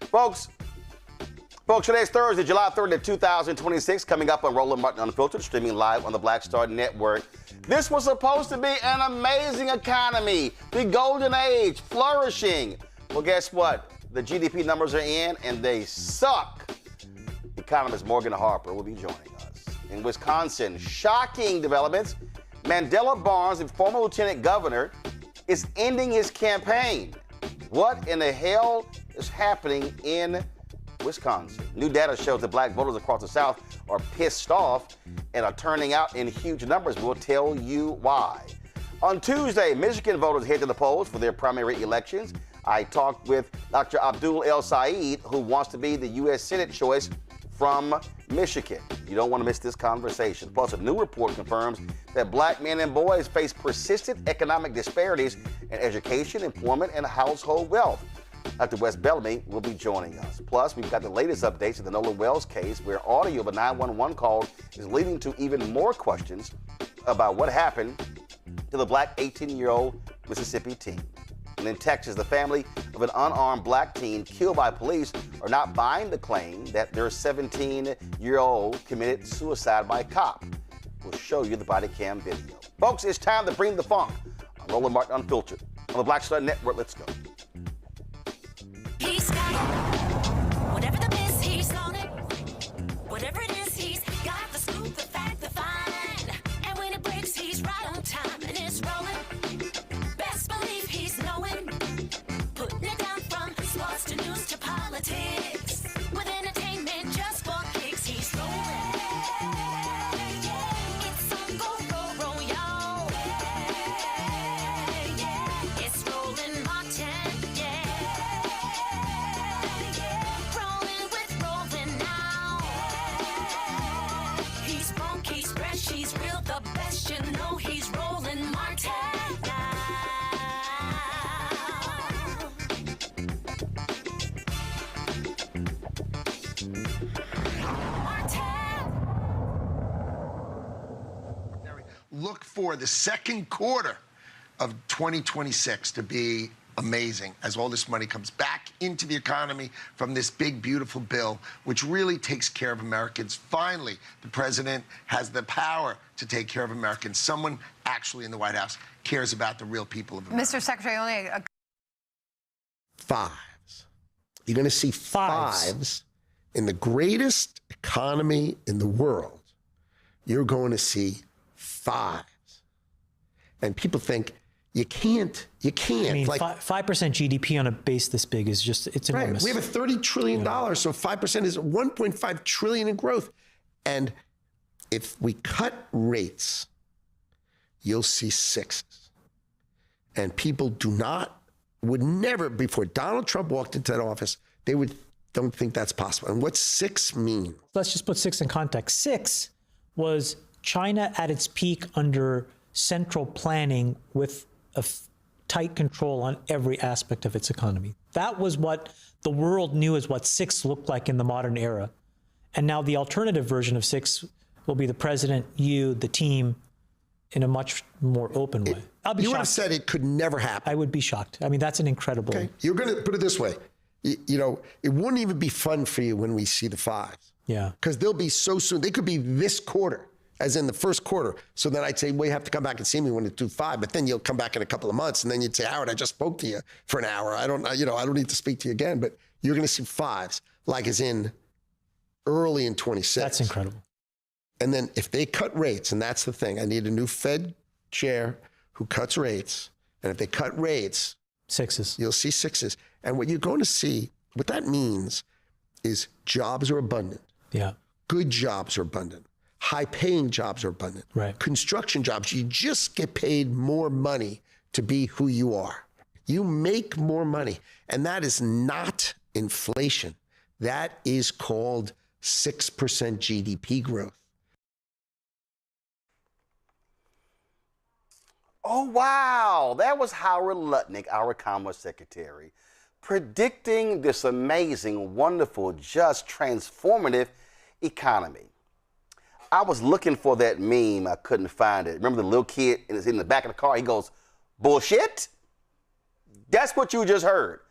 Folks, today's Thursday, July 3rd, 2026, coming up on Roland Unfiltered, streaming live on the Black Star Network. This was supposed to be an amazing economy, the golden age, flourishing. Well, guess what? The GDP numbers are in, and they suck. Economist Morgan Harper will be joining us. In Wisconsin, shocking developments. Mandela Barnes, the former lieutenant governor, is ending his campaign. What in the hell is happening in Wisconsin? New data shows that black voters across the South are pissed off and are turning out in huge numbers. We'll tell you why. On Tuesday, Michigan voters head to the polls for their primary elections. I talked with Dr. Abdul El-Sayed, who wants to be the U.S. Senate choice from Michigan. You don't want to miss this conversation. Plus, a new report confirms that black men and boys face persistent economic disparities in education, employment, and household wealth. Dr. Wes Bellamy will be joining us. Plus, we've got the latest updates in the Nolan Wells case, where audio of a 911 call is leading to even more questions about what happened to the black 18-year-old Mississippi teen. And in Texas, the family of an unarmed black teen killed by police are not buying the claim that their 17-year-old committed suicide by a cop. We'll show you the body cam video. Folks, it's time to bring the funk on Roland Martin Unfiltered on the Black Star Network. Let's go. He's got it. Whatever the miss, he's on it. Whatever it is, he's got the scoop, the fact, the find. And when it breaks, he's right on time and it's rolling. Best believe he's knowing. Putting it down from sports to news to politics. With entertainment just for kicks, he's rolling. It's on go, roll, y'all. It's Roland Martin, rolling with Roland now. He's funky, he's fresh, he's real, the best, you know he's Roland Martin now. Look for the second quarter of 2026 to be amazing as all this money comes back into the economy from this big, beautiful bill, which really takes care of Americans. Finally, the president has the power to take care of Americans. Someone actually in the White House cares about the real people of America. Mr. Secretary, only a Fives. You're going to see fives in the greatest economy in the world. You're going to see fives. And people think, you can't. I mean, like 5% GDP on a base this big is just, it's right. enormous. We have a $30 trillion, so 5% is $1.5 trillion in growth. And if we cut rates, you'll see sixes. And people would never, before Donald Trump walked into that office, don't think that's possible. And what's six mean? Let's just put six in context. Six was China at its peak under central planning with a tight control on every aspect of its economy. That was what the world knew as what six looked like in the modern era. And now the alternative version of six will be the president, you, the team, in a much more open way. I'll be shocked. You would have said it could never happen. I would be shocked. I mean, that's an incredible. Okay. You're going to put it this way. You know, it wouldn't even be fun for you when we see the fives. Yeah. Because they'll be so soon. They could be this quarter, as in the first quarter. So then I'd say, well, you have to come back and see me when it's 2.5. But then you'll come back in a couple of months, and then you'd say, Howard, I just spoke to you for an hour. I don't need to speak to you again. But you're going to see fives, like as in early in 26. That's incredible. And then if they cut rates, and that's the thing, I need a new Fed chair who cuts rates. And if they cut rates, sixes. You'll see sixes. And what you're going to see, what that means is jobs are abundant. Yeah. Good jobs are abundant. High-paying jobs are abundant. Right. Construction jobs, you just get paid more money to be who you are. You make more money. And that is not inflation. That is called 6% GDP growth. Oh, wow. That was Howard Lutnick, our Commerce Secretary, predicting this amazing, wonderful, just transformative economy. I was looking for that meme. I couldn't find it. Remember the little kid in the back of the car? He goes, bullshit? That's what you just heard.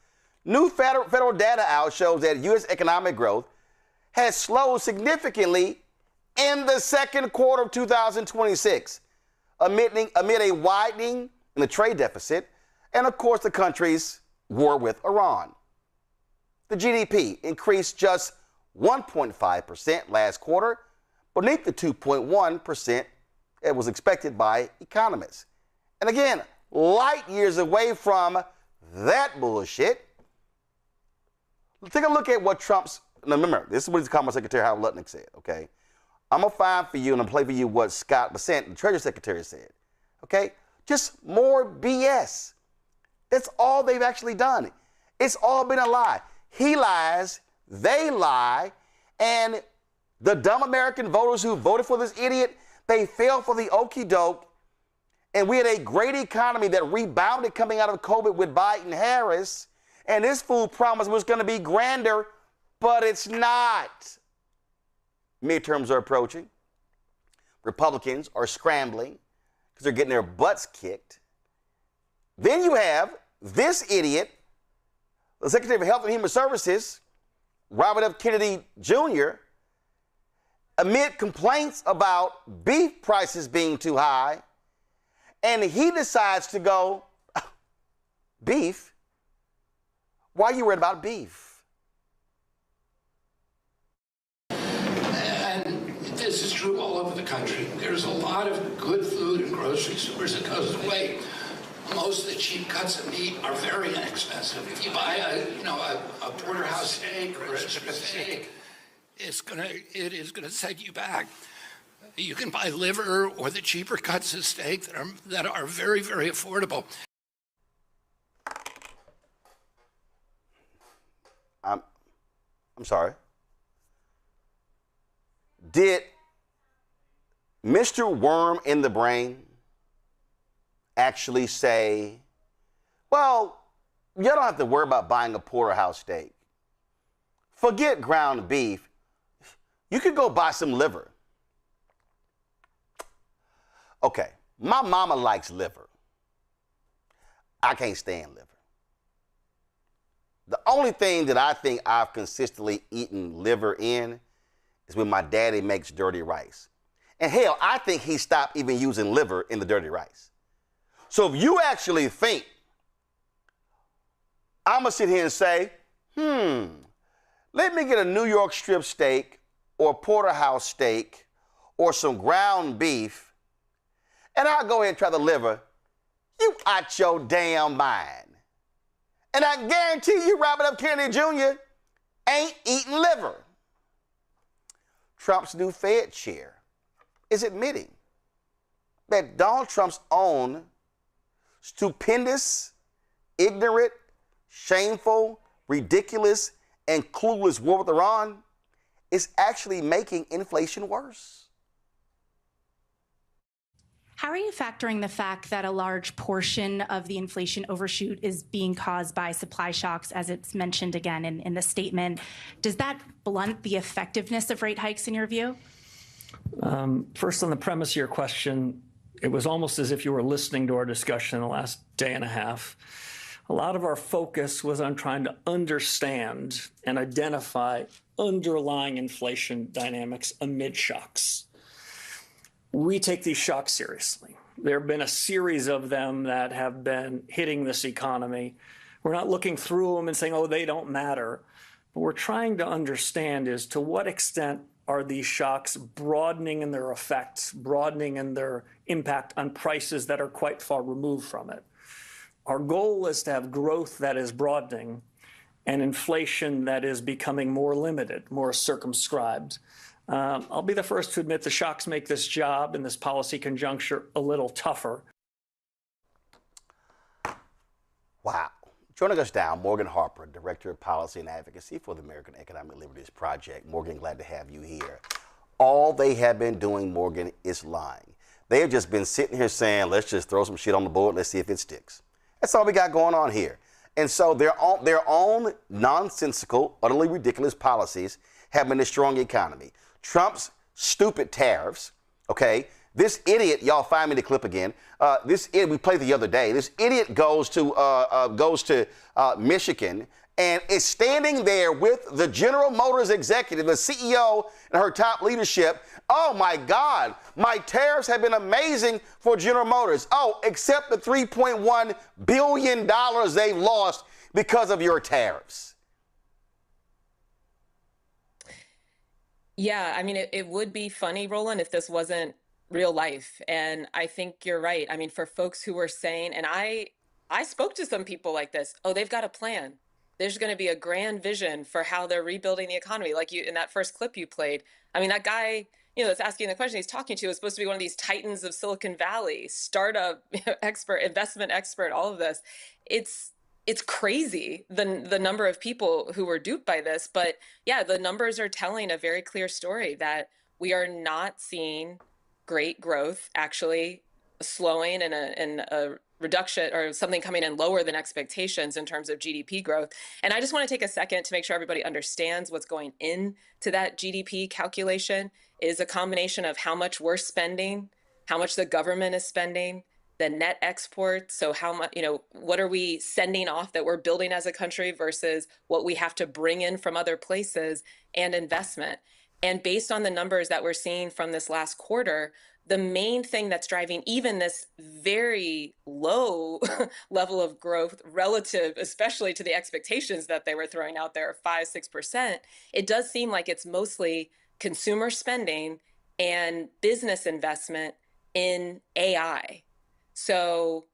New federal data out shows that U.S. economic growth has slowed significantly in the second quarter of 2026, amid a widening in the trade deficit and, of course, the country's war with Iran. The GDP increased just 1.5% last quarter, beneath the 2.1% it was expected by economists. And again, light years away from that bullshit. Take a look at what Trump's, now remember, this is what his Commerce Secretary Howard Lutnick said, okay? I'm going to find for you and I'm play for you what Scott Bessent, the Treasury Secretary, said, okay? Just more BS. That's all they've actually done. It's all been a lie. He lies, they lie, and the dumb American voters who voted for this idiot, they fell for the okie doke, and we had a great economy that rebounded coming out of COVID with Biden-Harris, and this fool promised it was going to be grander, but it's not. Midterms are approaching. Republicans are scrambling because they're getting their butts kicked. Then you have this idiot, the Secretary of Health and Human Services, Robert F. Kennedy Jr., amid complaints about beef prices being too high, and he decides to go, beef? Why are you worried about beef? And this is true all over the country. There's a lot of good food in grocery stores that goes away. Most of the cheap cuts of meat are very inexpensive. If you buy a porterhouse steak or a strip steak, it is gonna set you back. You can buy liver or the cheaper cuts of steak that are very, very affordable. I'm sorry. Did Mr. Worm in the Brain actually say, well, you don't have to worry about buying a porterhouse steak. Forget ground beef. You could go buy some liver. Okay, my mama likes liver. I can't stand liver. The only thing that I think I've consistently eaten liver in is when my daddy makes dirty rice. And hell, I think he stopped even using liver in the dirty rice. So if you actually think I'm gonna sit here and say, let me get a New York strip steak or a porterhouse steak or some ground beef, and I'll go ahead and try the liver, you out your damn mind. And I guarantee you Robert F. Kennedy Jr. ain't eating liver. Trump's new Fed chair is admitting that Donald Trump's own stupendous, ignorant, shameful, ridiculous, and clueless war with Iran is actually making inflation worse. How are you factoring the fact that a large portion of the inflation overshoot is being caused by supply shocks, as it's mentioned again in the statement? Does that blunt the effectiveness of rate hikes in your view? First, on the premise of your question, it was almost as if you were listening to our discussion in the last day and a half. A lot of our focus was on trying to understand and identify underlying inflation dynamics amid shocks. We take these shocks seriously. There have been a series of them that have been hitting this economy. We're not looking through them and saying, oh, they don't matter. What we're trying to understand is to what extent are these shocks broadening in their effects, broadening in their impact on prices that are quite far removed from it. Our goal is to have growth that is broadening and inflation that is becoming more limited, more circumscribed. I'll be the first to admit the shocks make this job in this policy conjuncture a little tougher. Wow. Joining us now, Morgan Harper, Director of Policy and Advocacy for the American Economic Liberties Project. Morgan, glad to have you here. All they have been doing, Morgan, is lying. They have just been sitting here saying, let's just throw some shit on the board, let's see if it sticks. That's all we got going on here. And so their own nonsensical, utterly ridiculous policies have been destroying the economy. Trump's stupid tariffs, okay? This idiot, y'all find me the clip again. This idiot, we played the other day. This idiot goes to Michigan and is standing there with the General Motors executive, the CEO, and her top leadership. Oh my God, my tariffs have been amazing for General Motors. Oh, except the $3.1 billion they've lost because of your tariffs. Yeah, I mean, it would be funny, Roland, if this wasn't real life. And I think you're right. I mean, for folks who were saying, and I spoke to some people like this, oh, they've got a plan. There's going to be a grand vision for how they're rebuilding the economy. Like you in that first clip you played. I mean, that guy, that's asking the question he's talking to is supposed to be one of these titans of Silicon Valley, startup expert, investment expert, all of this. It's crazy, the number of people who were duped by this. But yeah, the numbers are telling a very clear story that we are not seeing great growth, actually slowing and a reduction or something coming in lower than expectations in terms of GDP growth. And I just want to take a second to make sure everybody understands what's going into that GDP calculation is a combination of how much we're spending, how much the government is spending, the net export. So how much, what are we sending off that we're building as a country versus what we have to bring in from other places, and investment. And based on the numbers that we're seeing from this last quarter, the main thing that's driving even this very low level of growth relative, especially to the expectations that they were throwing out there, 5-6%, it does seem like it's mostly consumer spending and business investment in AI. So,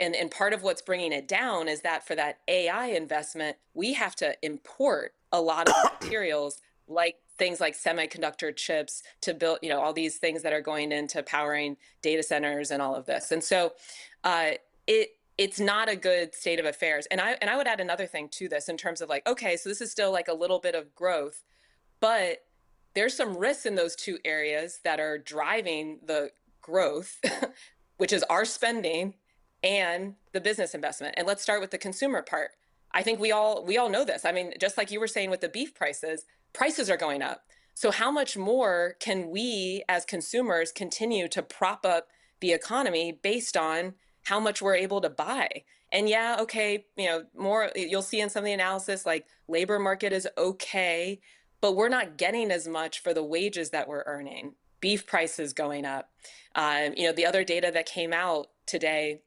and part of what's bringing it down is that for that AI investment, we have to import a lot of materials like things like semiconductor chips to build, all these things that are going into powering data centers and all of this. And so it's not a good state of affairs. And I would add another thing to this in terms of like, okay, so this is still like a little bit of growth, but there's some risks in those two areas that are driving the growth, which is our spending and the business investment. And let's start with the consumer part. I think we all know this. I mean, just like you were saying with the beef prices are going up. So how much more can we as consumers continue to prop up the economy based on how much we're able to buy? And yeah, okay, more you'll see in some of the analysis, like labor market is okay, but we're not getting as much for the wages that we're earning. Beef prices going up. The other data that came out today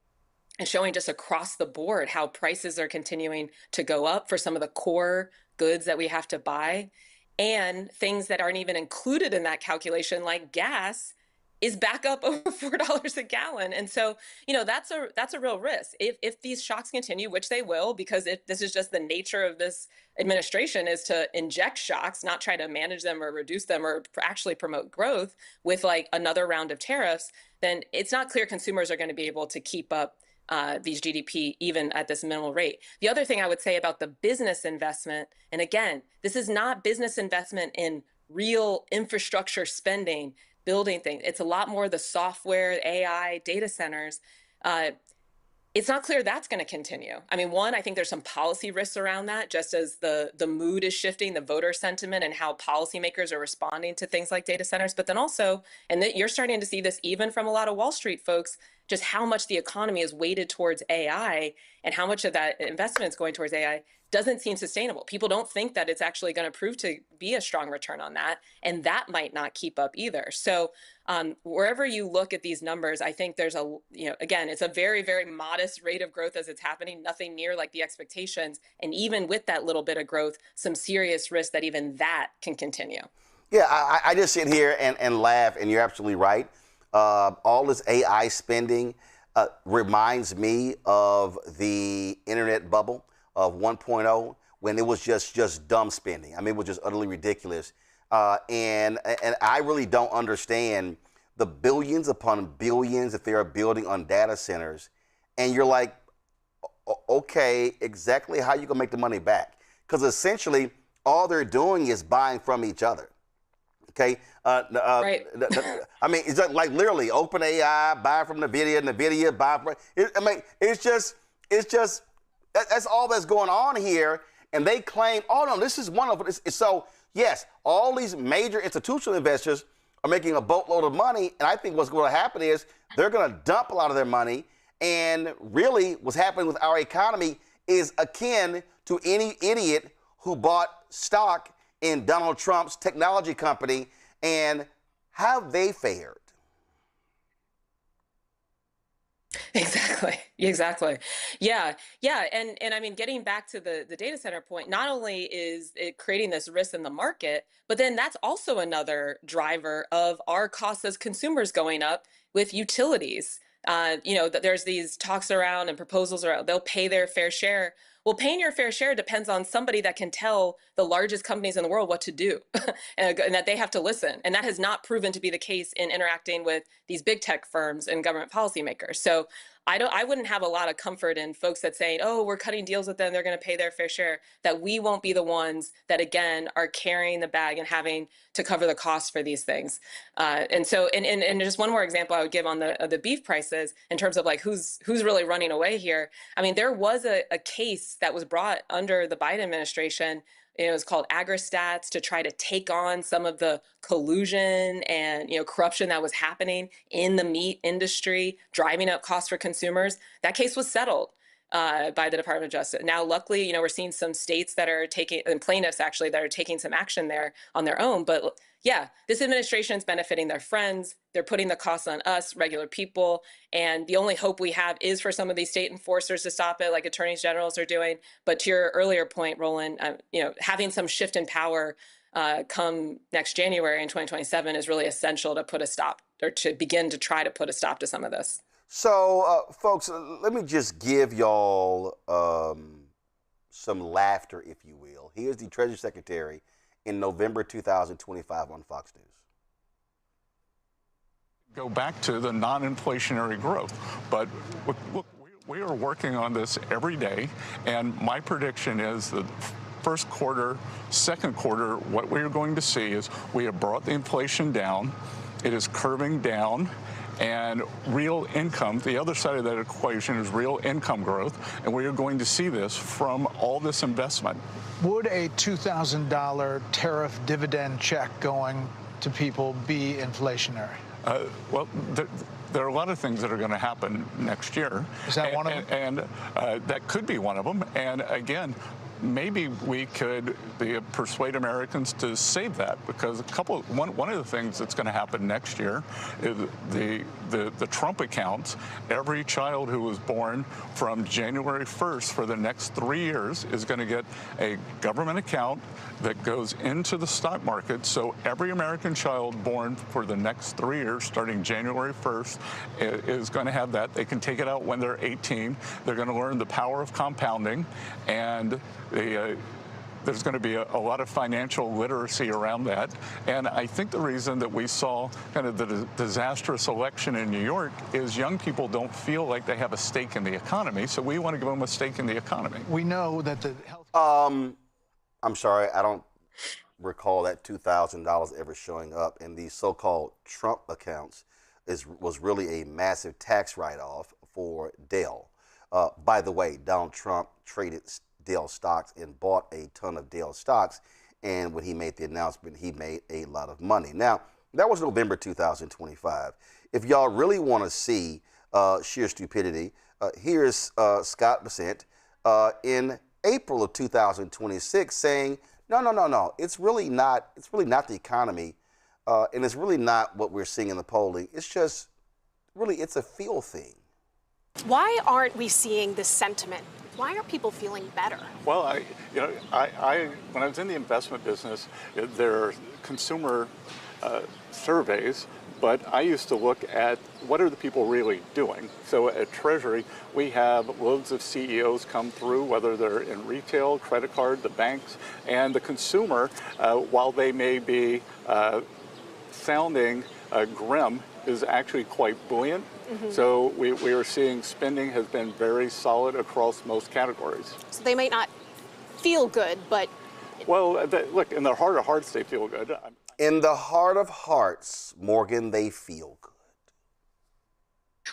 and showing just across the board how prices are continuing to go up for some of the core goods that we have to buy, and things that aren't even included in that calculation, like gas, is back up over $4 a gallon. And so, that's a real risk. If these shocks continue, which they will, because this is just the nature of this administration, is to inject shocks, not try to manage them or reduce them or actually promote growth with like another round of tariffs, then it's not clear consumers are going to be able to keep up these GDP even at this minimal rate. The other thing I would say about the business investment, and again, this is not business investment in real infrastructure spending, building things. It's a lot more the software, AI, data centers. It's not clear that's going to continue. I mean, one, I think there's some policy risks around that, just as the mood is shifting, the voter sentiment and how policymakers are responding to things like data centers. But then also, and you're starting to see this even from a lot of Wall Street folks, just how much the economy is weighted towards AI and how much of that investment is going towards AI doesn't seem sustainable. People don't think that it's actually going to prove to be a strong return on that. And that might not keep up either. So wherever you look at these numbers, I think there's again, it's a very, very modest rate of growth as it's happening, nothing near like the expectations. And even with that little bit of growth, some serious risk that even that can continue. Yeah, I just sit here and laugh, and you're absolutely right. All this AI spending reminds me of the internet bubble of 1.0, when it was just dumb spending. I mean, it was just utterly ridiculous. And I really don't understand the billions upon billions that they are building on data centers. And you're like, okay, exactly how you gonna make the money back? Because essentially, all they're doing is buying from each other. Okay. Right. I mean, it's like literally OpenAI, buy from NVIDIA, buy from. It's just that's all that's going on here. And they claim, oh no, this is one of it. So yes, all these major institutional investors are making a boatload of money, and I think what's going to happen is they're going to dump a lot of their money. And really, what's happening with our economy is akin to any idiot who bought stock in Donald Trump's technology company, and how they fared. Exactly. Yeah. And I mean, getting back to the data center point, not only is it creating this risk in the market, but then that's also another driver of our costs as consumers going up with utilities. There's these talks around and proposals around they'll pay their fair share. Well, paying your fair share depends on somebody that can tell the largest companies in the world what to do and that they have to listen. And that has not proven to be the case in interacting with these big tech firms and government policymakers. So I wouldn't have a lot of comfort in folks that saying, oh, we're cutting deals with them, they're going to pay their fair share, that we won't be the ones that, again, are carrying the bag and having to cover the cost for these things. And just one more example I would give on the beef prices in terms of like who's really running away here. I mean, there was a case that was brought under the Biden administration. It was called AgriStats to try to take on some of the collusion and corruption that was happening in the meat industry, driving up costs for consumers. That case was settled by the Department of Justice. Now, luckily, we're seeing some states that are taking, and plaintiffs actually, that are taking some action there on their own. But yeah, this administration is benefiting their friends. They're putting the costs on us, regular people. And the only hope we have is for some of these state enforcers to stop it, like attorneys generals are doing. But to your earlier point, Roland, having some shift in power come next January in 2027 is really essential to put a stop, or to begin to try to put a stop to some of this. So, folks, let me just give y'all some laughter, if you will. Here's the Treasury Secretary in November 2025 on Fox News. Go back to the non-inflationary growth. But look, we are working on this every day, and my prediction is that first quarter, second quarter, what we are going to see is we have brought the inflation down. It is curving down. And real income, the other side of that equation is real income growth, and we are going to see this from all this investment. Would a $2,000 tariff dividend check going to people be inflationary? Well, there are a lot of things that are going to happen next year. Is that one of them? And that could be one of them. And again, maybe we could persuade Americans to save that, because one of the things that's going to happen next year is the Trump accounts. Every child who was born from January 1st for the next 3 years is going to get a government account that goes into the stock market. So every American child born for the next 3 years, starting January 1st, is going to have that. They can take it out when they're 18. They're going to learn the power of compounding, and there's going to be a lot of financial literacy around that. And I think the reason that we saw kind of the disastrous election in New York is young people don't feel like they have a stake in the economy, so we want to give them a stake in the economy. We know that the health... I'm sorry, I don't recall that $2,000 ever showing up in these so-called Trump accounts. Was really a massive tax write-off for Dell. By the way, Donald Trump traded Dell stocks and bought a ton of Dell stocks, and when he made the announcement, he made a lot of money. Now, that was November 2025. If y'all really want to see sheer stupidity, here's Scott Bessent in April of 2026 saying, no, it's really not the economy, and it's really not what we're seeing in the polling. It's just, really, it's a feel thing. Why aren't we seeing this sentiment? Why aren't people feeling better? Well, I when I was in the investment business, there are consumer surveys, but I used to look at what are the people really doing. So at Treasury, we have loads of CEOs come through, whether they're in retail, credit card, the banks, and the consumer, while they may be sounding grim, is actually quite buoyant. Mm-hmm. So we are seeing spending has been very solid across most categories. So they might not feel good, but... Well, look, in the heart of hearts, they feel good. In the heart of hearts, Morgan, they feel good.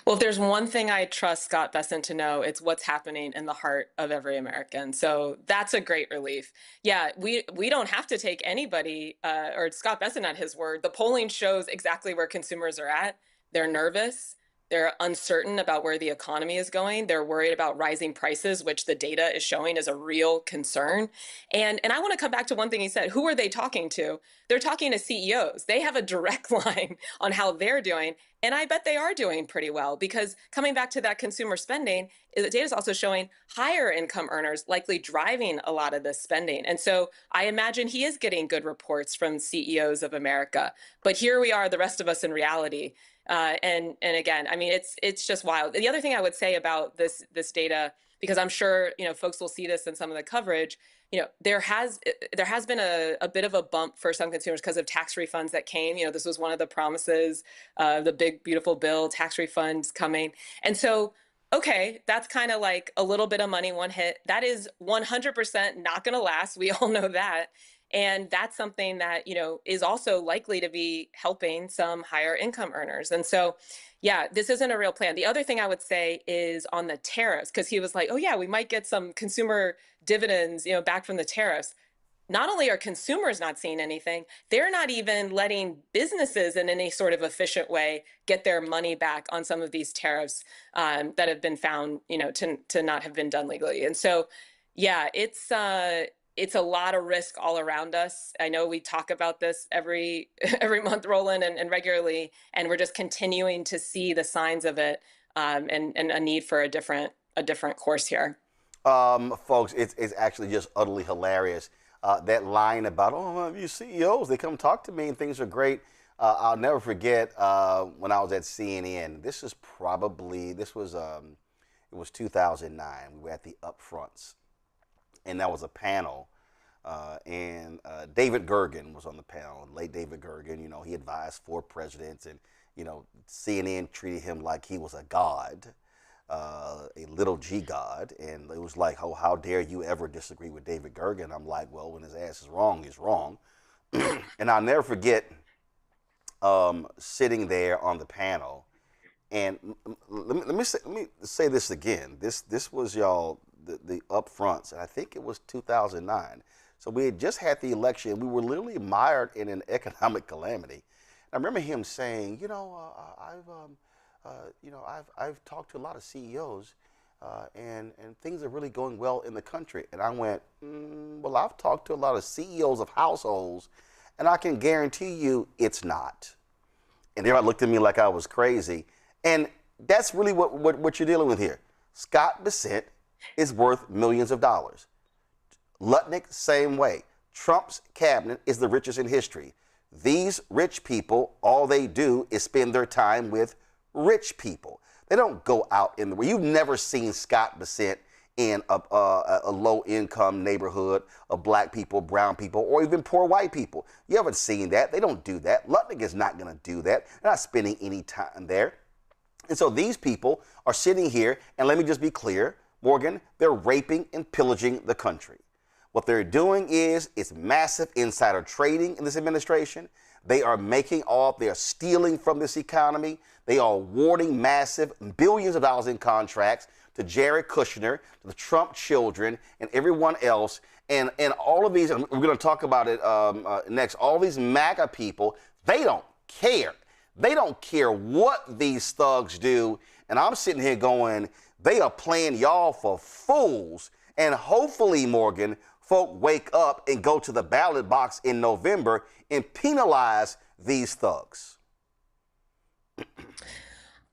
Well, if there's one thing I trust Scott Bessent to know, it's what's happening in the heart of every American. So that's a great relief. Yeah, we don't have to take anybody, or Scott Bessent at his word. The polling shows exactly where consumers are at. They're nervous. They're uncertain about where the economy is going. They're worried about rising prices, which the data is showing is a real concern. And I want to come back to one thing he said. Who are they talking to? They're talking to CEOs. They have a direct line on how they're doing. And I bet they are doing pretty well, because coming back to that consumer spending, the data is also showing higher income earners likely driving a lot of this spending. And so I imagine he is getting good reports from CEOs of America. But here we are, the rest of us in reality. And again, I mean, it's just wild. The other thing I would say about this data, because I'm sure folks will see this in some of the coverage, there has been a bit of a bump for some consumers because of tax refunds that came. This was one of the promises, the big beautiful bill, tax refunds coming, and so. Okay, that's kind of like a little bit of money, one hit. That is 100% not going to last. We all know that. And that's something that, is also likely to be helping some higher income earners. And so, yeah, this isn't a real plan. The other thing I would say is on the tariffs, because he was like, oh, yeah, we might get some consumer dividends, back from the tariffs. Not only are consumers not seeing anything, they're not even letting businesses in any sort of efficient way get their money back on some of these tariffs that have been found, to not have been done legally. And so, yeah, it's a lot of risk all around us. I know we talk about this every month, Roland, and regularly, and we're just continuing to see the signs of it, and a need for a different course here. Folks, it's actually just utterly hilarious. That line about, you CEOs, they come talk to me and things are great. I'll never forget when I was at CNN. It was 2009. We were at the upfronts, and that was a panel, and David Gergen was on the panel. Late David Gergen, he advised 4 presidents, and CNN treated him like he was a god. A little G God, and it was like, oh, how dare you ever disagree with David Gergen? I'm like, well, when his ass is wrong, he's wrong. And I'll never forget sitting there on the panel, and let me say this again. This was the upfronts, and I think it was 2009. So we had just had the election. We were literally mired in an economic calamity. I remember him saying, I've talked to a lot of CEOs, and things are really going well in the country. And I went, well, I've talked to a lot of CEOs of households, and I can guarantee you it's not. And everybody looked at me like I was crazy. And that's really what you're dealing with here. Scott Bessent is worth millions of dollars. Lutnick, same way. Trump's cabinet is the richest in history. These rich people, all they do is spend their time with rich people. They don't go out in the world. You've never seen Scott Bessent in a low-income neighborhood of black people, brown people, or even poor white people. You haven't seen that. They don't do that. Lutnick is not going to do that. They're not spending any time there. And so these people are sitting here, and let me just be clear, Morgan, they're raping and pillaging the country. What they're doing is it's massive insider trading in this administration. They are making off, they are stealing from this economy. They are awarding massive billions of dollars in contracts to Jared Kushner, to the Trump children, and everyone else. And all of these, and we're going to talk about it next, all these MAGA people, they don't care. They don't care what these thugs do. And I'm sitting here going, they are playing y'all for fools. And hopefully, Morgan, folk wake up and go to the ballot box in November and penalize these thugs.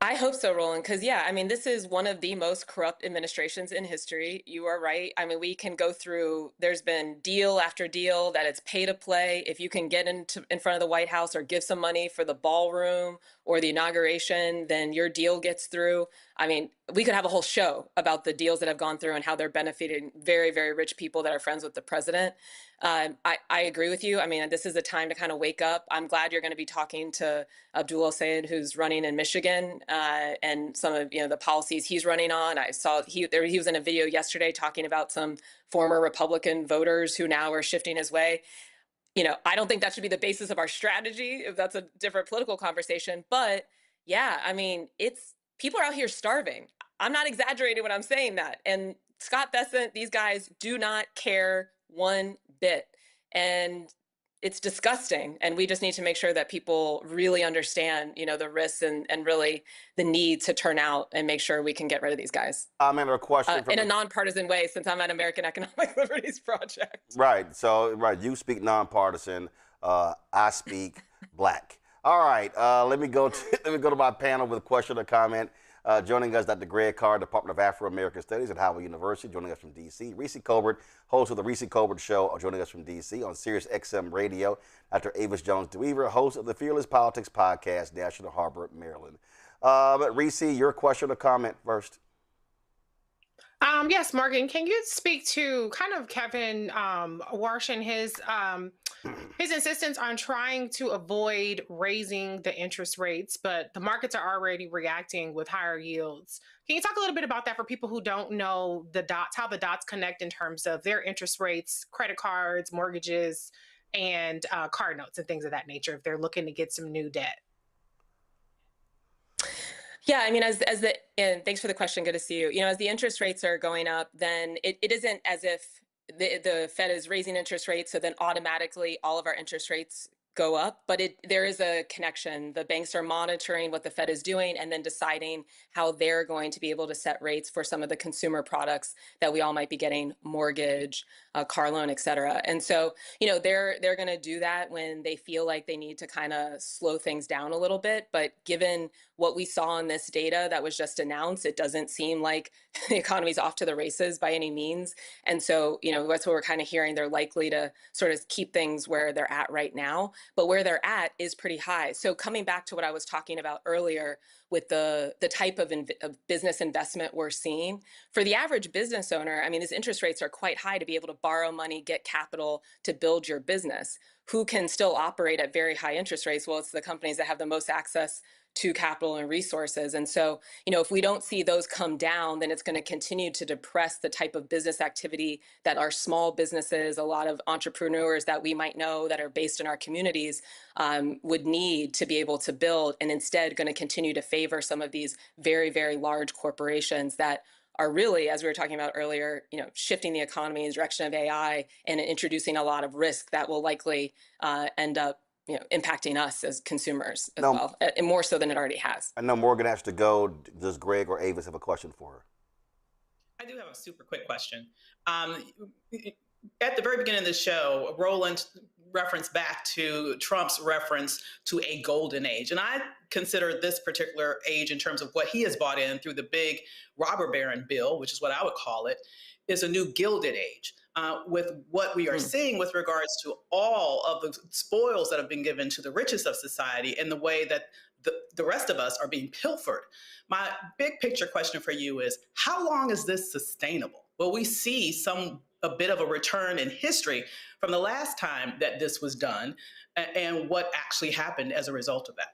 I hope so, Roland, because, yeah, I mean, this is one of the most corrupt administrations in history. You are right. I mean, we can go through, there's been deal after deal that it's pay to play. If you can get in front of the White House or give some money for the ballroom or the inauguration, then your deal gets through. I mean, we could have a whole show about the deals that have gone through and how they're benefiting very, very rich people that are friends with the president. I agree with you. I mean, this is a time to kind of wake up. I'm glad you're going to be talking to Abdul El-Sayed, who's running in Michigan, and some of the policies he's running on. I saw he was in a video yesterday talking about some former Republican voters who now are shifting his way. I don't think that should be the basis of our strategy, if that's a different political conversation. But yeah, I mean, people are out here starving. I'm not exaggerating when I'm saying that. And Scott Bessent, these guys do not care one bit. And it's disgusting. And we just need to make sure that people really understand, the risks and really the need to turn out and make sure we can get rid of these guys. I remember a question from in a nonpartisan way, since I'm at American Economic Liberties Project. Right. So, you speak nonpartisan. I speak black. All right. Let me go to my panel with a question or comment. Joining us, Dr. Greg Carr, Department of Afro-American Studies at Howard University. Joining us from D.C., Reese Colbert, host of the Reese Colbert Show, joining us from D.C. on Sirius XM Radio. Dr. Avis Jones-DeWeaver, host of the Fearless Politics Podcast, National Harbor, Maryland. Reese, your question or comment first. Yes, Morgan, can you speak to kind of Kevin Warsh and his insistence on trying to avoid raising the interest rates, but the markets are already reacting with higher yields? Can you talk a little bit about that for people who don't know the dots, how the dots connect in terms of their interest rates, credit cards, mortgages, and car notes and things of that nature if they're looking to get some new debt? Yeah, I mean, and thanks for the question. Good to see you. As the interest rates are going up, then it isn't as if the Fed is raising interest rates, so then automatically all of our interest rates go up, but there is a connection. The banks are monitoring what the Fed is doing and then deciding how they're going to be able to set rates for some of the consumer products that we all might be getting, mortgage, car loan, et cetera. And so, they're going to do that when they feel like they need to kind of slow things down a little bit. But given what we saw in this data that was just announced, it doesn't seem like the economy's off to the races by any means. And so, that's what we're kind of hearing. They're likely to sort of keep things where they're at right now, but where they're at is pretty high. So coming back to what I was talking about earlier with the type of business investment we're seeing, for the average business owner, I mean, these interest rates are quite high to be able to borrow money, get capital to build your business. Who can still operate at very high interest rates? Well, it's the companies that have the most access to capital and resources. And so, if we don't see those come down, then it's going to continue to depress the type of business activity that our small businesses, a lot of entrepreneurs that we might know that are based in our communities would need to be able to build, and instead going to continue to favor some of these very, very large corporations that are really, as we were talking about earlier, shifting the economy in the direction of AI and introducing a lot of risk that will likely end up impacting us as consumers as well, and more so than it already has. I know Morgan has to go. Does Greg or Avis have a question for her? I do have a super quick question. At the very beginning of the show, Roland referenced back to Trump's reference to a golden age. And I consider this particular age, in terms of what he has bought in through the big robber baron bill, which is what I would call it, is a new gilded age. With what we are seeing with regards to all of the spoils that have been given to the richest of society and the way that the rest of us are being pilfered. My big picture question for you is, how long is this sustainable? Will we see a bit of a return in history from the last time that this was done, and what actually happened as a result of that?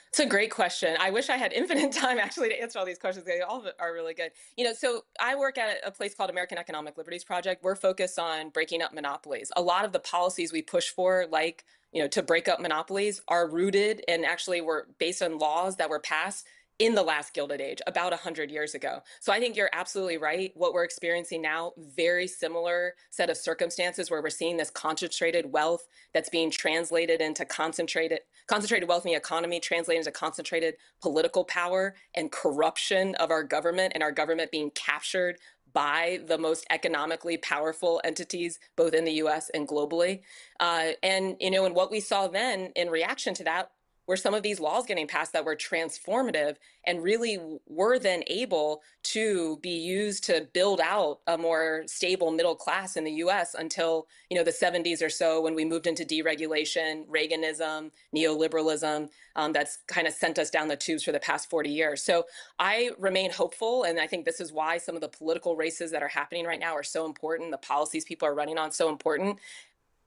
It's a great question. I wish I had infinite time actually to answer all these questions. They all are really good. So I work at a place called American Economic Liberties Project. We're focused on breaking up monopolies. A lot of the policies we push for, like, to break up monopolies, are rooted and actually were based on laws that were passed in the last Gilded Age, about 100 years ago. So I think you're absolutely right. What we're experiencing now, very similar set of circumstances where we're seeing this concentrated wealth that's being translated into concentrated wealth in the economy, translated into concentrated political power and corruption of our government, and our government being captured by the most economically powerful entities, both in the U.S. and globally. And what we saw then in reaction to that were some of these laws getting passed that were transformative and really were then able to be used to build out a more stable middle class in the U.S. until, the 70s or so, when we moved into deregulation, Reaganism, neoliberalism, that's kind of sent us down the tubes for the past 40 years. So I remain hopeful, and I think this is why some of the political races that are happening right now are so important. The policies people are running on so important.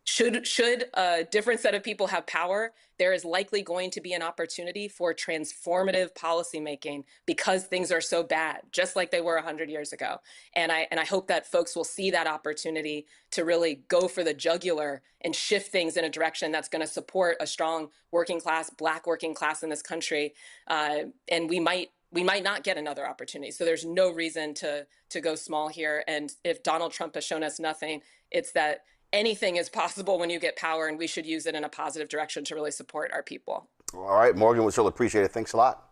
Should a different set of people have power, there is likely going to be an opportunity for transformative policymaking because things are so bad, just like they were 100 years ago. And I hope that folks will see that opportunity to really go for the jugular and shift things in a direction that's going to support a strong working class, Black working class in this country. And we might not get another opportunity. So there's no reason to go small here. And if Donald Trump has shown us nothing, it's that anything is possible when you get power, and we should use it in a positive direction to really support our people. All right, Morgan, we still appreciate it. Thanks a lot.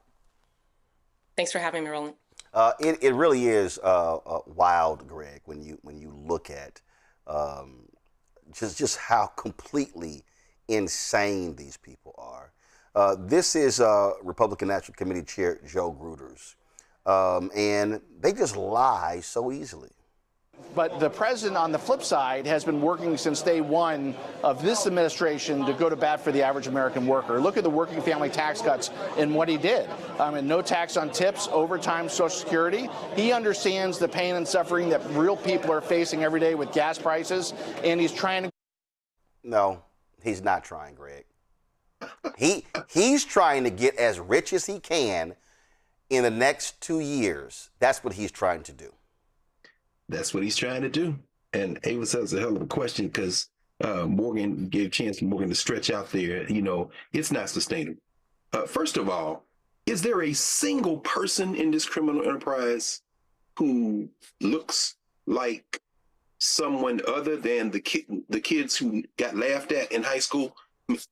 Thanks for having me, Roland. It really is wild, Greg, when you look at just how completely insane these people are. This is Republican National Committee Chair Joe Gruters, and they just lie so easily. But the president, on the flip side, has been working since day one of this administration to go to bat for the average American worker. Look at the working family tax cuts and what he did. No tax on tips, overtime, Social Security. He understands the pain and suffering that real people are facing every day with gas prices, and he's trying to. No, he's not trying, Greg. He's trying to get as rich as he can in the next 2 years. That's what he's trying to do. That's what he's trying to do. And Ava says a hell of a question because Morgan gave a chance for Morgan to stretch out there. It's not sustainable. First of all, is there a single person in this criminal enterprise who looks like someone other than the kids who got laughed at in high school?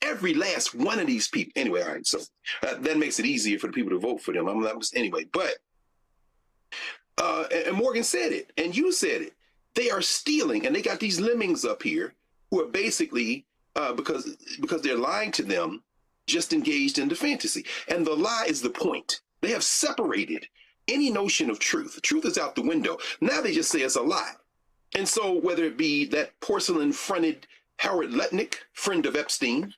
Every last one of these people. Anyway, all right. So that makes it easier for the people to vote for them. Anyway, but. And Morgan said it, and you said it. They are stealing, and they got these lemmings up here who are basically, because they're lying to them, just engaged in the fantasy. And the lie is the point. They have separated any notion of truth. Truth is out the window. Now they just say it's a lie. And so whether it be that porcelain-fronted Howard Lutnick, friend of Epstein,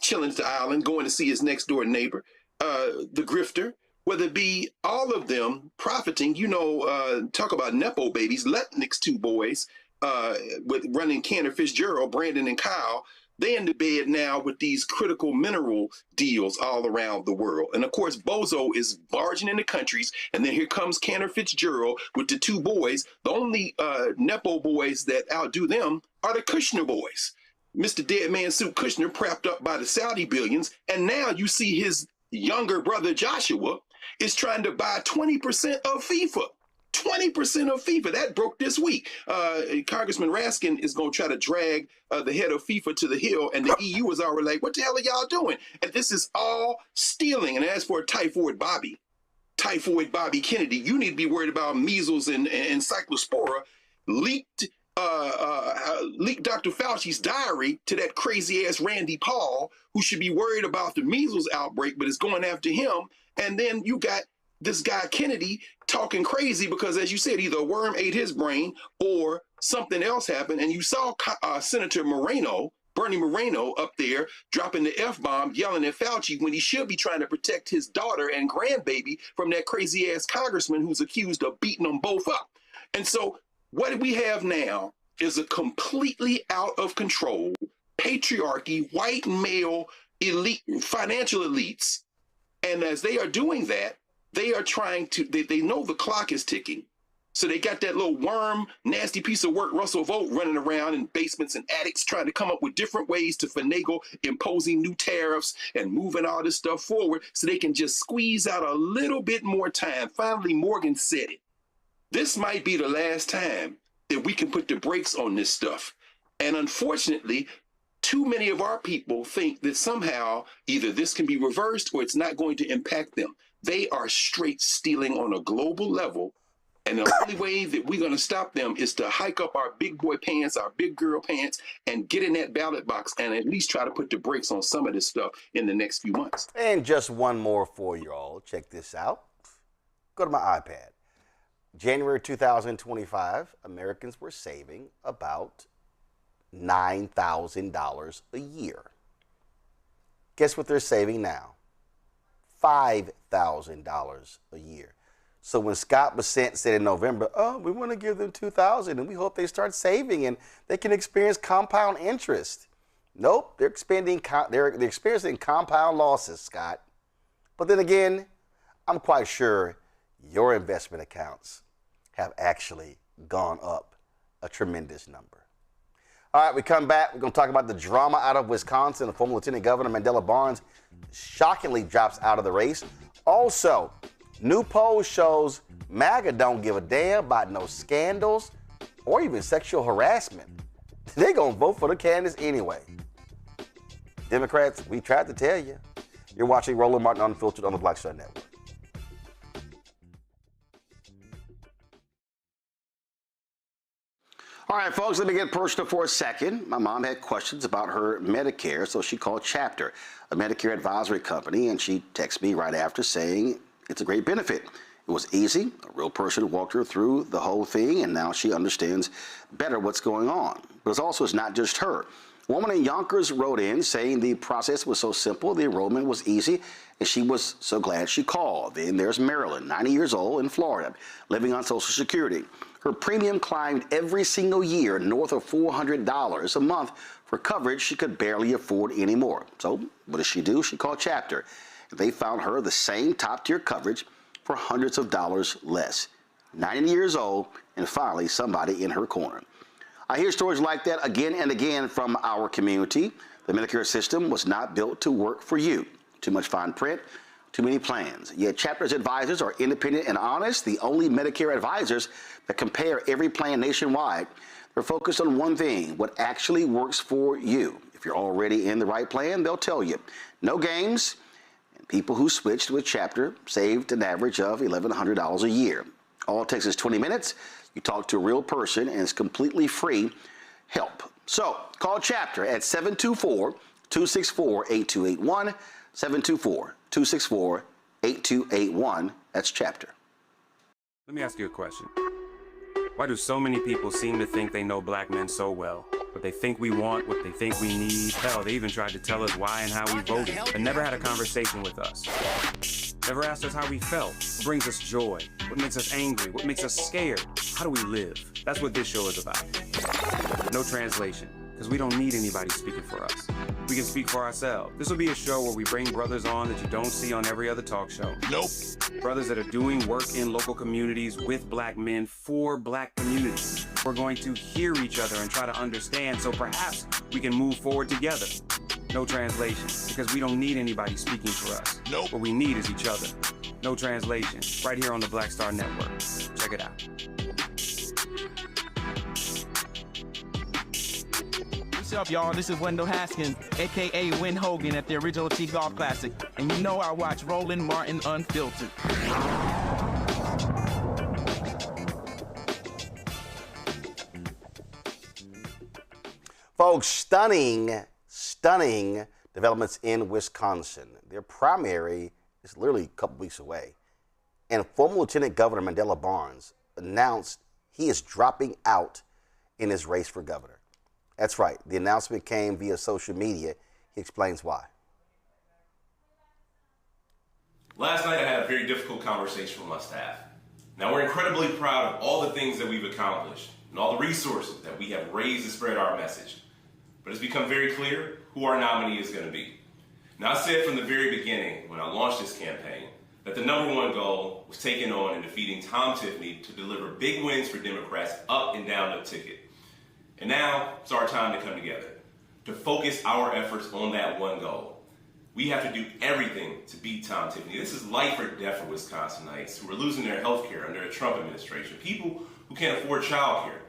chilling at the island, going to see his next-door neighbor, the grifter, whether it be all of them profiting, talk about Nepo babies, Lutnick's two boys, with running Cantor Fitzgerald, Brandon and Kyle, they in the bed now with these critical mineral deals all around the world. And of course, Bozo is barging into countries, and then here comes Cantor Fitzgerald with the two boys. The only Nepo boys that outdo them are the Kushner boys. Mr. Dead Man Suit Kushner, propped up by the Saudi billions, and now you see his younger brother Joshua is trying to buy 20% of FIFA. 20% of FIFA. That broke this week. Congressman Raskin is going to try to drag the head of FIFA to the hill, and the EU is already like, what the hell are y'all doing? And this is all stealing. And as for Typhoid Bobby Kennedy, you need to be worried about measles and cyclospora. Leaked Dr. Fauci's diary to that crazy-ass Randy Paul, who should be worried about the measles outbreak, but is going after him. And then you got this guy Kennedy talking crazy because, as you said, either a worm ate his brain or something else happened. And you saw Senator Bernie Moreno up there dropping the F-bomb, yelling at Fauci when he should be trying to protect his daughter and grandbaby from that crazy-ass congressman who's accused of beating them both up. And so what we have now is a completely out of control patriarchy, white male elite, financial elites. And as they are doing that, they are trying to, they know the clock is ticking. So they got that little worm, nasty piece of work, Russell Vogt, running around in basements and attics trying to come up with different ways to finagle imposing new tariffs and moving all this stuff forward so they can just squeeze out a little bit more time. Finally, Morgan said it. This might be the last time that we can put the brakes on this stuff. And unfortunately, too many of our people think that somehow either this can be reversed or it's not going to impact them. They are straight stealing on a global level. And the only way that we're going to stop them is to hike up our big boy pants, our big girl pants, and get in that ballot box and at least try to put the brakes on some of this stuff in the next few months. And just one more for you all. Check this out. Go to my iPad. January 2025, Americans were saving about $9,000 a year. Guess what they're saving now? $5,000 a year. So when Scott Bessent said in November, we want to give them $2,000 and we hope they start saving and they can experience compound interest. Nope, they're experiencing compound losses, Scott. But then again, I'm quite sure your investment accounts have actually gone up a tremendous number. All right, we come back. We're going to talk about the drama out of Wisconsin. The former Lieutenant Governor Mandela Barnes shockingly drops out of the race. Also, new poll shows MAGA don't give a damn about no scandals or even sexual harassment. They're going to vote for the candidates anyway. Democrats, we tried to tell you. You're watching Roland Martin Unfiltered on the Black Star Network. All right, folks, let me get personal for a second. My mom had questions about her Medicare, so she called Chapter, a Medicare advisory company, and she texted me right after saying it's a great benefit. It was easy. A real person walked her through the whole thing, and now she understands better what's going on. But it's not just her. A woman in Yonkers wrote in saying the process was so simple, the enrollment was easy, and she was so glad she called. Then there's Marilyn, 90 years old, in Florida, living on Social Security. Her premium climbed every single year north of $400 a month for coverage she could barely afford anymore. So what does she do? She called Chapter. They found her the same top-tier coverage for hundreds of dollars less. 90 years old, and finally somebody in her corner. I hear stories like that again and again from our community. The Medicare system was not built to work for you. Too much fine print, too many plans. Yet Chapter's advisors are independent and honest, the only Medicare advisors that compare every plan nationwide. They're focused on one thing, what actually works for you. If you're already in the right plan, they'll tell you. No games. And people who switched with Chapter saved an average of $1,100 a year. All it takes is 20 minutes. You talk to a real person, and it's completely free help. So call Chapter at 724-264-8281, 724-264-8281. That's Chapter. Let me ask you a question. Why do so many people seem to think they know black men so well? What they think we want, what they think we need. Hell, they even tried to tell us why and how we voted, but never had a conversation with us. Never asked us how we felt, what brings us joy, what makes us angry, what makes us scared. How do we live? That's what this show is about. No translation, because we don't need anybody speaking for us. We can speak for ourselves. This will be a show where we bring brothers on that you don't see on every other talk show. Nope. Brothers that are doing work in local communities with black men for black communities. We're going to hear each other and try to understand so perhaps we can move forward together. No translation, because we don't need anybody speaking for us. Nope. What we need is each other. No translation, right here on the Black Star Network. Check it out. What's up, y'all? This is Wendell Haskins, a.k.a. Win Hogan at the original T-Golf Classic. And you know I watch Roland Martin Unfiltered. Folks, stunning developments in Wisconsin. Their primary is literally a couple weeks away. And former Lieutenant Governor Mandela Barnes announced he is dropping out in his race for governor. That's right. The announcement came via social media. He explains why. Last night I had a very difficult conversation with my staff. Now we're incredibly proud of all the things that we've accomplished and all the resources that we have raised to spread our message. But it's become very clear who our nominee is going to be. Now I said from the very beginning when I launched this campaign that the number one goal was taking on and defeating Tom Tiffany to deliver big wins for Democrats up and down the ticket. And now it's our time to come together, to focus our efforts on that one goal. We have to do everything to beat Tom Tiffany. This is life or death for Wisconsinites who are losing their health care under a Trump administration, people who can't afford child care,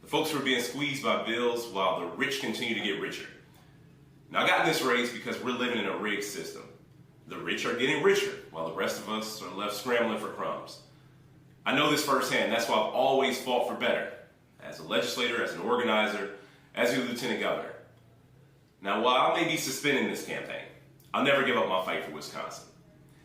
the folks who are being squeezed by bills while the rich continue to get richer. Now I got in this race because we're living in a rigged system. The rich are getting richer while the rest of us are left scrambling for crumbs. I know this firsthand. That's why I've always fought for better. As a legislator, as an organizer, as your lieutenant governor. Now, while I may be suspending this campaign, I'll never give up my fight for Wisconsin.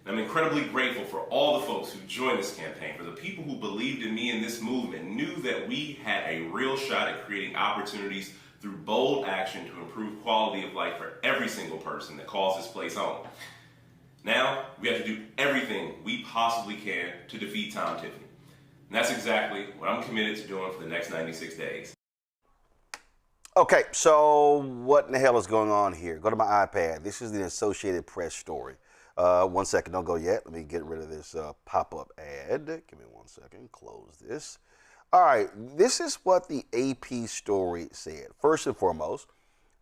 And I'm incredibly grateful for all the folks who joined this campaign, for the people who believed in me and this movement, knew that we had a real shot at creating opportunities through bold action to improve quality of life for every single person that calls this place home. Now, we have to do everything we possibly can to defeat Tom Tiffany. And that's exactly what I'm committed to doing for the next 96 days. Okay, so what in the hell is going on here? Go to my iPad. This is the Associated Press story. 1 second, don't go yet. Let me get rid of this pop-up ad. Give me 1 second, close this. All right, this is what the AP story said. First and foremost,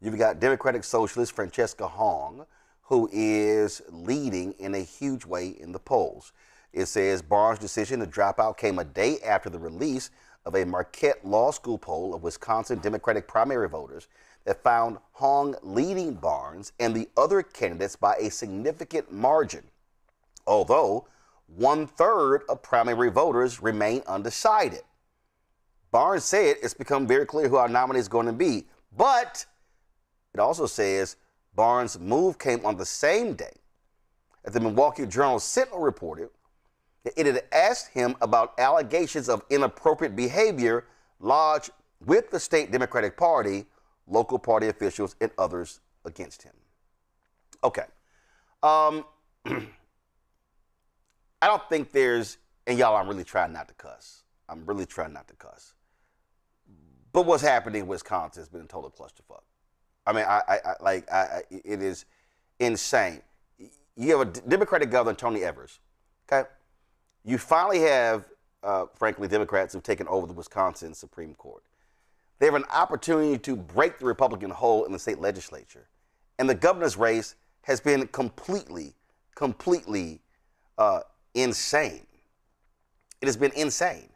you've got Democratic Socialist Francesca Hong, who is leading in a huge way in the polls. It says Barnes' decision to drop out came a day after the release of a Marquette Law School poll of Wisconsin Democratic primary voters that found Hong leading Barnes and the other candidates by a significant margin, although 1/3 of primary voters remain undecided. Barnes said it's become very clear who our nominee is going to be, but it also says Barnes' move came on the same day as the Milwaukee Journal-Sentinel reported that it had asked him about allegations of inappropriate behavior lodged with the state Democratic Party, local party officials, and others against him. Okay. I don't think there's, and y'all, I'm really trying not to cuss. I'm really trying not to cuss. But what's happening in Wisconsin has been a total clusterfuck. I mean, it is insane. You have a Democratic governor, Tony Evers, okay? You finally have, frankly, Democrats who've taken over the Wisconsin Supreme Court. They have an opportunity to break the Republican hold in the state legislature. And the governor's race has been completely insane. It has been insane.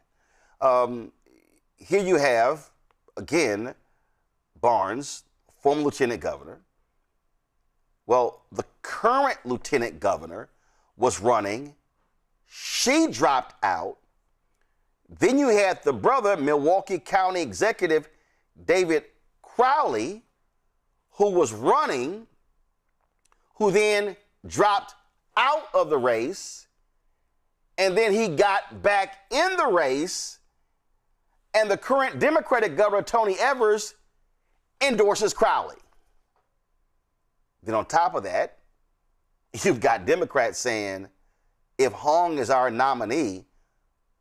Here you have, again, Barnes, former lieutenant governor. Well, the current lieutenant governor was running. She dropped out. Then you had the brother, Milwaukee County Executive David Crowley, who was running, who then dropped out of the race, and then he got back in the race, and the current Democratic governor, Tony Evers, endorses Crowley. Then on top of that, you've got Democrats saying, if Hong is our nominee,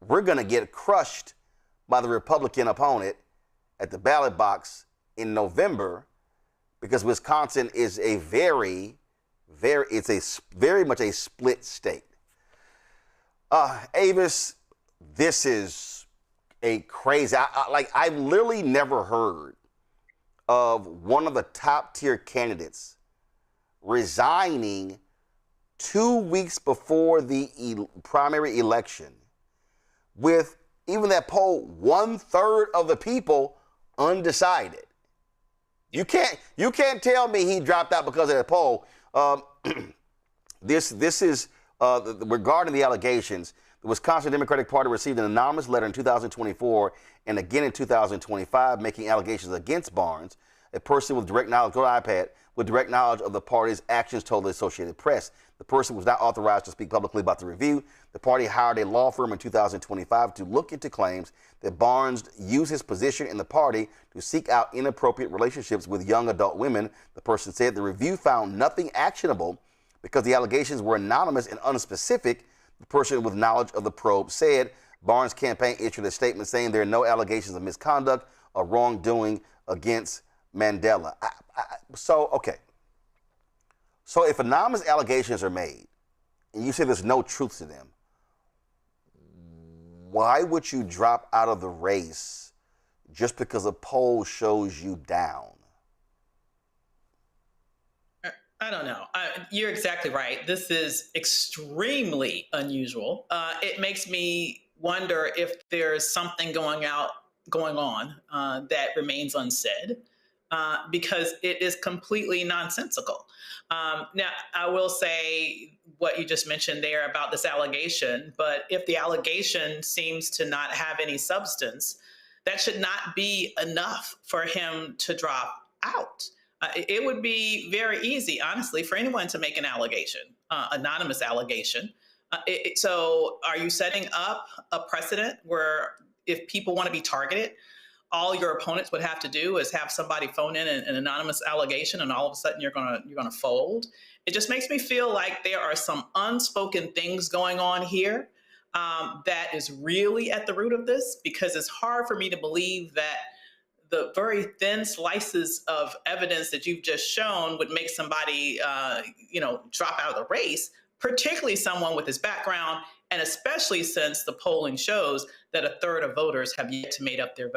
we're going to get crushed by the Republican opponent at the ballot box in November, because Wisconsin is a very much a split state. Avis, this is a crazy, I've literally never heard of one of the top tier candidates resigning 2 weeks before the primary election, with even that poll 1/3 of the people undecided. You can't tell me he dropped out because of that poll. This is regarding the allegations. The Wisconsin Democratic Party received an anonymous letter in 2024 and again in 2025 making allegations against Barnes, a person with direct knowledge, go to iPad, with direct knowledge of the party's actions, told the Associated Press. The person was not authorized to speak publicly about the review. The party hired a law firm in 2025 to look into claims that Barnes used his position in the party to seek out inappropriate relationships with young adult women. The person said the review found nothing actionable because the allegations were anonymous and unspecific. The person with knowledge of the probe said Barnes' campaign issued a statement saying there are no allegations of misconduct or wrongdoing against Mandela. So if anonymous allegations are made and you say there's no truth to them, why would you drop out of the race just because a poll shows you down? I don't know. You're exactly right. This is extremely unusual. It makes me wonder if there's something going on that remains unsaid, because it is completely nonsensical. Now, I will say what you just mentioned there about this allegation, but if the allegation seems to not have any substance, that should not be enough for him to drop out. It would be very easy, honestly, for anyone to make an allegation, anonymous allegation. So are you setting up a precedent where if people want to be targeted, all your opponents would have to do is have somebody phone in an anonymous allegation, and all of a sudden you're gonna fold? It just makes me feel like there are some unspoken things going on here that is really at the root of this, because it's hard for me to believe that the very thin slices of evidence that you've just shown would make somebody, drop out of the race, particularly someone with his background, and especially since the polling shows that 1/3 of voters have yet to make up their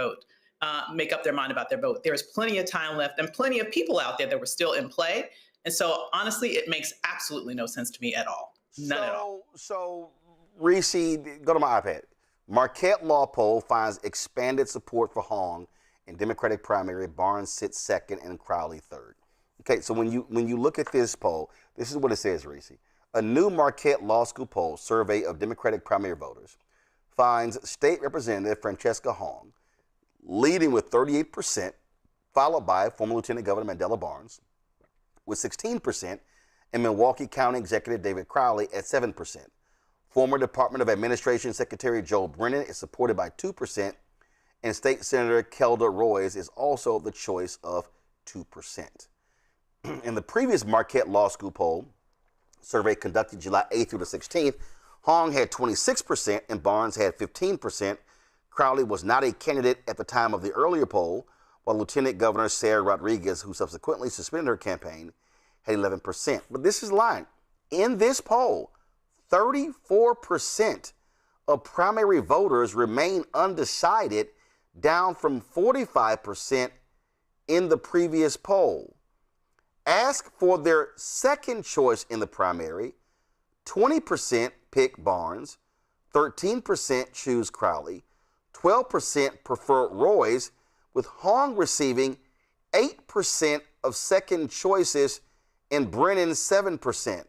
mind about their vote. There's plenty of time left and plenty of people out there that were still in play. And so, honestly, it makes absolutely no sense to me at all. None at all. So, Reese, go to my iPad. Marquette Law poll finds expanded support for Hong in Democratic primary. Barnes sits second and Crowley third. Okay, so when you look at this poll, this is what it says, Reese. A new Marquette Law School poll survey of Democratic primary voters finds State Representative Francesca Hong leading with 38%, followed by former Lieutenant Governor Mandela Barnes with 16%, and Milwaukee County Executive David Crowley at 7%. Former Department of Administration Secretary Joe Brennan is supported by 2%, and State Senator Kelda Roys is also the choice of 2%. In the previous Marquette Law School poll survey conducted July 8th through the 16th, Hong had 26% and Barnes had 15%. Crowley was not a candidate at the time of the earlier poll, while Lieutenant Governor Sarah Rodriguez, who subsequently suspended her campaign, had 11%. But this is lying. In this poll, 34% of primary voters remain undecided, down from 45% in the previous poll. Ask for their second choice in the primary, 20% pick Barnes, 13% choose Crowley, 12% prefer Roys, with Hong receiving 8% of second choices and Brennan 7%.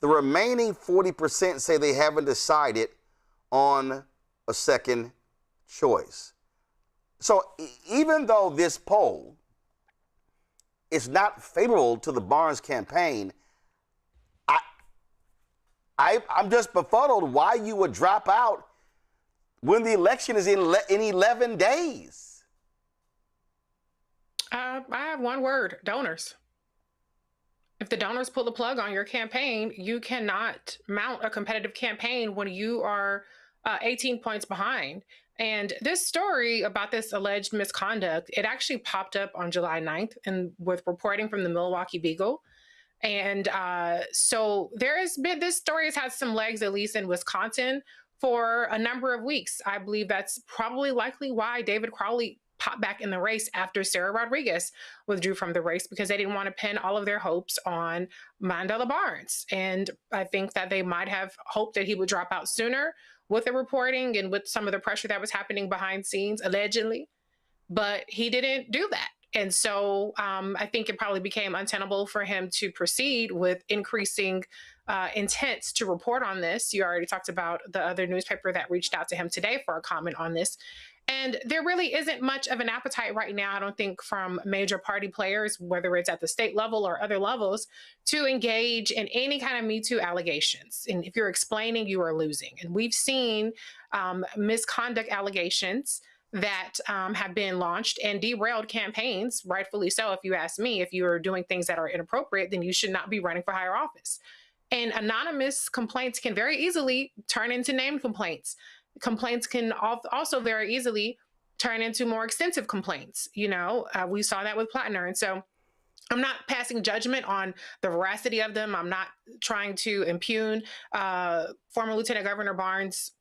The remaining 40% say they haven't decided on a second choice. So even though this poll is not favorable to the Barnes campaign, I'm just befuddled why you would drop out when the election is in 11 days. I have one word: donors. If the donors pull the plug on your campaign, you cannot mount a competitive campaign when you are 18 points behind. And this story about this alleged misconduct, it actually popped up on July 9th and with reporting from the Milwaukee Beagle. And so this story has had some legs, at least in Wisconsin, for a number of weeks. I believe that's probably likely why David Crowley popped back in the race after Sarah Rodriguez withdrew from the race, because they didn't want to pin all of their hopes on Mandela Barnes. And I think that they might have hoped that he would drop out sooner with the reporting and with some of the pressure that was happening behind scenes, allegedly. But he didn't do that. And so I think it probably became untenable for him to proceed with increasing intents to report on this. You already talked about the other newspaper that reached out to him today for a comment on this. And there really isn't much of an appetite right now, I don't think, from major party players, whether it's at the state level or other levels, to engage in any kind of Me Too allegations. And if you're explaining, you are losing. And we've seen misconduct allegations that have been launched and derailed campaigns, rightfully so. If you ask me, if you are doing things that are inappropriate, then you should not be running for higher office. And anonymous complaints can very easily turn into named complaints. Complaints can also very easily turn into more extensive complaints. We saw that with Plattner. And so I'm not passing judgment on the veracity of them. I'm not trying to impugn former Lieutenant Governor Barnes'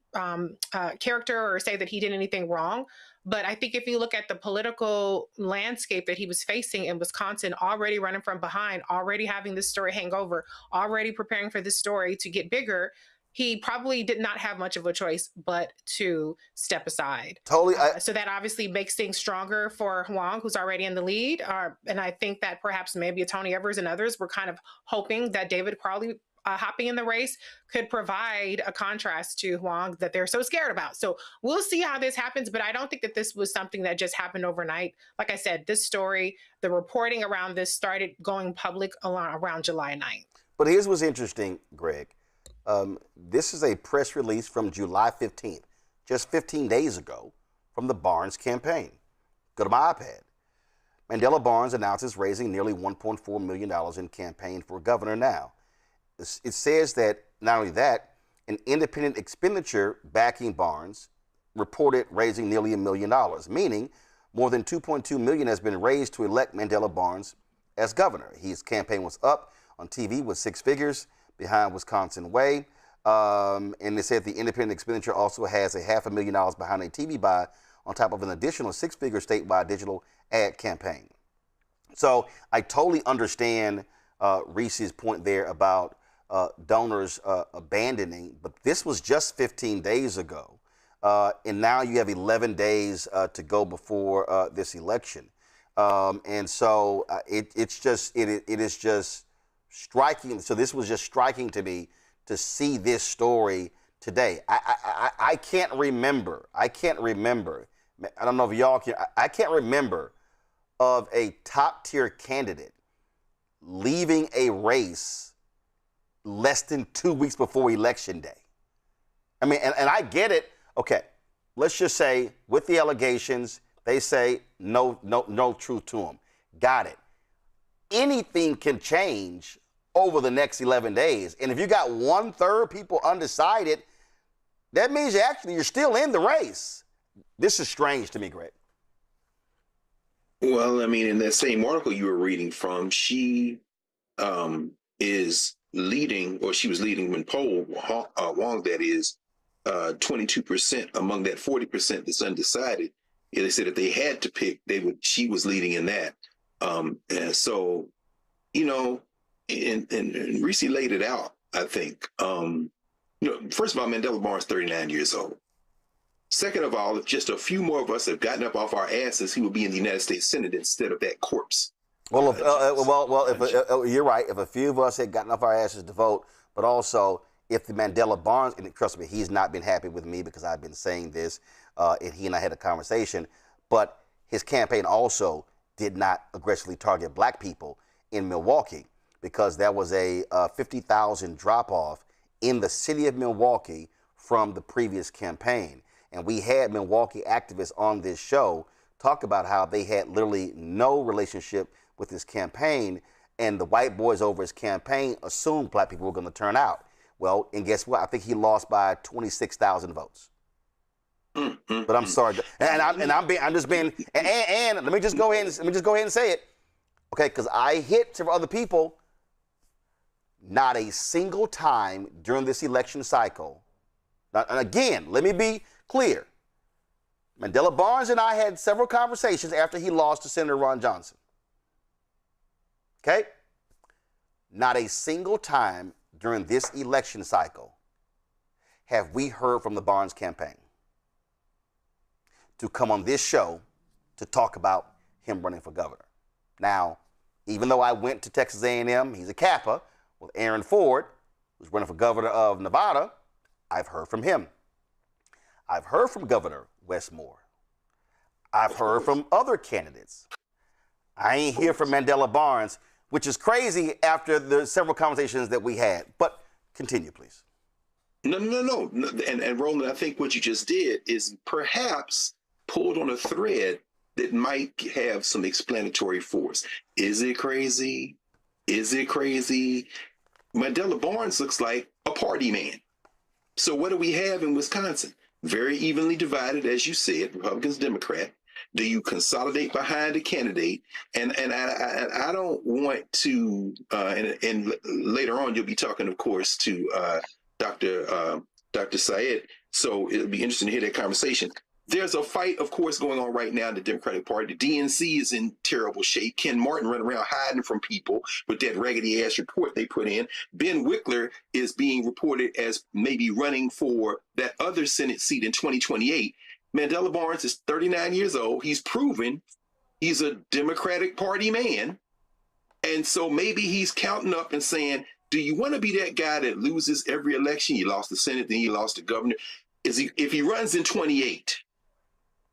character or say that he did anything wrong. But I think if you look at the political landscape that he was facing in Wisconsin, already running from behind, already having this story hang over, already preparing for this story to get bigger, he probably did not have much of a choice but to step aside. Totally. So that obviously makes things stronger for Huang, who's already in the lead. And I think that perhaps maybe Tony Evers and others were kind of hoping that David Crowley hopping in the race could provide a contrast to Huang that they're so scared about. So we'll see how this happens, but I don't think that this was something that just happened overnight. Like I said, this story, the reporting around this started going public around July 9th. But here's what's interesting, Greg. This is a press release from July 15th, just 15 days ago, from the Barnes campaign. Go to my iPad. Mandela Barnes announces raising nearly $1.4 million in campaign for governor now. It says that not only that, an independent expenditure backing Barnes reported raising nearly $1 million, meaning more than $2.2 million has been raised to elect Mandela Barnes as governor. His campaign was up on TV with six figures behind Wisconsin Way. And they said the independent expenditure also has $500,000 behind a TV buy on top of an additional six-figure statewide digital ad campaign. So I totally understand Reese's point there about donors abandoning, but this was just 15 days ago. and now you have 11 days to go before this election. And so it is just striking. So this was just striking to me to see this story today. I can't remember. I don't know if y'all can. I can't remember of a top tier candidate leaving a race less than 2 weeks before election day. I mean, and I get it. Okay, let's just say with the allegations, they say no truth to them. Got it. Anything can change over the next 11 days. And if you got 1/3 people undecided, that means you're still in the race. This is strange to me, Greg. Well, I mean, in that same article you were reading from, she is leading, or she was leading when poll Wong, that is, 22% among that 40% that's undecided. They said if they had to pick, she was leading in that. And so, you know, and Reese laid it out, I think. First of all, Mandela Barnes, 39 years old. Second of all, if just a few more of us have gotten up off our asses, he would be in the United States Senate instead of that corpse. Well, you're right. If a few of us had gotten off our asses to vote, but also if the Mandela Barnes, and trust me, he's not been happy with me because I've been saying this, and he and I had a conversation, but his campaign also did not aggressively target black people in Milwaukee because there was a 50,000 drop-off in the city of Milwaukee from the previous campaign. And we had Milwaukee activists on this show talk about how they had literally no relationship with his campaign, and the white boys over his campaign assumed black people were going to turn out. Well, and guess what? I think he lost by 26,000 votes. But I'm sorry, and let me just go ahead and say it, okay? Because I hit several other people. Not a single time during this election cycle. And again, let me be clear. Mandela Barnes and I had several conversations after he lost to Senator Ron Johnson. Okay? Not a single time during this election cycle have we heard from the Barnes campaign to come on this show to talk about him running for governor. Now, even though I went to Texas A&M, he's a Kappa, with Aaron Ford, who's running for governor of Nevada, I've heard from him. I've heard from Governor Wes Moore. I've heard from other candidates. I ain't hear from Mandela Barnes, which is crazy after the several conversations that we had. But continue, please. No. And Roland, I think what you just did is perhaps pulled on a thread that might have some explanatory force. Is it crazy? Mandela Barnes looks like a party man. So what do we have in Wisconsin? Very evenly divided, as you said, Republicans, Democrat. Do you consolidate behind a candidate? And I don't want to, and later on you'll be talking, of course, to Dr. Sayed. So it'll be interesting to hear that conversation. There's a fight, of course, going on right now in the Democratic Party. The DNC is in terrible shape. Ken Martin running around hiding from people with that raggedy-ass report they put in. Ben Wickler is being reported as maybe running for that other Senate seat in 2028. Mandela Barnes is 39 years old. He's proven he's a Democratic Party man. And so maybe he's counting up and saying, do you want to be that guy that loses every election? You lost the Senate, then you lost the governor. If he runs in 28,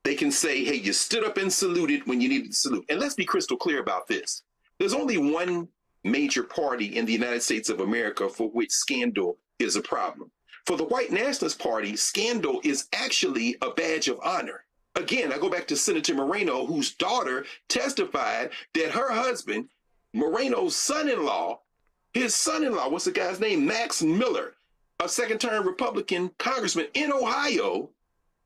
they can say, hey, you stood up and saluted when you needed to salute. And let's be crystal clear about this. There's only one major party in the United States of America for which scandal is a problem. For the White Nationalist Party, scandal is actually a badge of honor. Again, I go back to Senator Moreno, whose daughter testified that her husband, Moreno's son-in-law, what's the guy's name? Max Miller, a second-term Republican congressman in Ohio,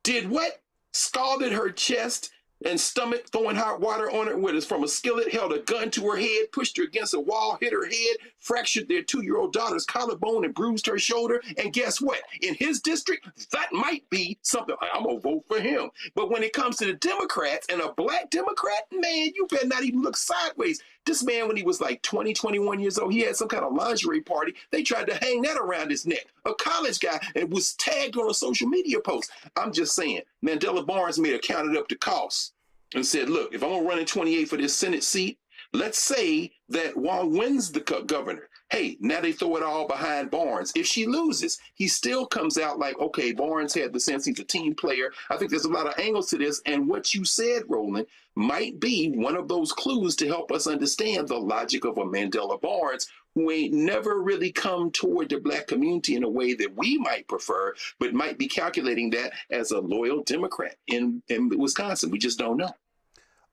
did what? Scalded her chest and stomach, throwing hot water on her with us from a skillet, held a gun to her head, pushed her against a wall, hit her head, fractured their 2-year-old daughter's collarbone and bruised her shoulder. And guess what? In his district, that might be something. I'm going to vote for him. But when it comes to the Democrats and a black Democrat, man, you better not even look sideways. This man, when he was like 20, 21 years old, he had some kind of lingerie party. They tried to hang that around his neck. A college guy, and was tagged on a social media post. I'm just saying, Mandela Barnes made a counted up the costs and said, look, if I'm going to run in 28 for this Senate seat, let's say that Wong wins the governor. Hey, now they throw it all behind Barnes. If she loses, he still comes out like, okay, Barnes had the sense, he's a team player. I think there's a lot of angles to this. And what you said, Roland, might be one of those clues to help us understand the logic of a Mandela Barnes, who ain't never really come toward the Black community in a way that we might prefer, but might be calculating that as a loyal Democrat in Wisconsin. We just don't know.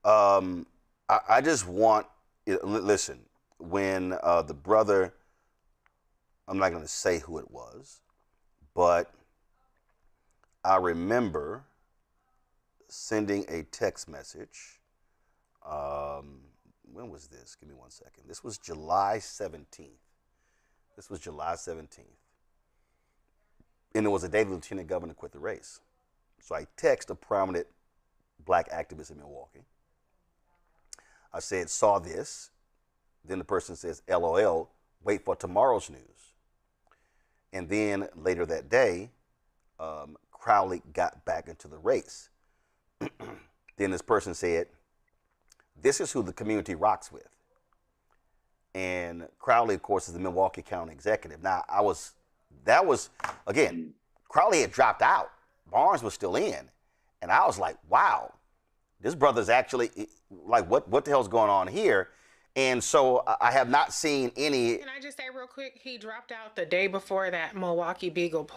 I just want, listen, when the brother, I'm not going to say who it was, but I remember sending a text message. When was this? Give me 1 second. This was July 17th. And it was the day the lieutenant governor quit the race. So I text a prominent Black activist in Milwaukee. I said, saw this. Then the person says, LOL, wait for tomorrow's news. And then later that day, Crowley got back into the race. Then this person said, this is who the community rocks with. And Crowley, of course, is the Milwaukee County executive. Now, again, Crowley had dropped out. Barnes was still in. And I was like, wow, this brother's actually, like, what the hell's going on here? And so I have not seen any. Can I just say real quick, he dropped out the day before that Milwaukee Beagle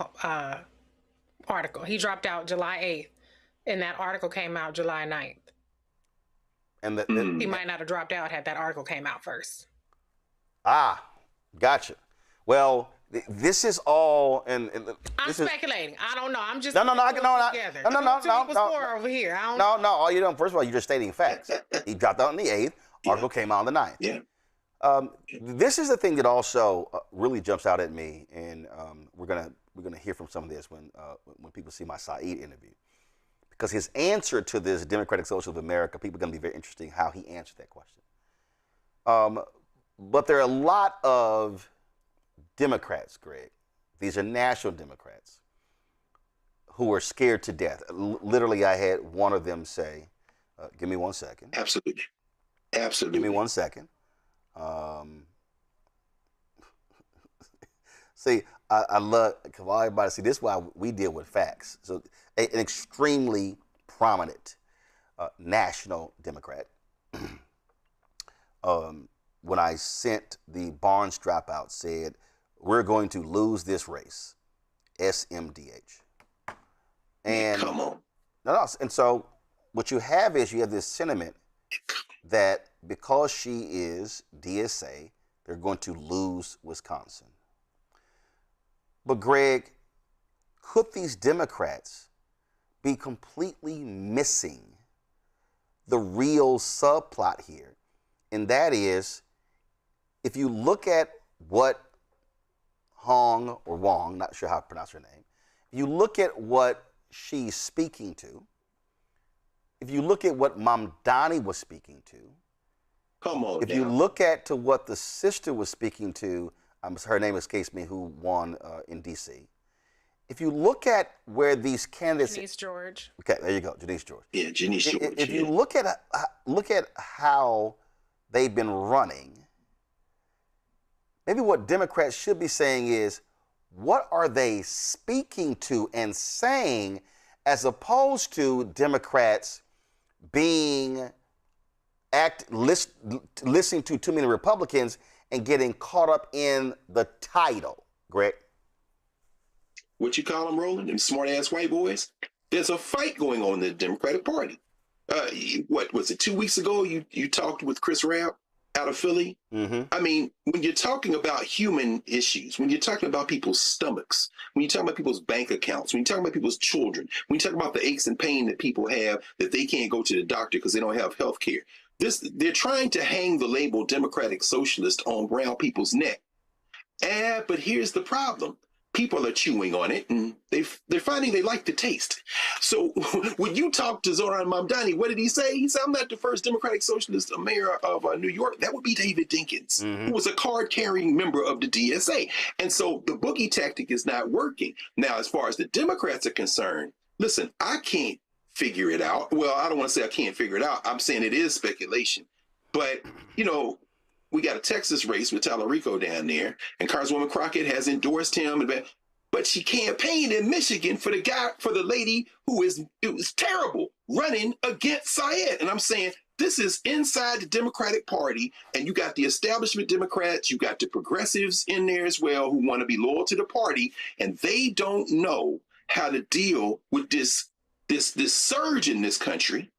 article. He dropped out July 8th, and that article came out July 9th. And he might not have dropped out had that article came out first. Ah, gotcha. Well, this is all, and I'm speculating. I don't know. I'm just no. over here. No. All you're doing, first of all, you're just stating facts. He dropped out on the 8th. Article came out on the 9th. Yeah. This is the thing that also really jumps out at me, and we're gonna hear from some of this when people see my Saeed interview, because his answer to this Democratic Socialists of America, people are gonna be very interesting how he answered that question. But there are a lot of Democrats, Greg. These are national Democrats who are scared to death. Literally, I had one of them say, "Give me 1 second." Absolutely. Give me 1 second. See, I love, because everybody, see, this is why we deal with facts. So an extremely prominent national Democrat, when I sent the Barnes dropout, said, we're going to lose this race, SMDH. And come on. No, and so what you have this sentiment that because she is DSA, they're going to lose Wisconsin. But Greg, could these Democrats be completely missing the real subplot here? And that is, if you look at what Hong or Wong, not sure how to pronounce her name, if you look at what she's speaking to, if you look at what Mamdani was speaking to, come on. If you look at to what the sister was speaking to, her name escapes me, who won in D.C. If you look at where these candidates, Janice George. Okay, there you go, Janice George. Yeah, Janice George. If you look at how they've been running, maybe what Democrats should be saying is, what are they speaking to and saying, as opposed to Democrats being listening to too many Republicans and getting caught up in the title, Greg? What you call them, Roland? Them smart-ass white boys? There's a fight going on in the Democratic Party. What was it, 2 weeks ago you talked with Chris Rapp out of Philly? Mm-hmm. I mean, when you're talking about human issues, when you're talking about people's stomachs, when you're talking about people's bank accounts, when you're talking about people's children, when you're talking about the aches and pain that people have that they can't go to the doctor because they don't have health care, they're trying to hang the label Democratic Socialist on brown people's neck. But here's the problem. people are chewing on it, and they're finding they like the taste. So when you talk to Zoran Mamdani, what did he say? He said, I'm not the first Democratic Socialist mayor of New York. That would be David Dinkins, who was a card-carrying member of the DSA. And so the boogie tactic is not working. Now, as far as the Democrats are concerned, listen, I can't figure it out. Well, I don't want to say I can't figure it out. I'm saying it is speculation. But, you know, we got a Texas race with Tallarico down there, and Congresswoman Crockett has endorsed him, but she campaigned in Michigan for the lady who it was terrible, running against Syed. And I'm saying this is inside the Democratic Party, and you got the establishment Democrats, you got the progressives in there as well who want to be loyal to the party, and they don't know how to deal with this surge in this country.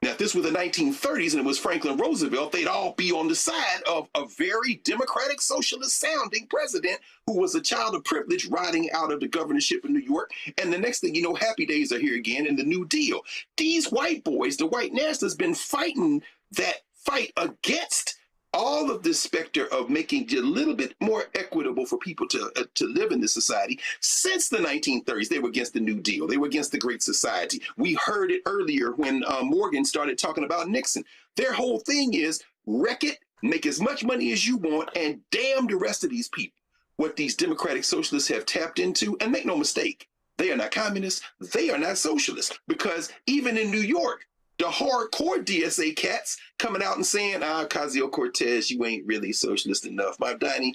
Now, if this were the 1930s and it was Franklin Roosevelt, they'd all be on the side of a very democratic socialist sounding president who was a child of privilege riding out of the governorship of New York. And the next thing you know, happy days are here again in the New Deal. These white boys, the white nationalists, been fighting that fight against all of this specter of making it a little bit more equitable for people to live in this society since the 1930s. They were against the New Deal. They were against the Great Society. We heard it earlier when Morgan started talking about Nixon. Their whole thing is wreck it, make as much money as you want, and damn the rest of these people. What these democratic socialists have tapped into, and make no mistake, they are not communists, they are not socialists, because even in New York, the hardcore DSA cats coming out and saying, Ocasio-Cortez, you ain't really socialist enough, Mamdani.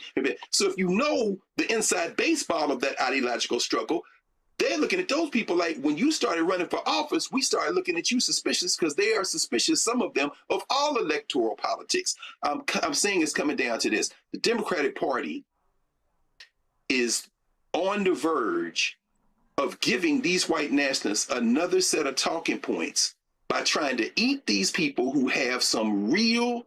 So if you know the inside baseball of that ideological struggle, they're looking at those people like, when you started running for office, we started looking at you suspicious, because they are suspicious, some of them, of all electoral politics. I'm saying it's coming down to this. The Democratic Party is on the verge of giving these white nationalists another set of talking points by trying to eat these people who have some real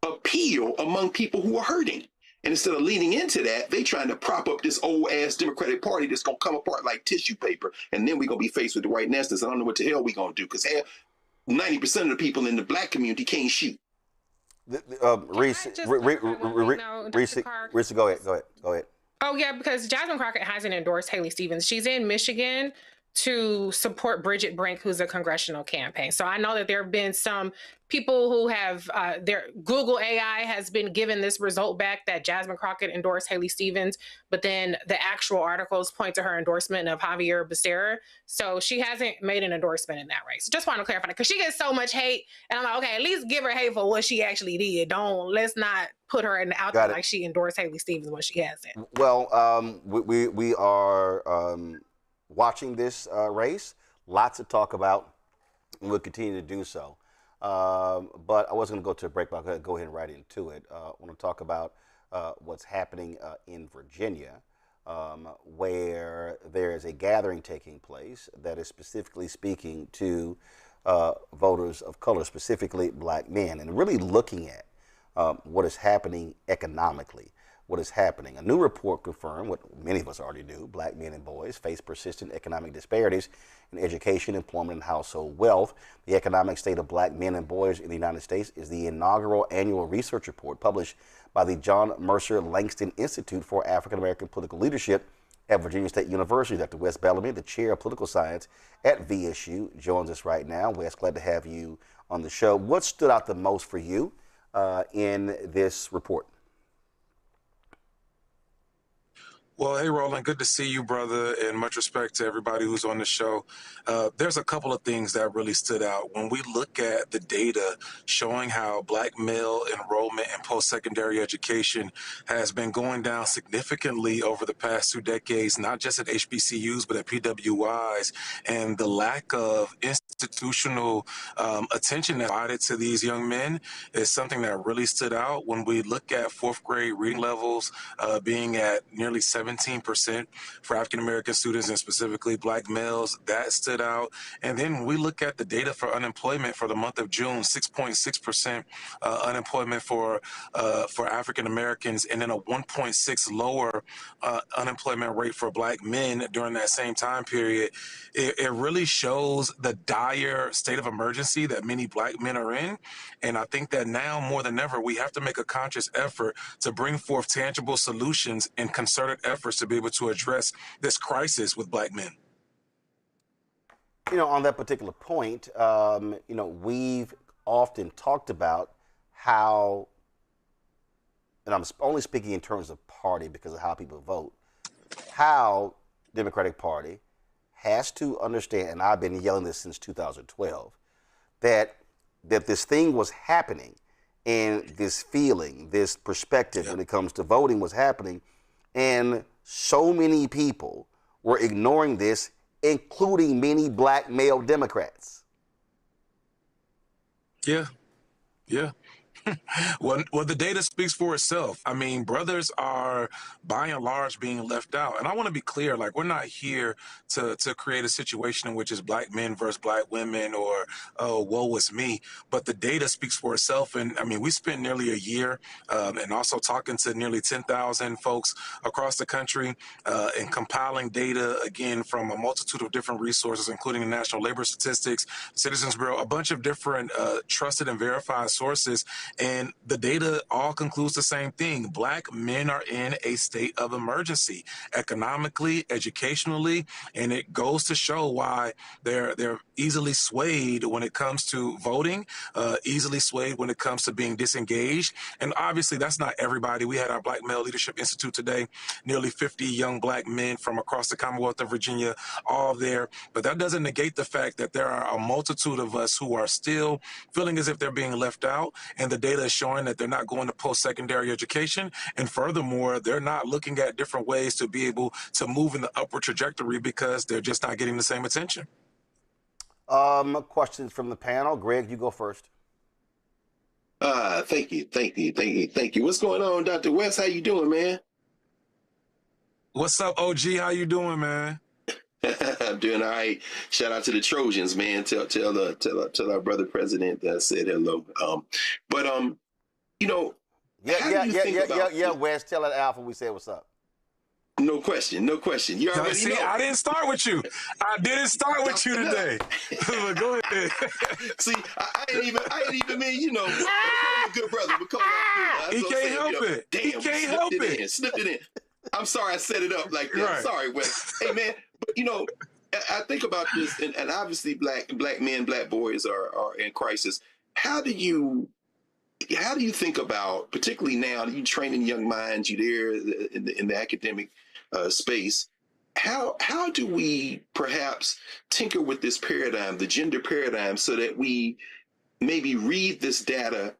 appeal among people who are hurting. And instead of leaning into that, they trying to prop up this old ass Democratic Party that's gonna come apart like tissue paper. And then we're gonna be faced with the white nationalists. I don't know what the hell we're gonna do, because 90% of the people in the black community can't shoot. Reese, go ahead. Oh, yeah, because Jasmine Crockett hasn't endorsed Haley Stevens. She's in Michigan to support Bridget Brink, who's a congressional campaign. So I know that there have been some people who have, their Google AI has been given this result back that Jasmine Crockett endorsed Haley Stevens, but then the actual articles point to her endorsement of Javier Becerra. So she hasn't made an endorsement in that race. Just want to clarify that, because she gets so much hate. And I'm like, okay, at least give her hate for what she actually did. Let's not put her out there like she endorsed Haley Stevens when she hasn't. Well, we are watching this race. Lots to talk about, and we'll continue to do so. But I wasn't going to go to a break, but I'm going to go ahead and right into it. I want to talk about what's happening in Virginia, where there is a gathering taking place that is specifically speaking to voters of color, specifically black men, and really looking at what is happening economically. What is happening. A new report confirmed what many of us already knew: black men and boys face persistent economic disparities in education, employment, and household wealth. The economic state of black men and boys in the United States is the inaugural annual research report published by the John Mercer Langston Institute for African American Political Leadership at Virginia State University. Dr. Wes Bellamy, the chair of political science at VSU, joins us right now. Wes, glad to have you on the show. What stood out the most for you in this report? Well, hey, Roland, good to see you, brother, and much respect to everybody who's on the show. There's a couple of things that really stood out. When we look at the data showing how black male enrollment in post-secondary education has been going down significantly over the past 2 decades, not just at HBCUs, but at PWIs, and the lack of institutional attention that's provided to these young men is something that really stood out. When we look at 4th grade reading levels being at nearly 17% for African American students, and specifically black males, that stood out. And then we look at the data for unemployment for the month of June: 6.6% unemployment for African Americans, and then a 1.6 lower unemployment rate for black men during that same time period. It really shows the dire state of emergency that many black men are in. And I think that now more than ever, we have to make a conscious effort to bring forth tangible solutions and concerted effort efforts to be able to address this crisis with black men. You know, on that particular point, you know, we've often talked about how, and I'm only speaking in terms of party because of how people vote, how Democratic Party has to understand, and I've been yelling this since 2012, that this thing was happening, and this feeling, this perspective when it comes to voting was happening, and so many people were ignoring this, including many black male Democrats. Yeah. Well, the data speaks for itself. I mean, brothers are by and large being left out. And I want to be clear, like, we're not here to create a situation in which it's black men versus black women or, oh, woe is me. But the data speaks for itself. And I mean, we spent nearly a year and also talking to nearly 10,000 folks across the country and compiling data, again, from a multitude of different resources, including the National Labor Statistics, Citizens Bureau, a bunch of different trusted and verified sources. And the data all concludes the same thing. Black men are in a state of emergency, economically, educationally, and it goes to show why they're easily swayed when it comes to voting, easily swayed when it comes to being disengaged. And obviously, that's not everybody. We had our Black Male Leadership Institute today, nearly 50 young black men from across the Commonwealth of Virginia, all there. But that doesn't negate the fact that there are a multitude of us who are still feeling as if they're being left out. And the data is showing that they're not going to post-secondary education. And furthermore, they're not looking at different ways to be able to move in the upward trajectory because they're just not getting the same attention. Questions from the panel. Greg, you go first. Thank you. What's going on, Dr. Wes? How you doing, man? What's up, OG? How you doing, man? I'm doing all right. Shout out to the Trojans, man. Tell our brother president that I said hello. You know, yeah, Wes, tell that Alpha we said what's up. No question. You already know. I didn't start with you. I didn't start with you today. Go ahead. See, I ain't even mean, you know, good brother. Because he can't help it. He can't help it. Slipped it in. I'm sorry I set it up like that. Right. Sorry, Wes. Hey, man, but you know, I think about this, and obviously black men, black boys are in crisis. How do you think about, particularly now, you training young minds, you there in the academic space, how do we perhaps tinker with this paradigm, the gender paradigm, so that we maybe read this data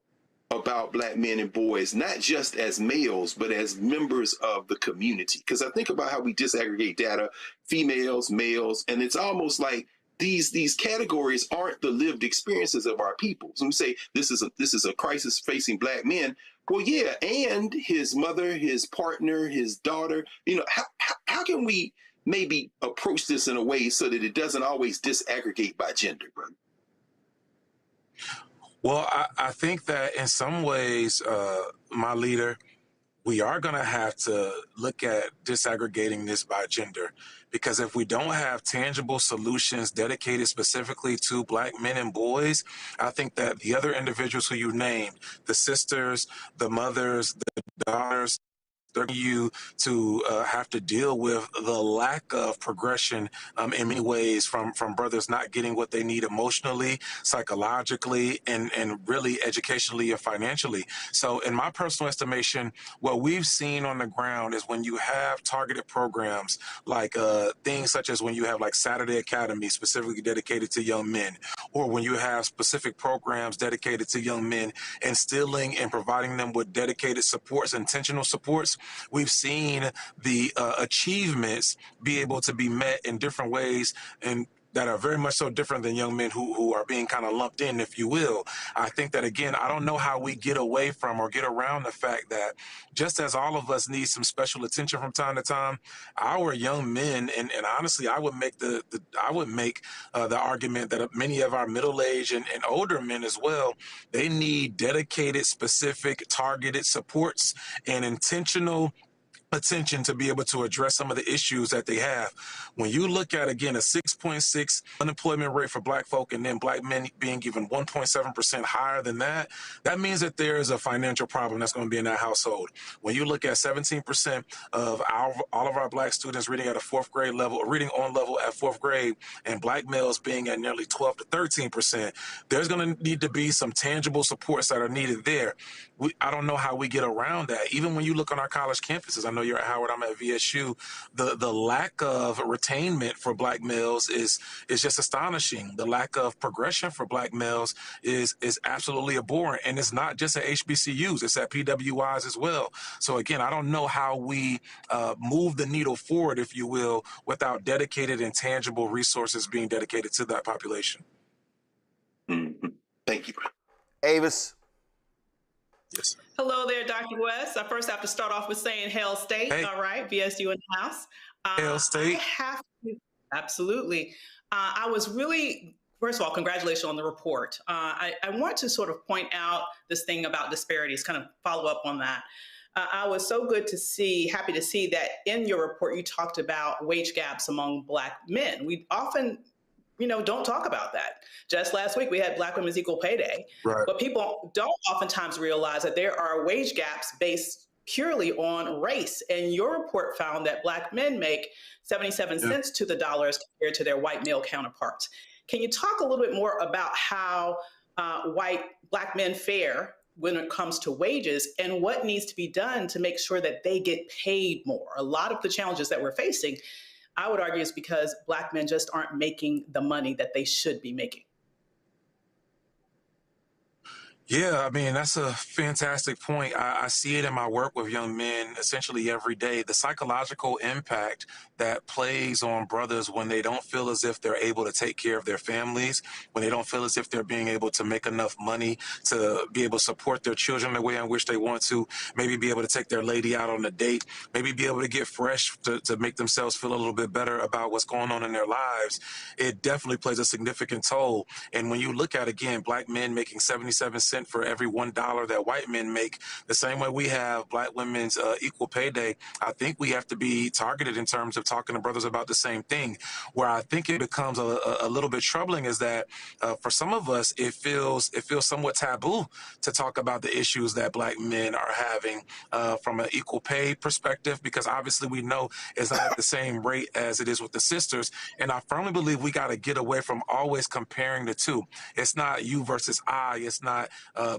about black men and boys, not just as males, but as members of the community? Because I think about how we disaggregate data, females, males, and it's almost like these categories aren't the lived experiences of our people. So we say this is a crisis facing black men. Well, yeah, and his mother, his partner, his daughter. You know, how can we maybe approach this in a way so that it doesn't always disaggregate by gender, brother? Well, I think that in some ways, my leader, we are going to have to look at disaggregating this by gender, because if we don't have tangible solutions dedicated specifically to black men and boys, I think that the other individuals who you named, the sisters, the mothers, the daughters, they're going to have to deal with the lack of progression in many ways from brothers not getting what they need emotionally, psychologically, and really educationally and financially. So in my personal estimation, what we've seen on the ground is when you have targeted programs like things such as when you have like Saturday Academy specifically dedicated to young men, or when you have specific programs dedicated to young men, instilling and providing them with dedicated supports, intentional supports, we've seen the achievements be able to be met in different ways and that are very much so different than young men who are being kind of lumped in, if you will. I think that, again, I don't know how we get away from or get around the fact that just as all of us need some special attention from time to time, our young men, and honestly, I would make the argument that many of our middle-aged and older men as well, they need dedicated, specific, targeted supports and intentional attention to be able to address some of the issues that they have. When you look at, again, a 6.6 unemployment rate for black folk and then black men being even 1.7% higher than that, that means that there is a financial problem that's going to be in that household. When you look at 17% of all of our black students reading at a fourth grade level, reading on level at fourth grade, and black males being at nearly 12 to 13%, there's going to need to be some tangible supports that are needed there. I don't know how we get around that. Even when you look on our college campuses, I know you're at Howard, I'm at VSU, the lack of retainment for black males is just astonishing. The lack of progression for black males is absolutely abhorrent. And it's not just at HBCUs, it's at PWIs as well. So again, I don't know how we move the needle forward, if you will, without dedicated and tangible resources being dedicated to that population. Thank you. Avis. Yes. Hello there, Dr. West. I first have to start off with saying Hail State. Hey. All right, VSU in the house. Hail State. I have to, absolutely. I was really, first of all, congratulations on the report. I want to sort of point out this thing about disparities, kind of follow up on that. I was so happy to see that in your report you talked about wage gaps among black men. We often don't talk about that. Just last week, we had Black Women's Equal Pay Day. Right. But people don't oftentimes realize that there are wage gaps based purely on race. And your report found that black men make 77 cents to the dollars compared to their white male counterparts. Can you talk a little bit more about how black men fare when it comes to wages and what needs to be done to make sure that they get paid more? A lot of the challenges that we're facing, I would argue, is because black men just aren't making the money that they should be making. Yeah, I mean, that's a fantastic point. I see it in my work with young men essentially every day. The psychological impact that plays on brothers when they don't feel as if they're able to take care of their families, when they don't feel as if they're being able to make enough money to be able to support their children the way in which they want to, maybe be able to take their lady out on a date, maybe be able to get fresh to make themselves feel a little bit better about what's going on in their lives. It definitely plays a significant toll. And when you look at, again, black men making 77 cents for every $1 that white men make, the same way we have Black Women's Equal Pay Day, I think we have to be targeted in terms of talking to brothers about the same thing. Where I think it becomes a little bit troubling is that for some of us, it feels somewhat taboo to talk about the issues that black men are having from an equal pay perspective, because obviously we know it's not at the same rate as it is with the sisters. And I firmly believe we got to get away from always comparing the two. It's not you versus I. It's not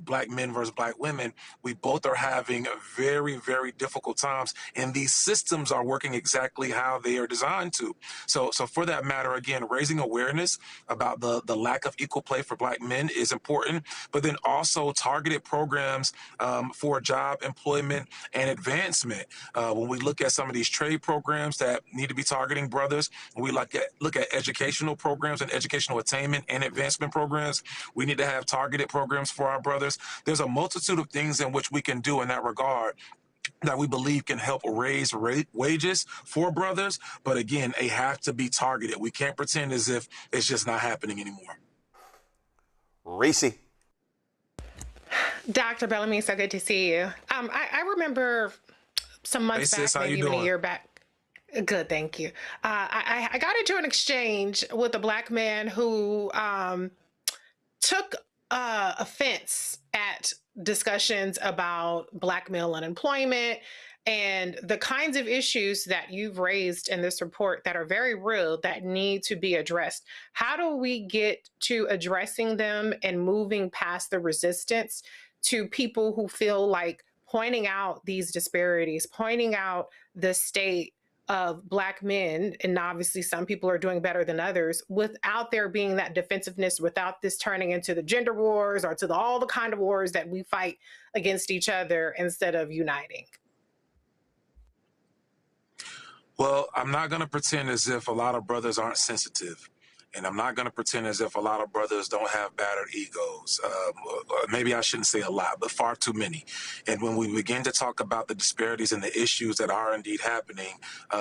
black men versus black women. We both are having very, very difficult times, and these systems are working exactly how they are designed to. So for that matter, again, raising awareness about the lack of equal play for black men is important, but then also targeted programs for job employment and advancement. When we look at some of these trade programs that need to be targeting brothers, when we look at educational programs and educational attainment and advancement programs, we need to have targeted programs for our brothers. There's a multitude of things in which we can do in that regard that we believe can help raise wages for brothers. But again, they have to be targeted. We can't pretend as if it's just not happening anymore. Reese. Dr. Bellamy, so good to see you. I remember some months Hey, sis, back, how maybe you even a doing? year back. Good, thank you. I got into an exchange with a black man who took offense at discussions about black male unemployment and the kinds of issues that you've raised in this report that are very real that need to be addressed. How do we get to addressing them and moving past the resistance to people who feel like pointing out these disparities, pointing out the state of black men, and obviously some people are doing better than others, without there being that defensiveness, without this turning into the gender wars or to all the kind of wars that we fight against each other instead of uniting? Well, I'm not going to pretend as if a lot of brothers aren't sensitive. And I'm not going to pretend as if a lot of brothers don't have battered egos. Maybe I shouldn't say a lot, but far too many. And when we begin to talk about the disparities and the issues that are indeed happening,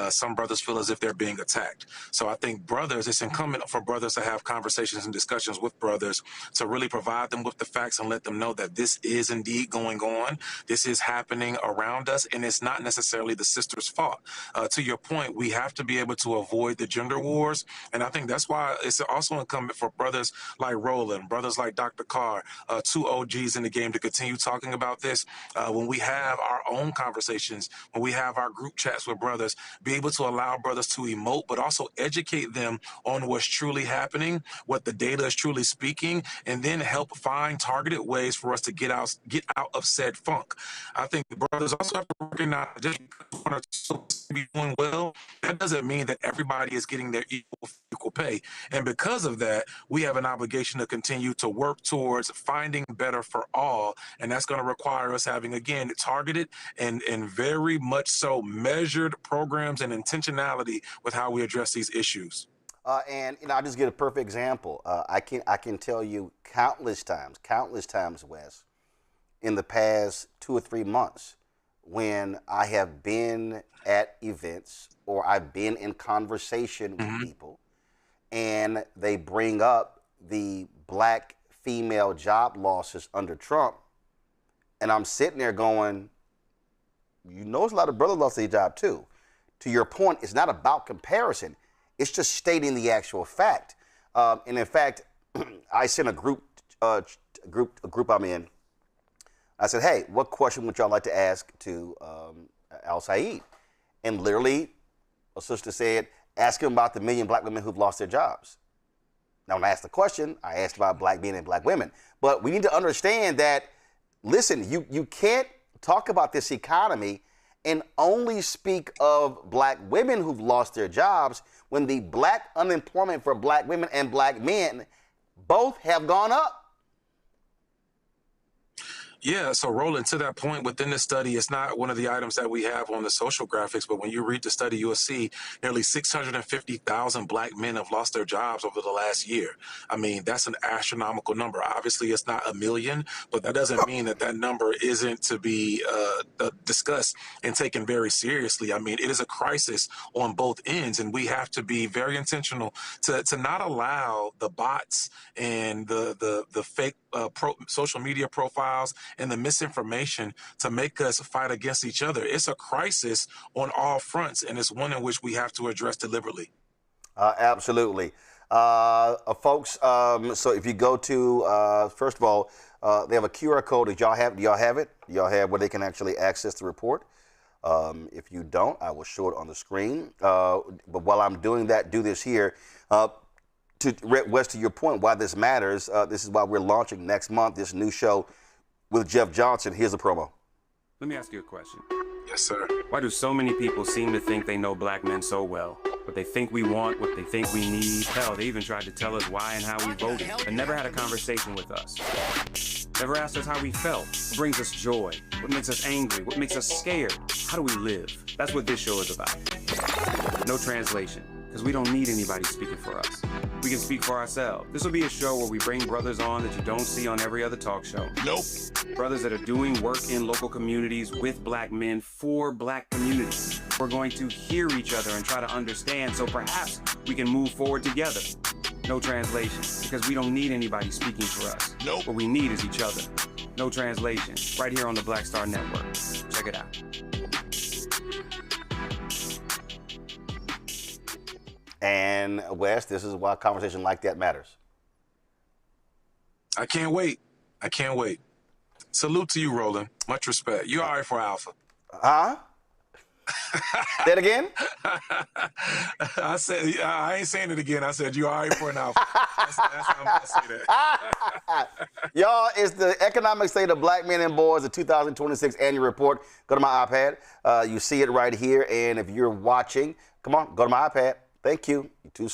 some brothers feel as if they're being attacked. So I think brothers, it's incumbent for brothers to have conversations and discussions with brothers to really provide them with the facts and let them know that this is indeed going on. This is happening around us, and it's not necessarily the sister's fault. To your point, we have to be able to avoid the gender wars. And I think that's why it's also incumbent for brothers like Roland, brothers like Dr. Carr, two OGs in the game to continue talking about this. When we have our own conversations, when we have our group chats with brothers, be able to allow brothers to emote, but also educate them on what's truly happening, what the data is truly speaking, and then help find targeted ways for us to get out of said funk. I think the brothers also have to recognize just because one or two be doing well, that doesn't mean that everybody is getting their equal pay. And because of that, we have an obligation to continue to work towards finding better for all. And that's going to require us having, again, targeted and very much so measured programs and intentionality with how we address these issues. And I'll just give a perfect example. I can tell you countless times, Wes, in the past 2 or 3 months, when I have been at events or I've been in conversation with people, and they bring up the black female job losses under Trump, and I'm sitting there going, you know, there's a lot of brothers lost their job too. To your point, it's not about comparison. It's just stating the actual fact. And in fact, I sent a group I'm in. I said, hey, what question would y'all like to ask to El-Sayed? And literally, a sister said, ask him about the million black women who've lost their jobs. Now, when I asked the question, I asked about black men and black women. But we need to understand that, listen, you can't talk about this economy and only speak of black women who've lost their jobs when the black unemployment for black women and black men both have gone up. Yeah, so Roland, to that point, within the study, it's not one of the items that we have on the social graphics, but when you read the study, you will see nearly 650,000 black men have lost their jobs over the last year. I mean, that's an astronomical number. Obviously, it's not a million, but that doesn't mean that that number isn't to be discussed and taken very seriously. I mean, it is a crisis on both ends, and we have to be very intentional to not allow the bots and the fake social media profiles and the misinformation to make us fight against each other. It's a crisis on all fronts, and it's one in which we have to address deliberately. Absolutely. Folks, so if you go to, first of all, they have a QR code. Do y'all have it? Do y'all have where they can actually access the report? If you don't, I will show it on the screen. But while I'm doing that, do this here. Wes, to your point, why this matters, this is why we're launching next month this new show with Jeff Johnson. Here's a promo. Let me ask you a question. Yes, sir. Why do so many people seem to think they know black men so well? What they think we want, what they think we need. Hell, they even tried to tell us why and how we voted, but never had a conversation with us. Never asked us how we felt, what brings us joy, what makes us angry, what makes us scared. How do we live? That's what this show is about. No translation, because we don't need anybody speaking for us. We can speak for ourselves. This will be a show where we bring brothers on that you don't see on every other talk show. Nope. Brothers that are doing work in local communities with black men for black communities. We're going to hear each other and try to understand so perhaps we can move forward together. No translation, because we don't need anybody speaking for us. Nope. What we need is each other. No translation, right here on the Black Star Network. Check it out. And Wes, this is why a conversation like that matters. I can't wait. I can't wait. Salute to you, Roland. Much respect. You're all right for Alpha. Huh? Say it again? I said, I ain't saying it again. I said, you're all right for an Alpha. That's how I'm going to say that. Y'all, it's the Economic State of Black Men and Boys, the 2026 annual report. Go to my iPad. You see it right here. And if you're watching, come on, go to my iPad. Thank you.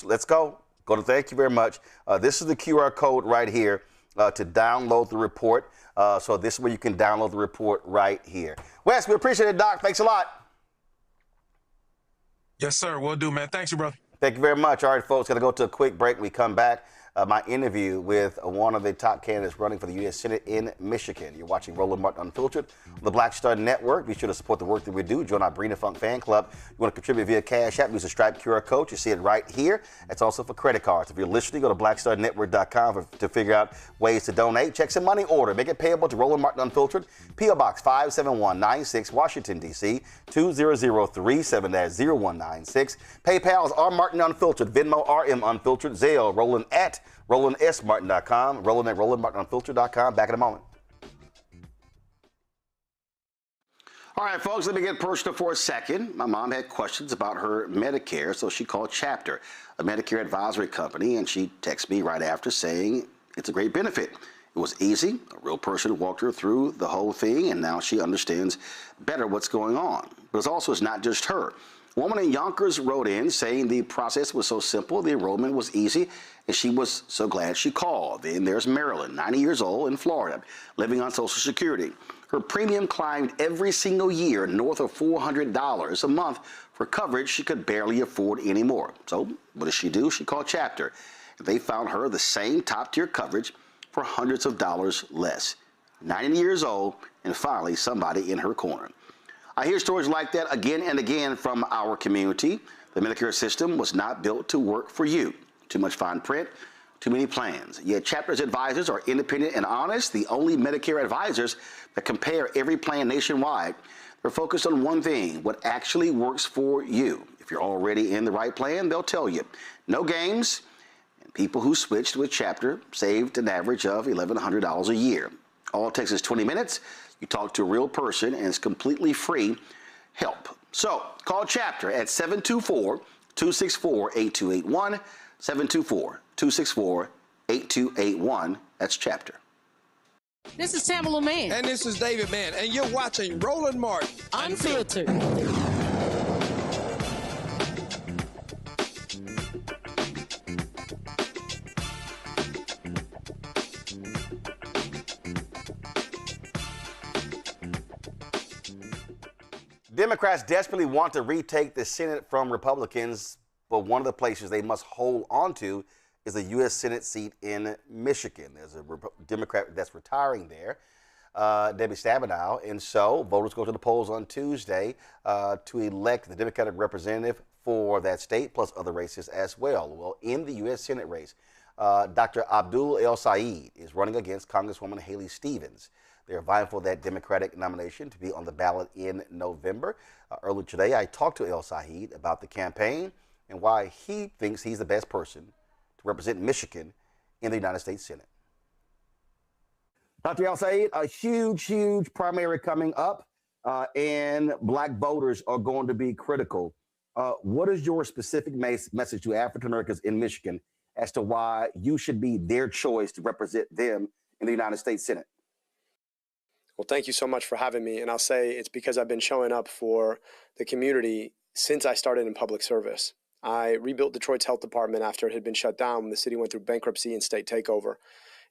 Let's go. Go to thank you very much. This is the QR code right here to download the report. So this is where you can download the report right here. Wes, we appreciate it, Doc. Thanks a lot. Yes, sir. Will do, man. Thanks, you, brother. Thank you very much. All right, folks, got to go to a quick break. We come back. My interview with one of the top candidates running for the U.S. Senate in Michigan. You're watching Roland Martin Unfiltered on the Black Star Network. Be sure to support the work that we do. Join our Brina Funk fan club. You want to contribute via Cash App, use the Stripe QR code. You see it right here. It's also for credit cards. If you're listening, go to blackstarnetwork.com to figure out ways to donate. Check some money order. Make it payable to Roland Martin Unfiltered. P.O. Box 57196, Washington, D.C. 20037, that's 0196. PayPal's R Martin Unfiltered. Venmo RM Unfiltered. Zelle Roland at RolandSMartin.com. Roland at RolandMartinUnfiltered.com. Back in a moment. All right, folks, let me get personal for a second. My mom had questions about her Medicare, so she called Chapter, a Medicare advisory company, and she texted me right after saying it's a great benefit. It was easy. A real person walked her through the whole thing, and now she understands better what's going on. But it's not just her. A woman in Yonkers wrote in saying the process was so simple, the enrollment was easy, and she was so glad she called. Then there's Marilyn, 90 years old, in Florida, living on Social Security. Her premium climbed every single year north of $400 a month for coverage she could barely afford anymore. So what does she do? She called Chapter. They found her the same top-tier coverage for hundreds of dollars less. 90 years old, and finally somebody in her corner. I hear stories like that again and again from our community. The Medicare system was not built to work for you. Too much fine print, too many plans. Yet Chapter's advisors are independent and honest, the only Medicare advisors that compare every plan nationwide. They're focused on one thing, what actually works for you. If you're already in the right plan, they'll tell you. No games, and people who switched with Chapter saved an average of $1,100 a year. All it takes is 20 minutes. You talk to a real person, and it's completely free help. So call Chapter at 724-264-8281, 724-264-8281. That's Chapter. This is Tamala Mann. And this is David Mann. And you're watching Roland Martin Unfiltered. Democrats desperately want to retake the Senate from Republicans, but one of the places they must hold on to is the U.S. Senate seat in Michigan. There's a Democrat that's retiring there, Debbie Stabenow, and so voters go to the polls on Tuesday to elect the Democratic representative for that state, plus other races as well. Well, in the U.S. Senate race, Dr. Abdul El-Sayed is running against Congresswoman Haley Stevens. They're vying for that Democratic nomination to be on the ballot in November. Earlier today, I talked to El-Sayed about the campaign and why he thinks he's the best person to represent Michigan in the United States Senate. Dr. El-Sayed, a huge primary coming up, and black voters are going to be critical. What is your specific message to African Americans in Michigan as to why you should be their choice to represent them in the United States Senate? Well, thank you so much for having me. And I'll say it's because I've been showing up for the community since I started in public service. I rebuilt Detroit's health department after it had been shut down when the city went through bankruptcy and state takeover.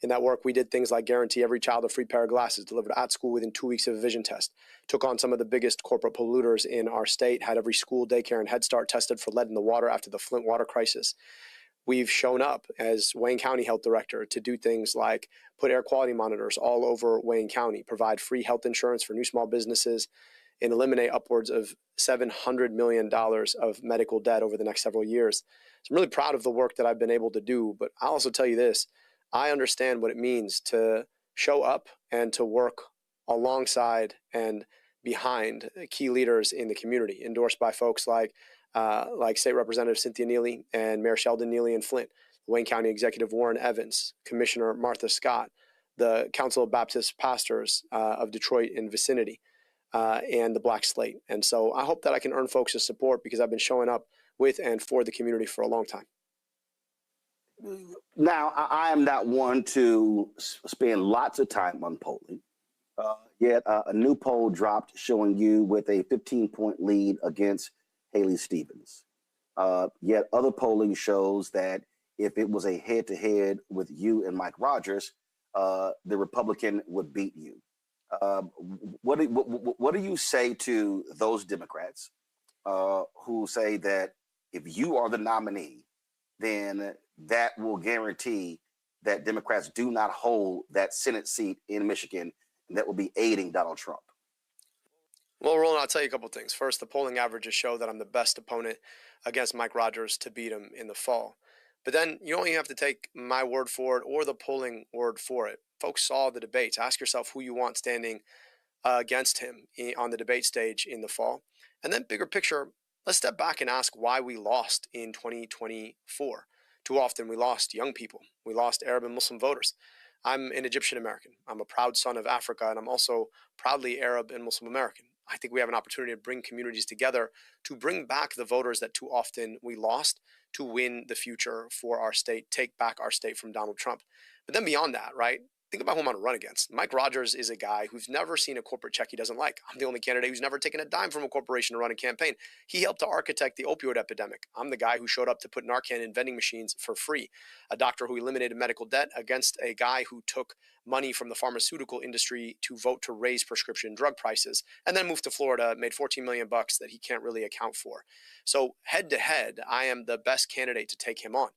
In that work, we did things like guarantee every child a free pair of glasses, delivered at school within 2 weeks of a vision test, took on some of the biggest corporate polluters in our state, had every school, daycare, and Head Start tested for lead in the water after the Flint water crisis. We've shown up as Wayne County Health Director to do things like put air quality monitors all over Wayne County, provide free health insurance for new small businesses, and eliminate upwards of $700 million of medical debt over the next several years. So I'm really proud of the work that I've been able to do, but I'll also tell you this, I understand what it means to show up and to work alongside and behind key leaders in the community, endorsed by folks like State Representative Cynthia Neely and Mayor Sheldon Neely in Flint, Wayne County Executive Warren Evans, Commissioner Martha Scott, the Council of Baptist Pastors of Detroit and vicinity, and the Black Slate. And so I hope that I can earn folks' support because I've been showing up with and for the community for a long time. Now, I am not one to spend lots of time on polling, yet a new poll dropped showing you with a 15-point lead against Haley Stevens. Yet other polling shows that if it was a head-to-head with you and Mike Rogers, the Republican would beat you. What do you say to those Democrats who say that if you are the nominee, then that will guarantee that Democrats do not hold that Senate seat in Michigan, and that will be aiding Donald Trump? Well, Roland, I'll tell you a couple things. First, the polling averages show that I'm the best opponent against Mike Rogers to beat him in the fall. But then you only have to take my word for it or the polling word for it. Folks saw the debates. Ask yourself who you want standing against him on the debate stage in the fall. And then, bigger picture, let's step back and ask why we lost in 2024. Too often, we lost young people. We lost Arab and Muslim voters. I'm an Egyptian American. I'm a proud son of Africa, and I'm also proudly Arab and Muslim American. I think we have an opportunity to bring communities together to bring back the voters that too often we lost, to win the future for our state, take back our state from Donald Trump. But then beyond that, right? Think about who I'm going to run against. Mike Rogers is a guy who's never seen a corporate check he doesn't like. I'm the only candidate who's never taken a dime from a corporation to run a campaign. He helped to architect the opioid epidemic. I'm the guy who showed up to put Narcan in vending machines for free. A doctor who eliminated medical debt against a guy who took money from the pharmaceutical industry to vote to raise prescription drug prices, and then moved to Florida, made $14 million that he can't really account for. So head to head, I am the best candidate to take him on.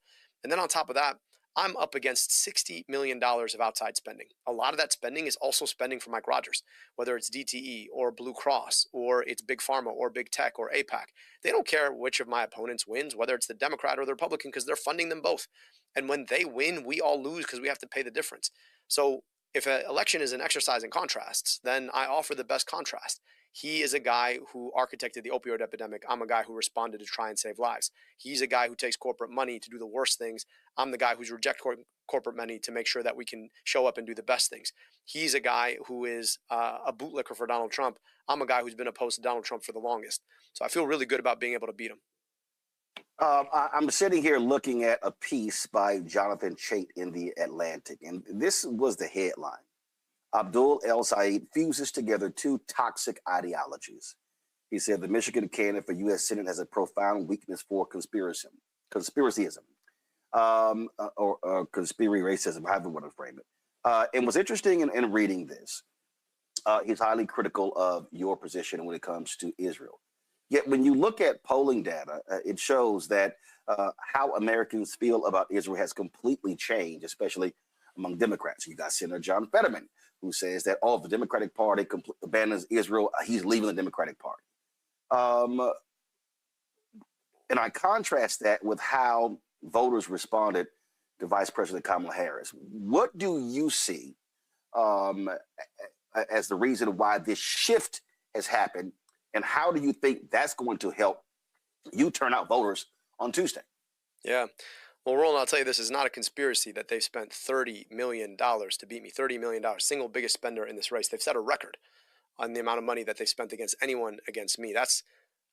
And then on top of that, I'm up against $60 million of outside spending. A lot of that spending is also spending for Mike Rogers, whether it's DTE or Blue Cross or it's Big Pharma or Big Tech or APAC. They don't care which of my opponents wins, whether it's the Democrat or the Republican, because they're funding them both. And when they win, we all lose because we have to pay the difference. So if an election is an exercise in contrasts, then I offer the best contrast. He is a guy who architected the opioid epidemic. I'm a guy who responded to try and save lives. He's a guy who takes corporate money to do the worst things. I'm the guy who's reject corporate money to make sure that we can show up and do the best things. He's a guy who is a bootlicker for Donald Trump. I'm a guy who's been opposed to Donald Trump for the longest. So I feel really good about being able to beat him. I'm sitting here looking at a piece by Jonathan Chait in The Atlantic, and this was the headline. Abdul El-Sayed fuses together two toxic ideologies. He said the Michigan candidate for U.S. Senate has a profound weakness for conspiracyism, or conspiracy racism, however you want to frame it. And what's interesting in reading this, he's highly critical of your position when it comes to Israel. Yet when you look at polling data, it shows that how Americans feel about Israel has completely changed, especially among Democrats. You got Senator John Fetterman, who says that, if the Democratic Party abandons Israel, he's leaving the Democratic Party. And I contrast that with how voters responded to Vice President Kamala Harris. What do you see as the reason why this shift has happened, and how do you think that's going to help you turn out voters on Tuesday? Yeah. Well, Roland, I'll tell you, this is not a conspiracy that they've spent $30 million to beat me. $30 million, single biggest spender in this race. They've set a record on the amount of money that they spent against anyone against me. That's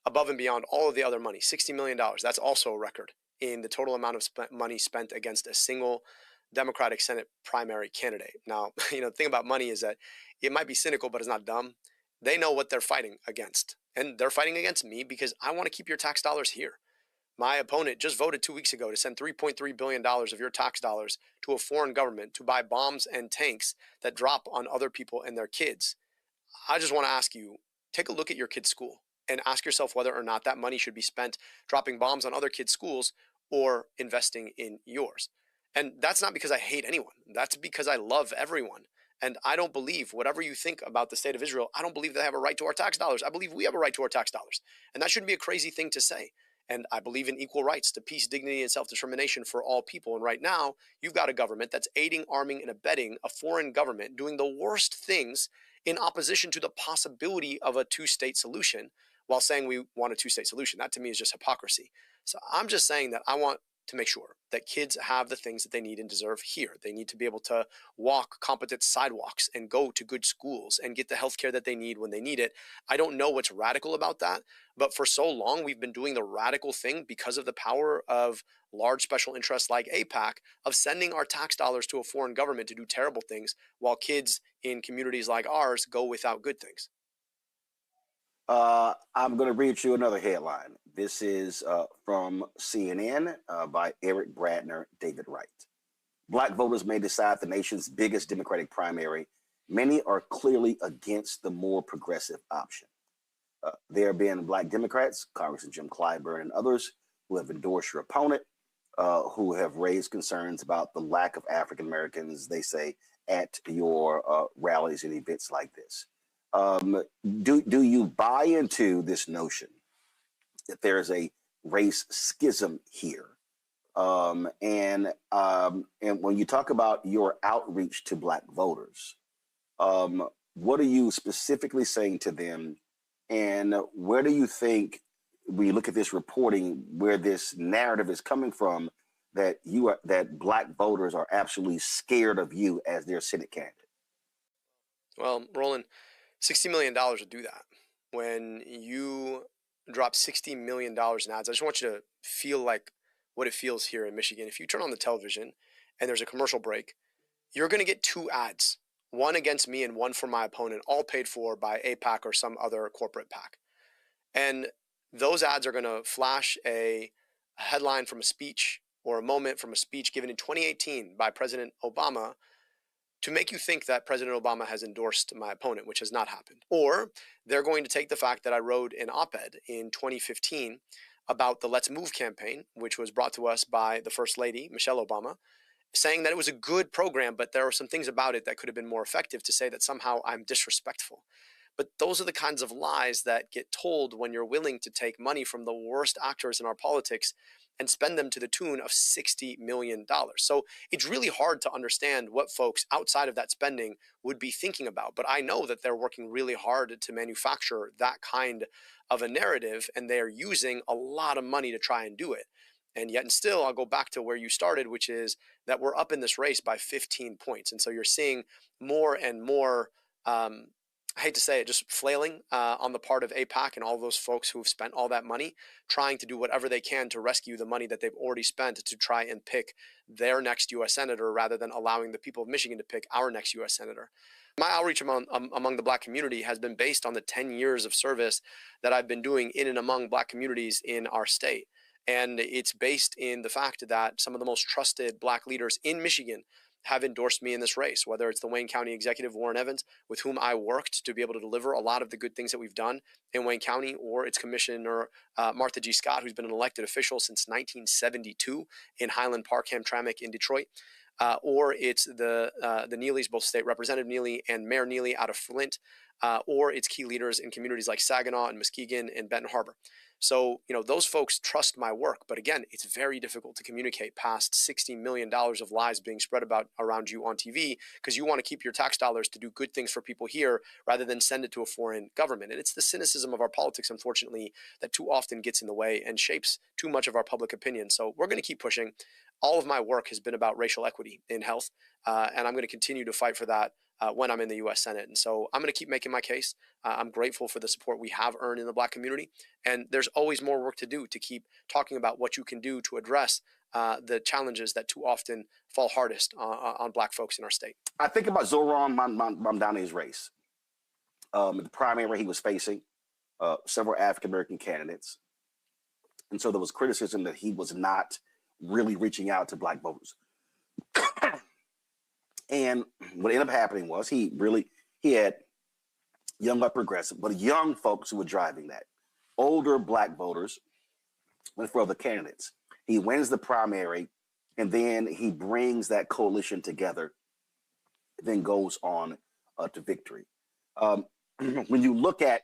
above and beyond all of the other money. $60 million. That's also a record in the total amount of money spent against a single Democratic Senate primary candidate. Now, the thing about money is that it might be cynical, but it's not dumb. They know what they're fighting against. And they're fighting against me because I want to keep your tax dollars here. My opponent just voted 2 weeks ago to send $3.3 billion of your tax dollars to a foreign government to buy bombs and tanks that drop on other people and their kids. I just want to ask you, take a look at your kid's school and ask yourself whether or not that money should be spent dropping bombs on other kids' schools or investing in yours. And that's not because I hate anyone. That's because I love everyone. And I don't believe, whatever you think about the state of Israel, I don't believe they have a right to our tax dollars. I believe we have a right to our tax dollars. And that shouldn't be a crazy thing to say. And I believe in equal rights to peace, dignity, and self-determination for all people. And right now, you've got a government that's aiding, arming, and abetting a foreign government doing the worst things in opposition to the possibility of a two-state solution while saying we want a two-state solution. That to me is just hypocrisy. So I'm just saying that I want to make sure that kids have the things that they need and deserve here. They need to be able to walk competent sidewalks and go to good schools and get the health care that they need when they need it. I don't know what's radical about that, but for so long we've been doing the radical thing because of the power of large special interests like APAC of sending our tax dollars to a foreign government to do terrible things while kids in communities like ours go without good things. I'm going to read you another headline. This is from CNN by Eric Bradner, David Wright. Black voters may decide the nation's biggest Democratic primary. Many are clearly against the more progressive option. There have been Black Democrats, Congressman Jim Clyburn and others, who have endorsed your opponent, who have raised concerns about the lack of African Americans, they say, at your rallies and events like this. Do you buy into this notion that there is a race schism here? And when you talk about your outreach to Black voters, what are you specifically saying to them? And where do you think, when you look at this reporting, where this narrative is coming from, that that Black voters are absolutely scared of you as their Senate candidate? Well, Roland, $60 million would do that. When you drop $60 million in ads, I just want you to feel like what it feels here in Michigan. If you turn on the television and there's a commercial break, you're going to get two ads, one against me and one for my opponent, all paid for by AIPAC or some other corporate PAC. And those ads are going to flash a headline from a speech or a moment from a speech given in 2018 by President Obama to make you think that President Obama has endorsed my opponent, which has not happened. Or they're going to take the fact that I wrote an op-ed in 2015 about the Let's Move campaign, which was brought to us by the First Lady, Michelle Obama, saying that it was a good program, but there were some things about it that could have been more effective, to say that somehow I'm disrespectful. But those are the kinds of lies that get told when you're willing to take money from the worst actors in our politics and spend them to the tune of $60 million. So it's really hard to understand what folks outside of that spending would be thinking about. But I know that they're working really hard to manufacture that kind of a narrative, and they are using a lot of money to try and do it. And yet, and still, I'll go back to where you started, which is that we're up in this race by 15 points. And so you're seeing more and more, I hate to say it, just flailing on the part of AIPAC and all those folks who have spent all that money, trying to do whatever they can to rescue the money that they've already spent to try and pick their next U.S. Senator, rather than allowing the people of Michigan to pick our next U.S. Senator. My outreach among the Black community has been based on the 10 years of service that I've been doing in and among Black communities in our state. And it's based in the fact that some of the most trusted Black leaders in Michigan have endorsed me in this race, whether it's the Wayne County Executive Warren Evans, with whom I worked to be able to deliver a lot of the good things that we've done in Wayne County, or it's Commissioner Martha G. Scott, who's been an elected official since 1972 in Highland Park, Hamtramck in Detroit, or it's the Neelys, both State Representative Neely and Mayor Neely out of Flint, or it's key leaders in communities like Saginaw and Muskegon and Benton Harbor. So, those folks trust my work. But again, it's very difficult to communicate past $60 million of lies being spread around you on TV, because you want to keep your tax dollars to do good things for people here rather than send it to a foreign government. And it's the cynicism of our politics, unfortunately, that too often gets in the way and shapes too much of our public opinion. So we're going to keep pushing. All of my work has been about racial equity in health, and I'm going to continue to fight for that when I'm in the U.S. Senate. And so I'm going to keep making my case. I'm grateful for the support we have earned in the Black community. And there's always more work to do to keep talking about what you can do to address the challenges that too often fall hardest on Black folks in our state. I think about Zoran Mamdani's race. The primary he was facing several African-American candidates. And so there was criticism that he was not really reaching out to Black voters. And what ended up happening was he had young but progressive, but young folks who were driving that. Older Black voters went for other candidates. He wins the primary, and then he brings that coalition together, then goes on to victory. When you look at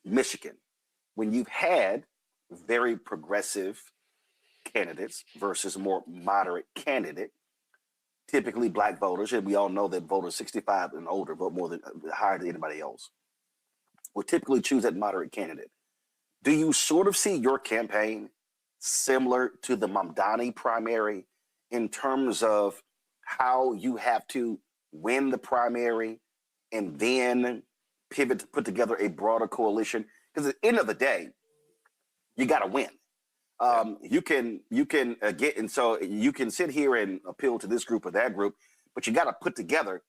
Michigan, when you've had very progressive candidates versus a more moderate candidate, typically Black voters, and we all know that voters 65 and older vote higher than anybody else, will typically choose that moderate candidate. Do you sort of see your campaign similar to the Mamdani primary in terms of how you have to win the primary and then pivot to put together a broader coalition? Because at the end of the day, you got to win. You can get, and so you can sit here and appeal to this group or that group, but you got to put together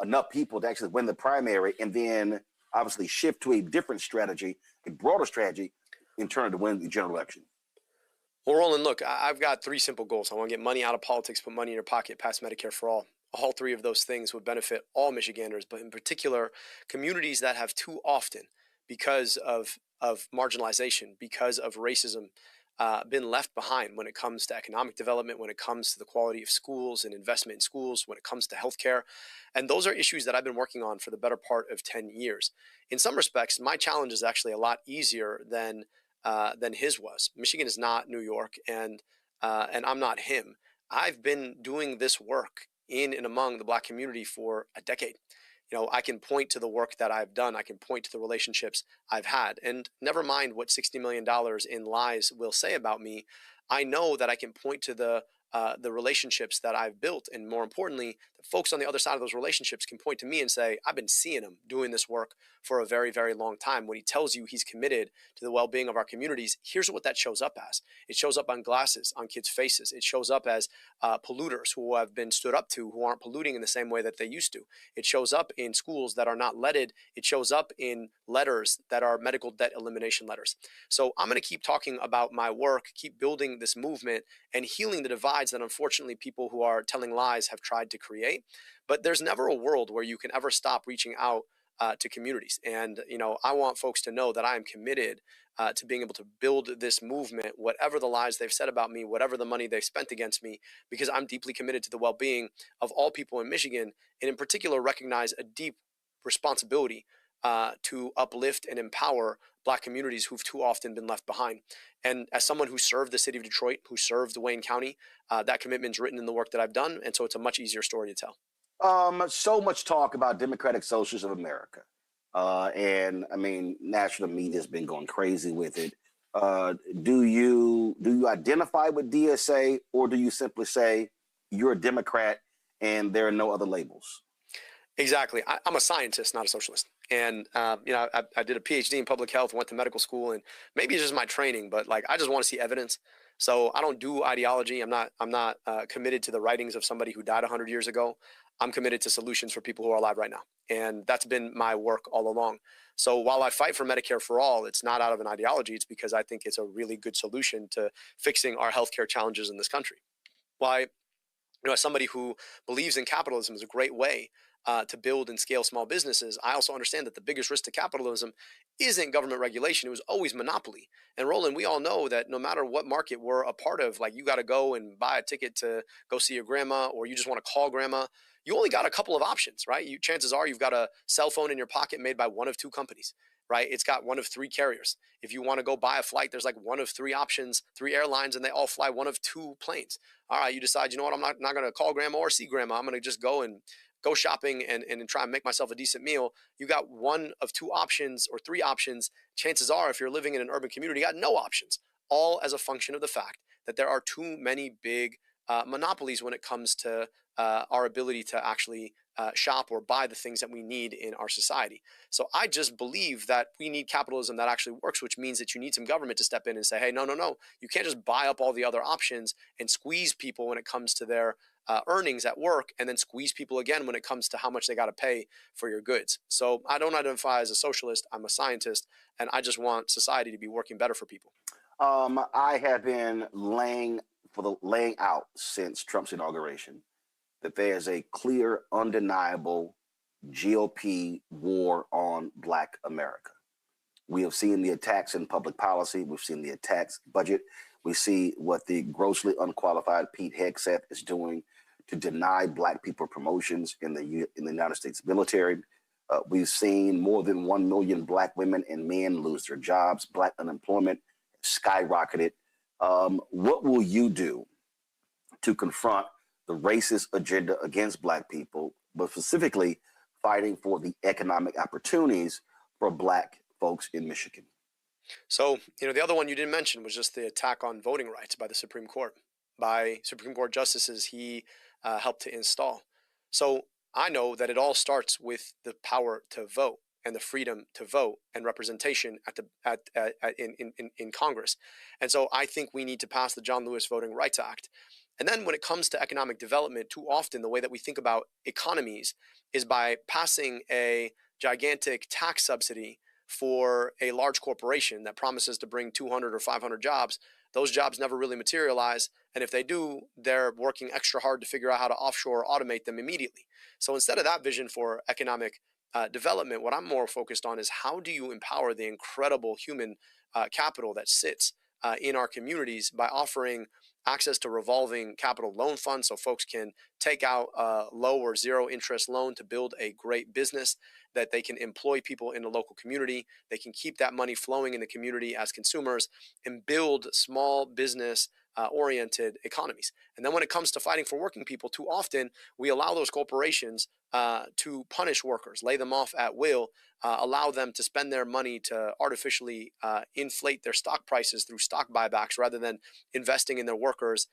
enough people to actually win the primary, and then obviously shift to a different strategy, a broader strategy, in turn to win the general election. Well, Roland, look, I've got three simple goals. I want to get money out of politics, put money in your pocket, pass Medicare for all. All three of those things would benefit all Michiganders, but in particular, communities that have too often, because of marginalization, because of racism, been left behind when it comes to economic development, when it comes to the quality of schools and investment in schools, when it comes to healthcare. And those are issues that I've been working on for the better part of 10 years. In some respects, my challenge is actually a lot easier than his was. Michigan is not New York, and I'm not him. I've been doing this work in and among the Black community for a decade. I can point to the work that I've done. I can point to the relationships I've had. And never mind what $60 million in lies will say about me, I know that I can point to the relationships that I've built. And more importantly, the folks on the other side of those relationships can point to me and say, I've been seeing him doing this work for a very, very long time. When he tells you he's committed to the well-being of our communities, here's what that shows up as. It shows up on glasses, on kids' faces. It shows up as polluters who have been stood up to, who aren't polluting in the same way that they used to. It shows up in schools that are not leaded. It shows up in letters that are medical debt elimination letters. So I'm going to keep talking about my work, keep building this movement, and healing the divides that unfortunately people who are telling lies have tried to create. But there's never a world where you can ever stop reaching out to communities. And, I want folks to know that I am committed to being able to build this movement, whatever the lies they've said about me, whatever the money they've spent against me, because I'm deeply committed to the well-being of all people in Michigan, and in particular recognize a deep responsibility to uplift and empower Black communities who've too often been left behind. And as someone who served the city of Detroit, who served Wayne County, that commitment's written in the work that I've done, and so it's a much easier story to tell. So much talk about Democratic Socialists of America. And I mean, national media has been going crazy with it. Do you identify with DSA, or do you simply say you're a Democrat and there are no other labels? Exactly. I'm a scientist, not a socialist. And, I did a PhD in public health, went to medical school, and maybe it's just my training, but I just want to see evidence. So I don't do ideology. I'm not committed to the writings of somebody who died 100 years ago. I'm committed to solutions for people who are alive right now. And that's been my work all along. So while I fight for Medicare for all, it's not out of an ideology. It's because I think it's a really good solution to fixing our healthcare challenges in this country. Why, as somebody who believes in capitalism is a great way to build and scale small businesses, I also understand that the biggest risk to capitalism isn't government regulation. It was always monopoly. And Roland, we all know that no matter what market we're a part of, you got to go and buy a ticket to go see your grandma, or you just want to call grandma, you only got a couple of options, right? Chances are you've got a cell phone in your pocket made by one of two companies, right? It's got one of three carriers. If you want to go buy a flight, there's one of three options, three airlines, and they all fly one of two planes. All right, you decide, you know what, I'm not going to call grandma or see grandma. I'm going to just go shopping and try and make myself a decent meal. You got one of two options or three options. Chances are, if you're living in an urban community, you got no options, all as a function of the fact that there are too many big monopolies when it comes to our ability to actually shop or buy the things that we need in our society. So I just believe that we need capitalism that actually works, which means that you need some government to step in and say, hey, no. You can't just buy up all the other options and squeeze people when it comes to their earnings at work, and then squeeze people again when it comes to how much they got to pay for your goods. So I don't identify as a socialist. I'm a scientist, and I just want society to be working better for people. I have been laying out since Trump's inauguration that there's a clear, undeniable GOP war on Black America. We have seen the attacks in public policy. We've seen the attacks budget. We see what the grossly unqualified Pete Hegseth is doing to deny Black people promotions in the United States military. We've seen more than 1 million Black women and men lose their jobs. Black unemployment skyrocketed. What will you do to confront the racist agenda against Black people, but specifically fighting for the economic opportunities for Black folks in Michigan? So, the other one you didn't mention was just the attack on voting rights by the Supreme Court, by Supreme Court justices he helped to install. So I know that it all starts with the power to vote and the freedom to vote and representation in Congress. And so I think we need to pass the John Lewis Voting Rights Act. And then when it comes to economic development, too often the way that we think about economies is by passing a gigantic tax subsidy for a large corporation that promises to bring 200 or 500 jobs. Those jobs never really materialize. And if they do, they're working extra hard to figure out how to offshore or automate them immediately. So instead of that vision for economic development, what I'm more focused on is how do you empower the incredible human capital that sits in our communities by offering access to revolving capital loan funds so folks can take out a low or zero interest loan to build a great business, that they can employ people in the local community. They can keep that money flowing in the community as consumers and build small business oriented economies. And then when it comes to fighting for working people, too often we allow those corporations to punish workers, lay them off at will, allow them to spend their money to artificially inflate their stock prices through stock buybacks rather than investing in their workers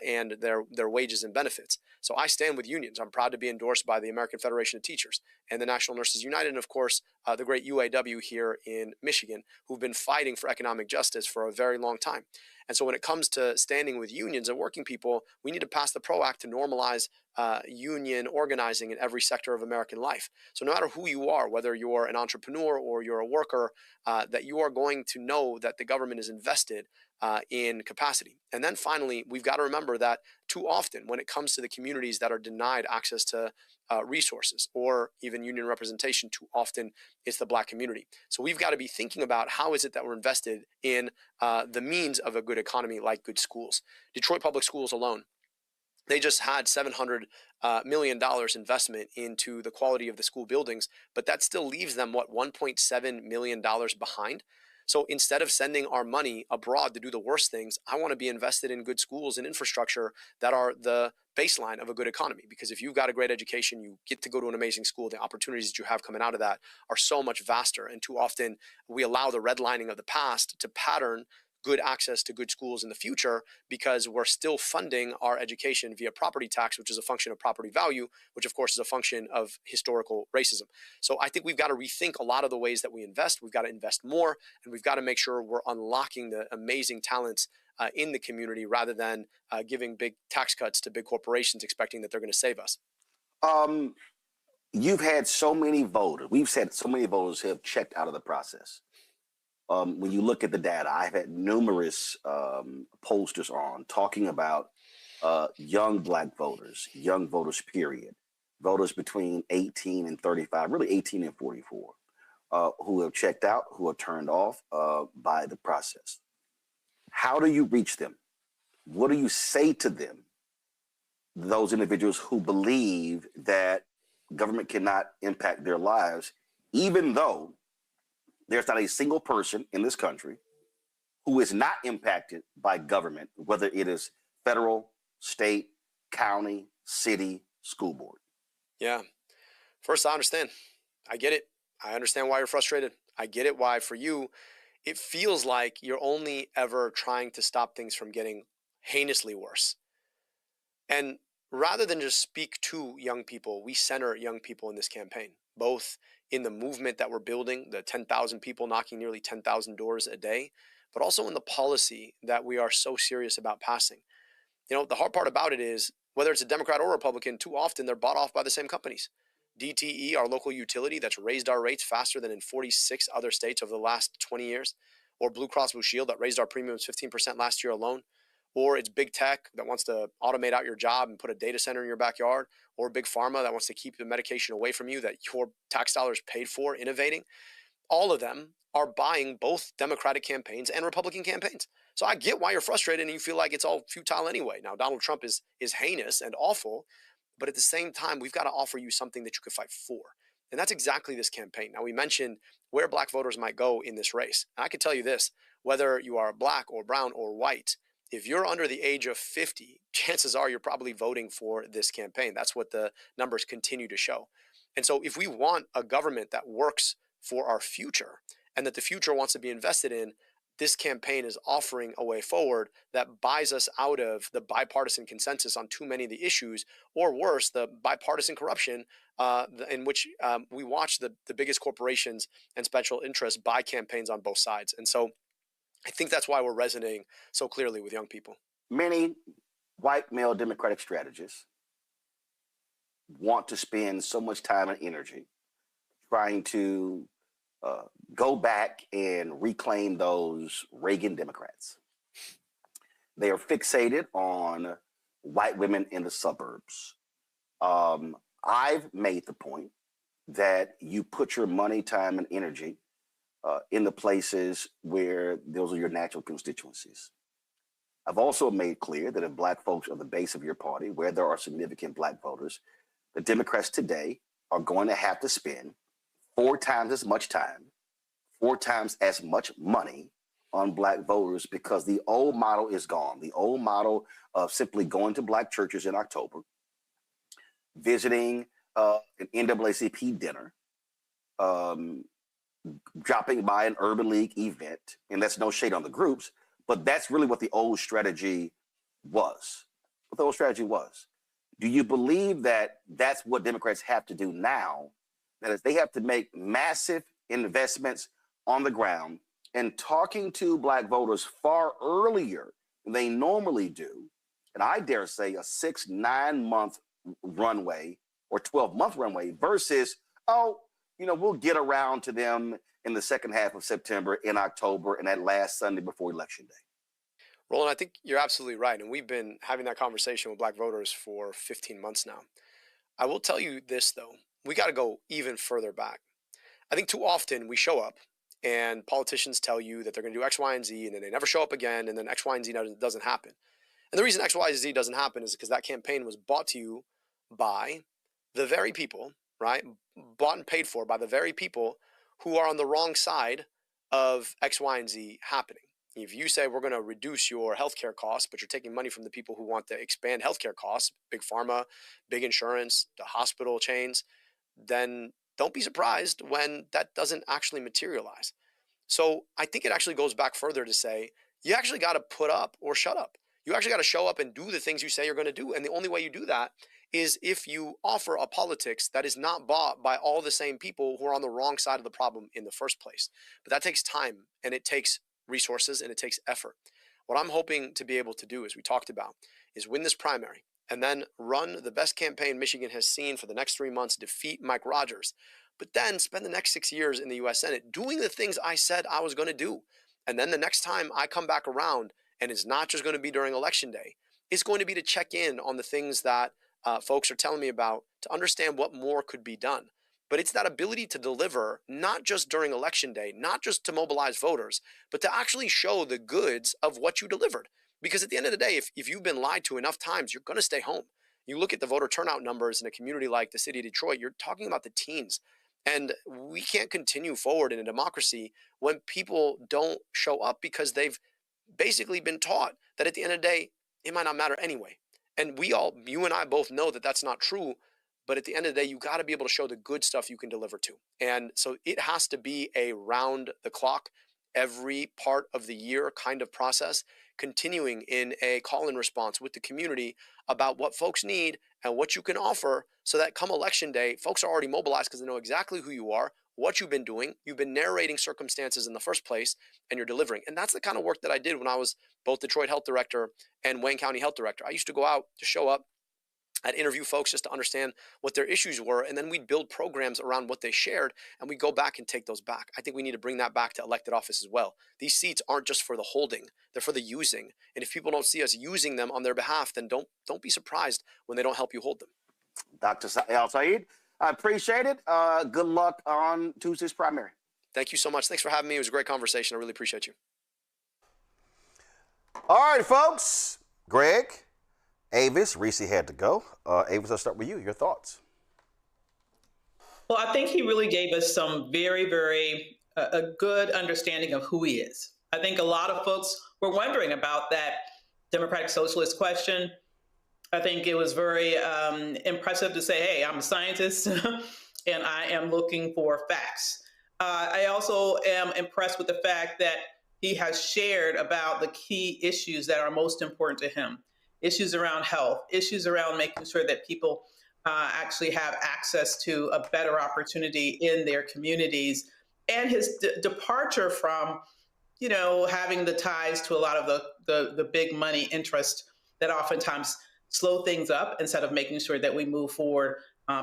and their wages and benefits. So I stand with unions. I'm proud to be endorsed by the American Federation of Teachers and the National Nurses United, and of course, the great UAW here in Michigan, who've been fighting for economic justice for a very long time. And so when it comes to standing with unions and working people, we need to pass the PRO Act to normalize union organizing in every sector of American life. So no matter who you are, whether you're an entrepreneur or you're a worker, that you are going to know that the government is invested in capacity. And then finally, we've got to remember that too often when it comes to the communities that are denied access to resources or even union representation, too often it's the Black community. So we've got to be thinking about how is it that we're invested in the means of a good economy like good schools. Detroit Public Schools alone, they just had $700 million investment into the quality of the school buildings, but that still leaves them, $1.7 million behind. So instead of sending our money abroad to do the worst things, I want to be invested in good schools and infrastructure that are the baseline of a good economy. Because if you've got a great education, you get to go to an amazing school, the opportunities that you have coming out of that are so much vaster. And too often we allow the redlining of the past to pattern good access to good schools in the future because we're still funding our education via property tax, which is a function of property value, which of course is a function of historical racism. So I think we've got to rethink a lot of the ways that we invest. We've got to invest more, and we've got to make sure we're unlocking the amazing talents in the community rather than giving big tax cuts to big corporations expecting that they're going to save us. You've had so many voters. We've said so many voters have checked out of the process. When you look at the data, I've had numerous posters on talking about young Black voters, young voters, period, voters between 18 and 35, really 18 and 44, who have checked out, who are turned off by the process. How do you reach them? What do you say to them, those individuals who believe that government cannot impact their lives, even though there's not a single person in this country who is not impacted by government, whether it is federal, state, county, city, school board? Yeah. First, I understand. I get it. I understand why you're frustrated. I get it why, for you, it feels like you're only ever trying to stop things from getting heinously worse. And rather than just speak to young people, we center young people in this campaign, both in the movement that we're building, the 10,000 people knocking nearly 10,000 doors a day, but also in the policy that we are so serious about passing. You know, the hard part about it is, whether it's a Democrat or Republican, too often they're bought off by the same companies. DTE, our local utility that's raised our rates faster than in 46 other states over the last 20 years, or Blue Cross Blue Shield that raised our premiums 15% last year alone, or it's big tech that wants to automate out your job and put a data center in your backyard, or big pharma that wants to keep the medication away from you that your tax dollars paid for innovating. All of them are buying both Democratic campaigns and Republican campaigns. So I get why you're frustrated and you feel like it's all futile anyway. Now, Donald Trump is heinous and awful, but at the same time, we've got to offer you something that you could fight for. And that's exactly this campaign. Now, we mentioned where Black voters might go in this race. And I can tell you this, whether you are Black or brown or white, if you're under the age of 50, chances are you're probably voting for this campaign. That's what the numbers continue to show. And so if we want a government that works for our future and that the future wants to be invested in, this campaign is offering a way forward that buys us out of the bipartisan consensus on too many of the issues, or worse, the bipartisan corruption in which we watch the biggest corporations and special interests buy campaigns on both sides. And so I think that's why we're resonating so clearly with young people. Many white male Democratic strategists want to spend so much time and energy trying to go back and reclaim those Reagan Democrats. They are fixated on white women in the suburbs. I've made the point that you put your money, time, and energy in the places where those are your natural constituencies. I've also made clear that if black folks are the base of your party, where there are significant black voters, the Democrats today are going to have to spend 4 times as much time, 4 times as much money on black voters, because the old model is gone. The old model of simply going to black churches in October, visiting an NAACP dinner, dropping by an Urban League event, and that's no shade on the groups, but that's really what the old strategy was. What the old strategy was. Do you believe that that's what Democrats have to do now? That is, they have to make massive investments on the ground and talking to black voters far earlier than they normally do. And I dare say a 6-9 month runway or 12-month runway versus, oh, you know, we'll get around to them in the second half of September, in October, and that last Sunday before Election Day. Roland, I think you're absolutely right. And we've been having that conversation with black voters for 15 months now. I will tell you this, though. We got to go even further back. I think too often we show up and politicians tell you that they're going to do X, Y, and Z, and then they never show up again, and then X, Y, and Z doesn't happen. And the reason X, Y, and Z doesn't happen is because that campaign was bought to you by the very people, right? Bought and paid for by the very people who are on the wrong side of X, Y, and Z happening. If you say we're going to reduce your healthcare costs, but you're taking money from the people who want to expand healthcare costs, big pharma, big insurance, the hospital chains, then don't be surprised when that doesn't actually materialize. So I think it actually goes back further to say, you actually got to put up or shut up. You actually got to show up and do the things you say you're going to do. And the only way you do that is if you offer a politics that is not bought by all the same people who are on the wrong side of the problem in the first place. But that takes time, and it takes resources, and it takes effort. What I'm hoping to be able to do, as we talked about, is win this primary and then run the best campaign Michigan has seen for the next 3 months, defeat Mike Rogers, but then spend the next 6 years in the U.S. Senate doing the things I said I was going to do. And then the next time I come back around, and it's not just going to be during Election Day, it's going to be to check in on the things that folks are telling me about, to understand what more could be done. But it's that ability to deliver, not just during Election Day, not just to mobilize voters, but to actually show the goods of what you delivered. Because at the end of the day, if you've been lied to enough times, you're going to stay home. You look at the voter turnout numbers in a community like the city of Detroit, you're talking about the teens. And we can't continue forward in a democracy when people don't show up because they've basically been taught that at the end of the day, it might not matter anyway. And you and I both know that that's not true. But at the end of the day, you got to be able to show the good stuff you can deliver to. And so it has to be a round the clock, every part of the year kind of process, continuing in a call and response with the community about what folks need and what you can offer, so that come Election Day, folks are already mobilized because they know exactly who you are, what you've been doing. You've been narrating circumstances in the first place, and you're delivering. And that's the kind of work that I did when I was both Detroit Health Director and Wayne County Health Director. I used to go out to show up, I'd interview folks just to understand what their issues were, and then we'd build programs around what they shared, and we'd go back and take those back. I think we need to bring that back to elected office as well. These seats aren't just for the holding, they're for the using. And if people don't see us using them on their behalf, then don't be surprised when they don't help you hold them. Dr. El-Sayed, I appreciate it. Good luck on Tuesday's primary. Thank you so much. Thanks for having me. It was a great conversation. I really appreciate you. All right, folks. Greg, Avis, Reese had to go. Avis, I'll start with you. Your thoughts? Well, I think he really gave us some very, very a good understanding of who he is. I think a lot of folks were wondering about that Democratic Socialist question. I think it was very impressive to say, hey, I'm a scientist and I am looking for facts. I also am impressed with the fact that he has shared about the key issues that are most important to him. Issues around health, issues around making sure that people actually have access to a better opportunity in their communities, and his departure from, having the ties to a lot of the big money interest that oftentimes slow things up instead of making sure that we move forward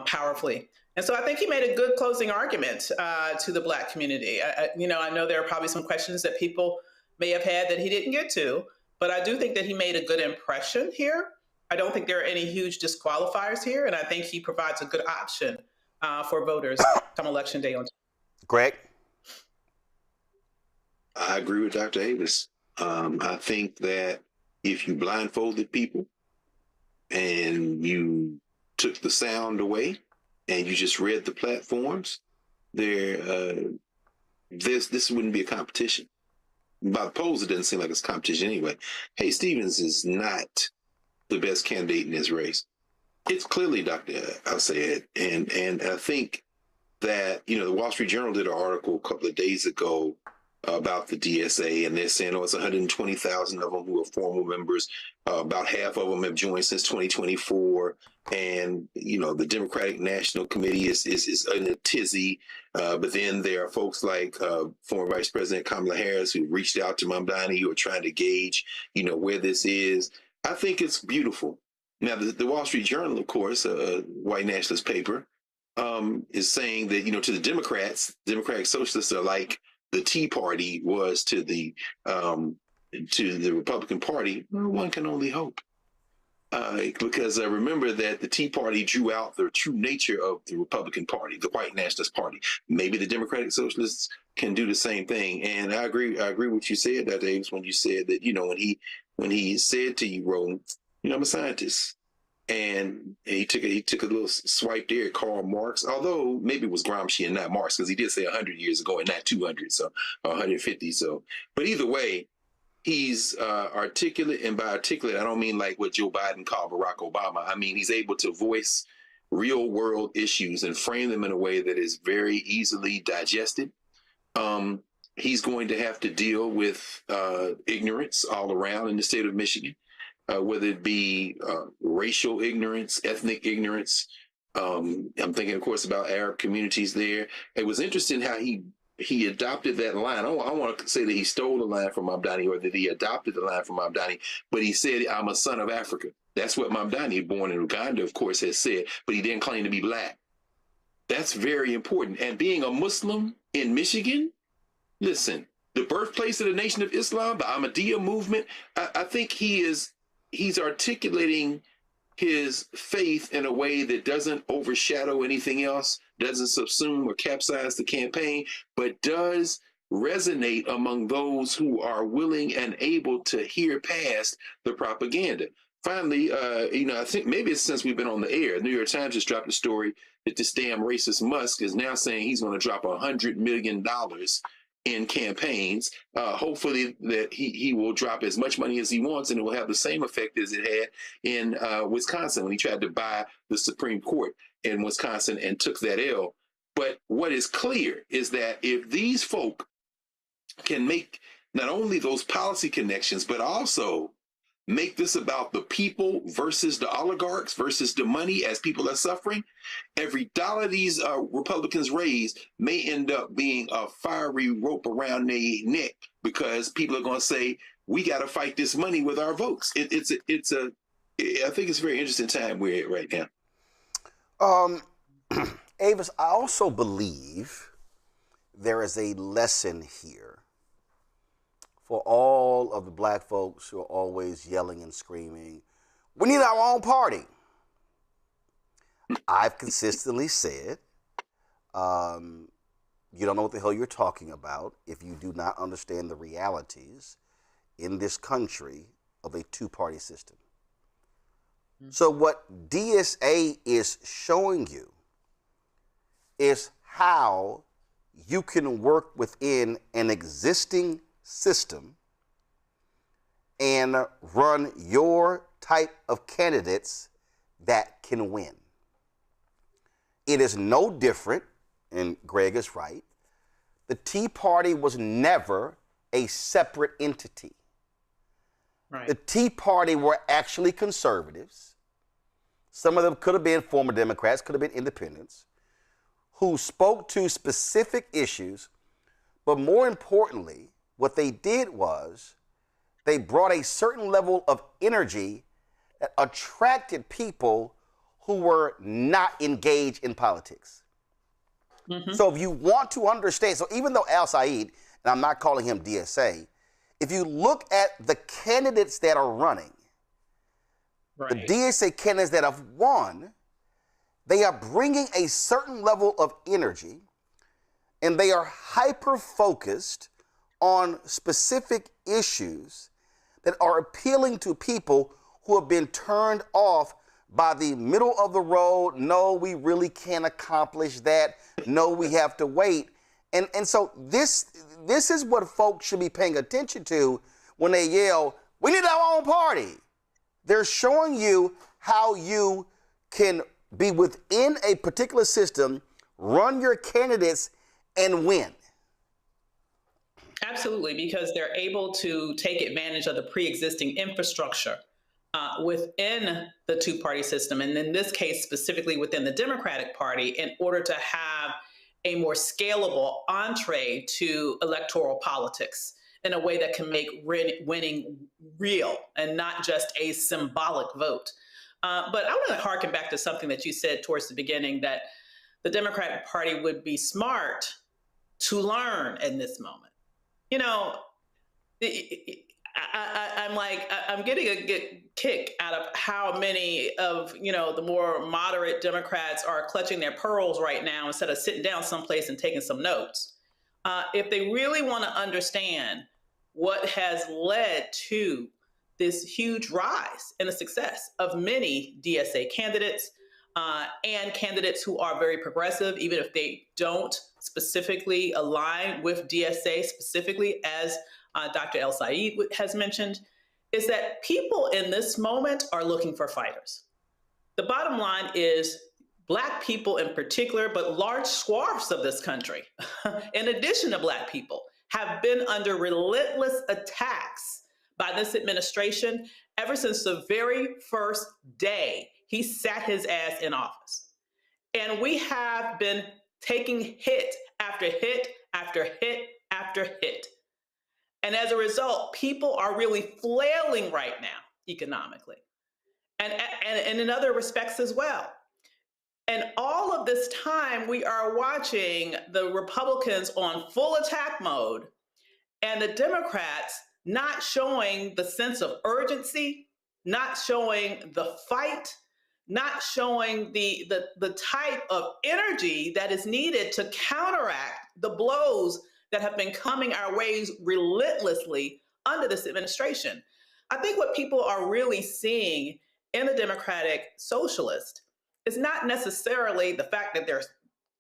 powerfully. And so I think he made a good closing argument to the Black community. I know there are probably some questions that people may have had that he didn't get to, but I do think that he made a good impression here. I don't think there are any huge disqualifiers here, and I think he provides a good option for voters come Election Day. Greg? I agree with Dr. Avis. I think that if you blindfolded people and you took the sound away and you just read the platforms, this wouldn't be a competition. By the polls, it doesn't seem like it's competition anyway. Hey, Stevens is not the best candidate in this race. It's clearly Dr. El-Sayed. And I think that, the Wall Street Journal did an article a couple of days ago about the DSA, and they're saying, it's 120,000 of them who are former members. About half of them have joined since 2024. And, the Democratic National Committee is in a tizzy. But then there are folks like former Vice President Kamala Harris who reached out to Mamdani, who are trying to gauge, where this is. I think it's beautiful. Now, the Wall Street Journal, of course, a white nationalist paper, is saying that, to the Democrats, Democratic Socialists are like the Tea Party was to the Republican Party. Well, one can only hope. Because remember that the Tea Party drew out the true nature of the Republican Party, the white nationalist party. Maybe the Democratic Socialists can do the same thing. And I agree with what you said, Dr. Davis, when you said that, when he said to you, Roland, I'm a scientist. And he took a little swipe there at Karl Marx, although maybe it was Gramsci and not Marx, because he did say 100 years ago and not 200, so 150. So, but either way, he's articulate, and by articulate, I don't mean like what Joe Biden called Barack Obama. I mean, he's able to voice real world issues and frame them in a way that is very easily digested. He's going to have to deal with ignorance all around in the state of Michigan. Whether it be racial ignorance, ethnic ignorance. I'm thinking, of course, about Arab communities there. It was interesting how he adopted that line. I don't want to say that he stole the line from Mamdani or that he adopted the line from Mamdani, but he said, I'm a son of Africa. That's what Mamdani, born in Uganda, of course, has said, but he didn't claim to be black. That's very important. And being a Muslim in Michigan, listen, the birthplace of the Nation of Islam, the Ahmadiyya movement, I think he's articulating his faith in a way that doesn't overshadow anything else, doesn't subsume or capsize the campaign, but does resonate among those who are willing and able to hear past the propaganda. Finally, I think maybe it's since we've been on the air, New York Times just dropped a story that this damn racist Musk is now saying he's going to drop $100 million in campaigns. Hopefully that he will drop as much money as he wants, and it will have the same effect as it had in Wisconsin when he tried to buy the Supreme Court in Wisconsin and took that L. But what is clear is that if these folk can make not only those policy connections, but also make this about the people versus the oligarchs versus the money as people are suffering, every dollar these Republicans raise may end up being a fiery rope around their neck, because people are going to say, we got to fight this money with our votes. I think it's a very interesting time we're at right now. Avis, I also believe there is a lesson here for all of the black folks who are always yelling and screaming, we need our own party. I've consistently said, you don't know what the hell you're talking about if you do not understand the realities in this country of a two-party system. So what DSA is showing you is how you can work within an existing system and run your type of candidates that can win. It is no different, and Greg is right, the Tea Party was never a separate entity. Right. The Tea Party were actually conservatives. Some of them could have been former Democrats, could have been independents, who spoke to specific issues, but more importantly, what they did was they brought a certain level of energy that attracted people who were not engaged in politics. Mm-hmm. So if you want to understand, so even though El-Sayed, and I'm not calling him DSA, if you look at the candidates that are running, right, the DSA candidates that have won, they are bringing a certain level of energy, and they are hyper-focused on specific issues that are appealing to people who have been turned off by the middle of the road. No, we really can't accomplish that. No, we have to wait. And so this is what folks should be paying attention to when they yell, we need our own party. They're showing you how you can be within a particular system, run your candidates, and win. Absolutely, because they're able to take advantage of the pre-existing infrastructure within the two-party system, and in this case, specifically within the Democratic Party, in order to have a more scalable entree to electoral politics in a way that can make winning real and not just a symbolic vote. But I want to harken back to something that you said towards the beginning, that the Democratic Party would be smart to learn in this moment. You know, I'm getting a good kick out of how many of, the more moderate Democrats are clutching their pearls right now instead of sitting down someplace and taking some notes. If they really want to understand what has led to this huge rise in the success of many DSA candidates and candidates who are very progressive, even if they don't specifically align with DSA specifically, as Dr. El-Sayed has mentioned, is that people in this moment are looking for fighters. The bottom line is Black people in particular, but large swaths of this country, in addition to Black people, have been under relentless attacks by this administration ever since the very first day he sat his ass in office. And we have been taking hit after hit after hit after hit. And as a result, people are really flailing right now economically and in other respects as well. And all of this time, we are watching the Republicans on full attack mode and the Democrats not showing the sense of urgency, not showing the fight, not showing the type of energy that is needed to counteract the blows that have been coming our ways relentlessly under this administration. I think what people are really seeing in the Democratic Socialist is not necessarily the fact that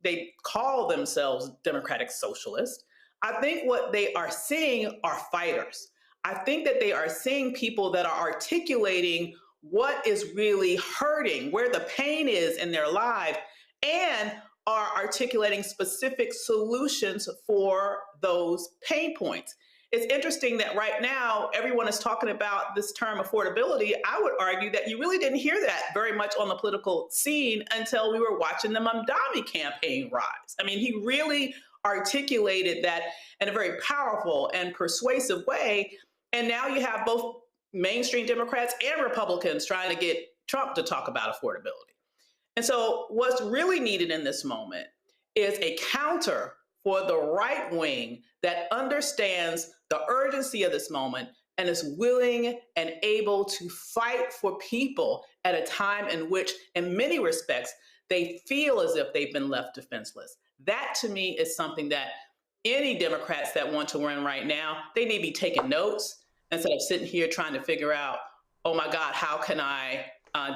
they call themselves Democratic Socialist. I think what they are seeing are fighters. I think that they are seeing people that are articulating what is really hurting, where the pain is in their life, and are articulating specific solutions for those pain points. It's interesting that right now, everyone is talking about this term affordability. I would argue that you really didn't hear that very much on the political scene until we were watching the Mamdani campaign rise. I mean, he really articulated that in a very powerful and persuasive way. And now you have both mainstream Democrats and Republicans trying to get Trump to talk about affordability. And so what's really needed in this moment is a counter for the right wing that understands the urgency of this moment and is willing and able to fight for people at a time in which, in many respects, they feel as if they've been left defenseless. That, to me, is something that any Democrats that want to run right now, they need to be taking notes instead of sitting here trying to figure out, oh my God, how can I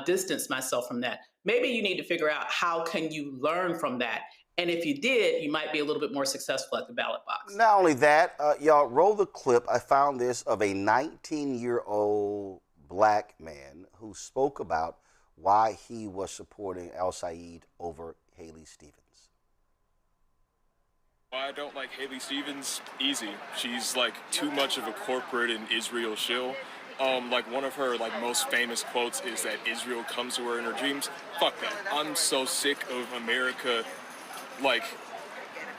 distance myself from that? Maybe you need to figure out how can you learn from that. And if you did, you might be a little bit more successful at the ballot box. Not only that, y'all, roll the clip. I found this of a 19-year-old Black man who spoke about why he was supporting El-Sayed over Haley Stevens. Why I don't like Haley Stevens? Easy. She's like too much of a corporate and Israel shill. Like one of her most famous quotes is that Israel comes to her in her dreams. Fuck that. I'm so sick of America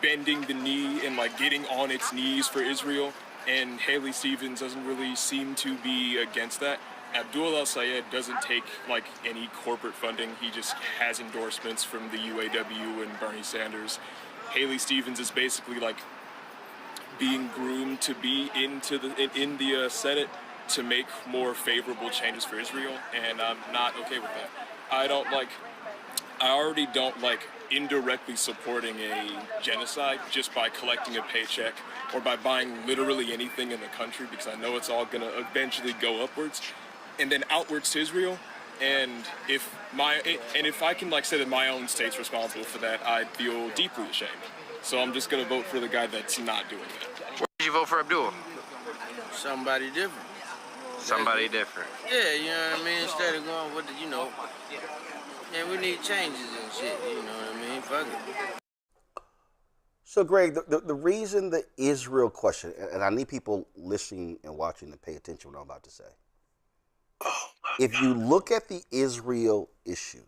bending the knee and getting on its knees for Israel, and Haley Stevens doesn't really seem to be against that. Abdul El-Sayed doesn't take any corporate funding. He just has endorsements from the UAW and Bernie Sanders. Haley Stevens is basically being groomed to be in the Senate to make more favorable changes for Israel, and I'm not okay with that. I don't like I already don't like indirectly supporting a genocide just by collecting a paycheck or by buying literally anything in the country, because I know it's all going to eventually go upwards and then outwards to Israel. And if I can like say that my own state's responsible for that, I feel deeply ashamed. So I'm just going to vote for the guy that's not doing that. Where did you vote for Abdul? Somebody different. Somebody different. Yeah, you know what I mean? Instead of going with the, yeah, we need changes and shit, you know what I mean? Fuck it. So, Greg, the reason the Israel question, and I need people listening and watching to pay attention to what I'm about to say. If you look at the Israel issue,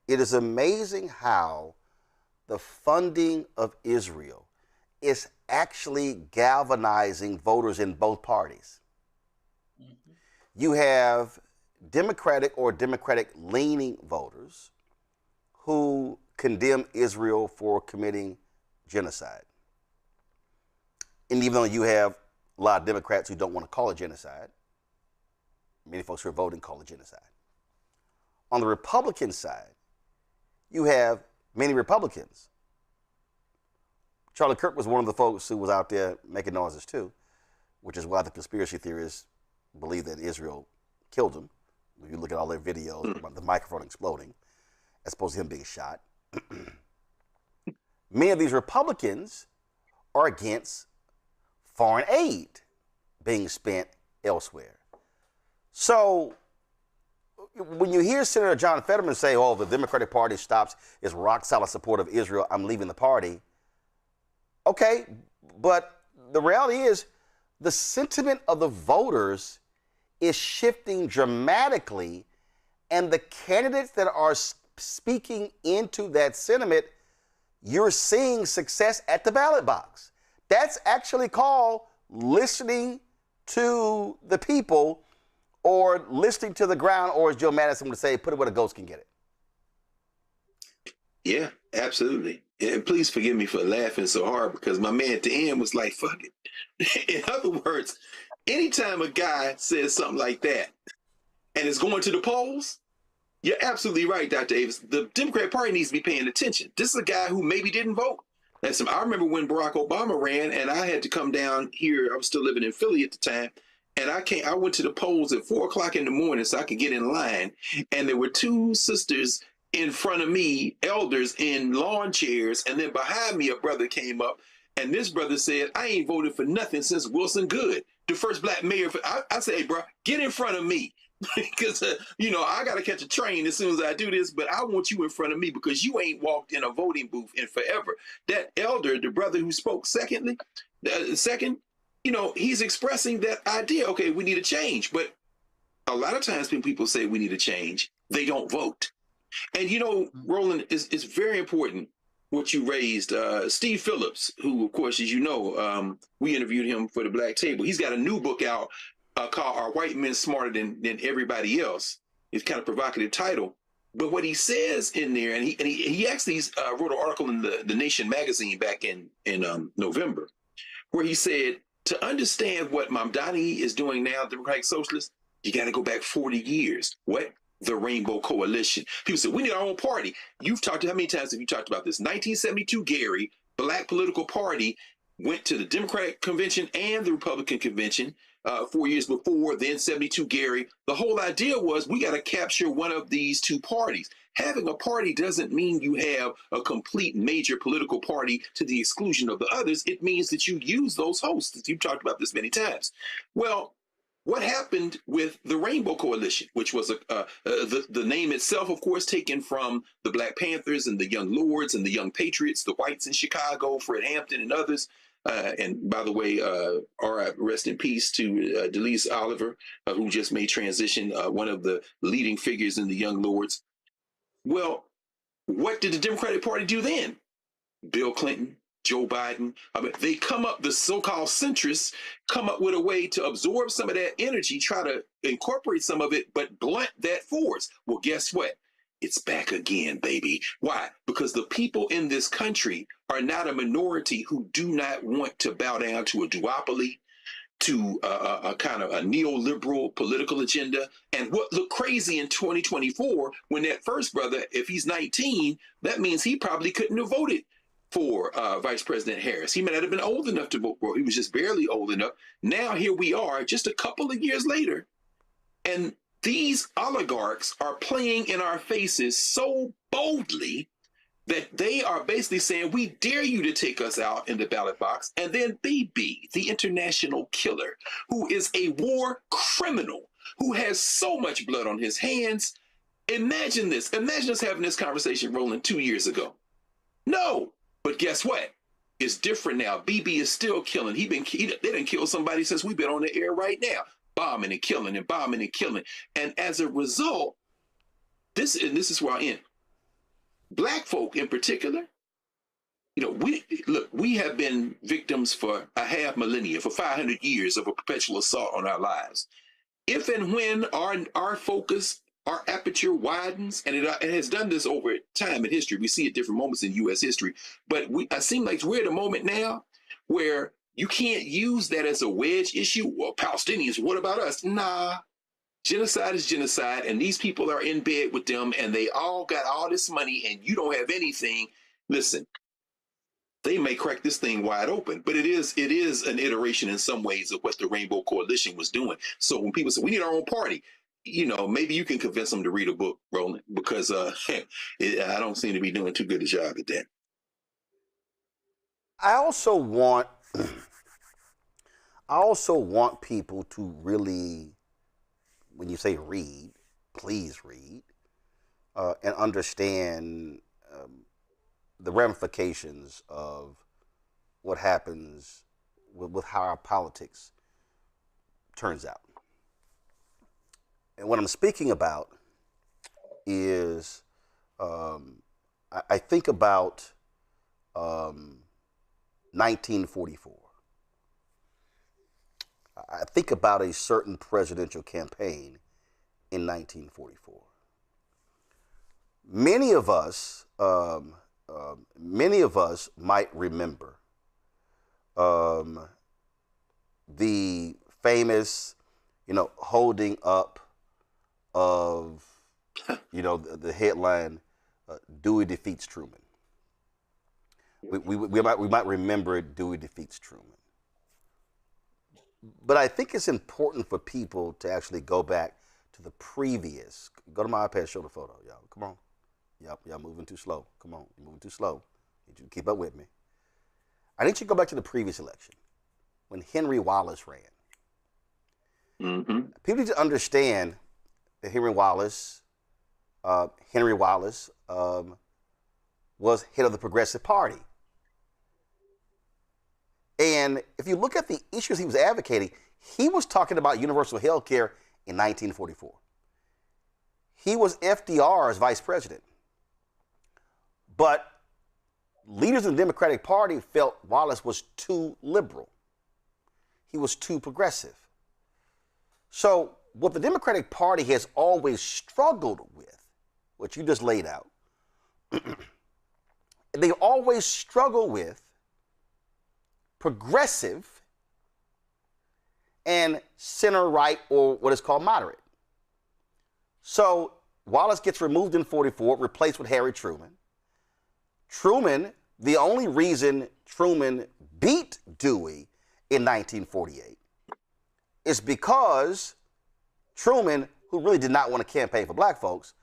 it is amazing how the funding of Israel is actually galvanizing voters in both parties. You have Democratic or Democratic-leaning voters who condemn Israel for committing genocide. And even though you have a lot of Democrats who don't want to call it genocide, many folks who are voting call it genocide. On the Republican side, you have many Republicans. Charlie Kirk was one of the folks who was out there making noises too, which is why the conspiracy theorists believe that Israel killed him. If you look at all their videos, the microphone exploding, as opposed to him being shot. Many of these Republicans are against foreign aid being spent elsewhere. So when you hear Senator John Fetterman say, oh, the Democratic Party stops its rock solid support of Israel, I'm leaving the party. Okay, but the reality is the sentiment of the voters is shifting dramatically, and the candidates that are speaking into that sentiment, you're seeing success at the ballot box. That's actually called listening to the people, or listening to the ground, or as Joe Madison would say, put it where the ghost can get it. Yeah, absolutely. And please forgive me for laughing so hard, because my man at the end was like, fuck it. In other words, anytime a guy says something like that and is going to the polls, you're absolutely right, Dr. Davis. The Democratic Party needs to be paying attention. This is a guy who maybe didn't vote. Listen, I remember when Barack Obama ran and I had to come down here. I was still living in Philly at the time. And I went to the polls at 4 o'clock in the morning so I could get in line. And there were two sisters in front of me, elders in lawn chairs. And then behind me, a brother came up. And this brother said, I ain't voted for nothing since Wilson Goode, the first black mayor. I said, hey, bro, get in front of me. Because, I got to catch a train as soon as I do this. But I want you in front of me because you ain't walked in a voting booth in forever. That elder, the brother who spoke second, he's expressing that idea. Okay, we need a change. But a lot of times when people say we need a change, they don't vote. And, Roland, is very important what you raised. Steve Phillips, who, of course, as you know, we interviewed him for the Black Table. He's got a new book out called Are White Men Smarter Than Everybody Else? It's kind of provocative title. But what he says in there, and he actually wrote an article in the Nation magazine back in November, where he said, to understand what Mamdani is doing now, Democratic Socialists, you got to go back 40 years. What? The Rainbow Coalition. People say, we need our own party. How many times have you talked about this? 1972, Gary, Black political party, went to the Democratic Convention and the Republican Convention 4 years before, then 72, Gary. The whole idea was we got to capture one of these two parties. Having a party doesn't mean you have a complete major political party to the exclusion of the others. It means that you use those hosts. You've talked about this many times. Well, what happened with the Rainbow Coalition, which was the name itself, of course, taken from the Black Panthers and the Young Lords and the Young Patriots, the whites in Chicago, Fred Hampton and others. And by the way, rest in peace to Delise Oliver, who just made transition, one of the leading figures in the Young Lords. Well, what did the Democratic Party do then? Bill Clinton, Joe Biden, they come up, the so-called centrists come up with a way to absorb some of that energy, try to incorporate some of it, but blunt that force. Well, guess what? It's back again, baby. Why? Because the people in this country are not a minority who do not want to bow down to a duopoly, to a kind of a neoliberal political agenda. And what looked crazy in 2024, when that first brother, if he's 19, that means he probably couldn't have voted for Vice President Harris. He might not have been old enough to vote for her. He was just barely old enough. Now here we are, just a couple of years later, and these oligarchs are playing in our faces so boldly that they are basically saying, we dare you to take us out in the ballot box. And then BB, the international killer, who is a war criminal, who has so much blood on his hands. Imagine this. Imagine us having this conversation, Roland, 2 years ago. No, but guess what? It's different now. BB is still killing. They didn't kill somebody since we've been on the air right now. Bombing and killing and bombing and killing. And as a result, this is where I end. Black folk in particular, we have been victims for a half millennia, for 500 years of a perpetual assault on our lives. If and when our focus, our aperture widens, and it has done this over time in history, we see at different moments in U.S. history, but I seem like we're at a moment now where you can't use that as a wedge issue. Well, Palestinians, what about us? Nah. Genocide is genocide, and these people are in bed with them, and they all got all this money, and you don't have anything. Listen, they may crack this thing wide open, but it is an iteration in some ways of what the Rainbow Coalition was doing. So when people say we need our own party, maybe you can convince them to read a book, Roland, because I don't seem to be doing too good a job at that. I also want people to really, when you say read, please read, and understand the ramifications of what happens with how our politics turns out. And what I'm speaking about is, I think about 1944. I think about a certain presidential campaign in 1944. Many of us might remember the famous, holding up of, the headline, Dewey defeats Truman. We might remember Dewey defeats Truman. But I think it's important for people to actually go back to the previous. Go to my iPad, show the photo, y'all. Come on. Yep, y'all moving too slow. Come on, you're moving too slow. Need you to keep up with me. I need you to go back to the previous election when Henry Wallace ran. Mm-hmm. People need to understand that Henry Wallace was head of the Progressive Party. And if you look at the issues he was advocating, he was talking about universal health care in 1944. He was FDR's vice president. But leaders in the Democratic Party felt Wallace was too liberal. He was too progressive. So what the Democratic Party has always struggled with, what you just laid out, they always struggle with progressive and center-right, or what is called moderate. So Wallace gets removed in 44, replaced with Harry Truman. The only reason Truman beat Dewey in 1948 is because Truman, who really did not want to campaign for black folks,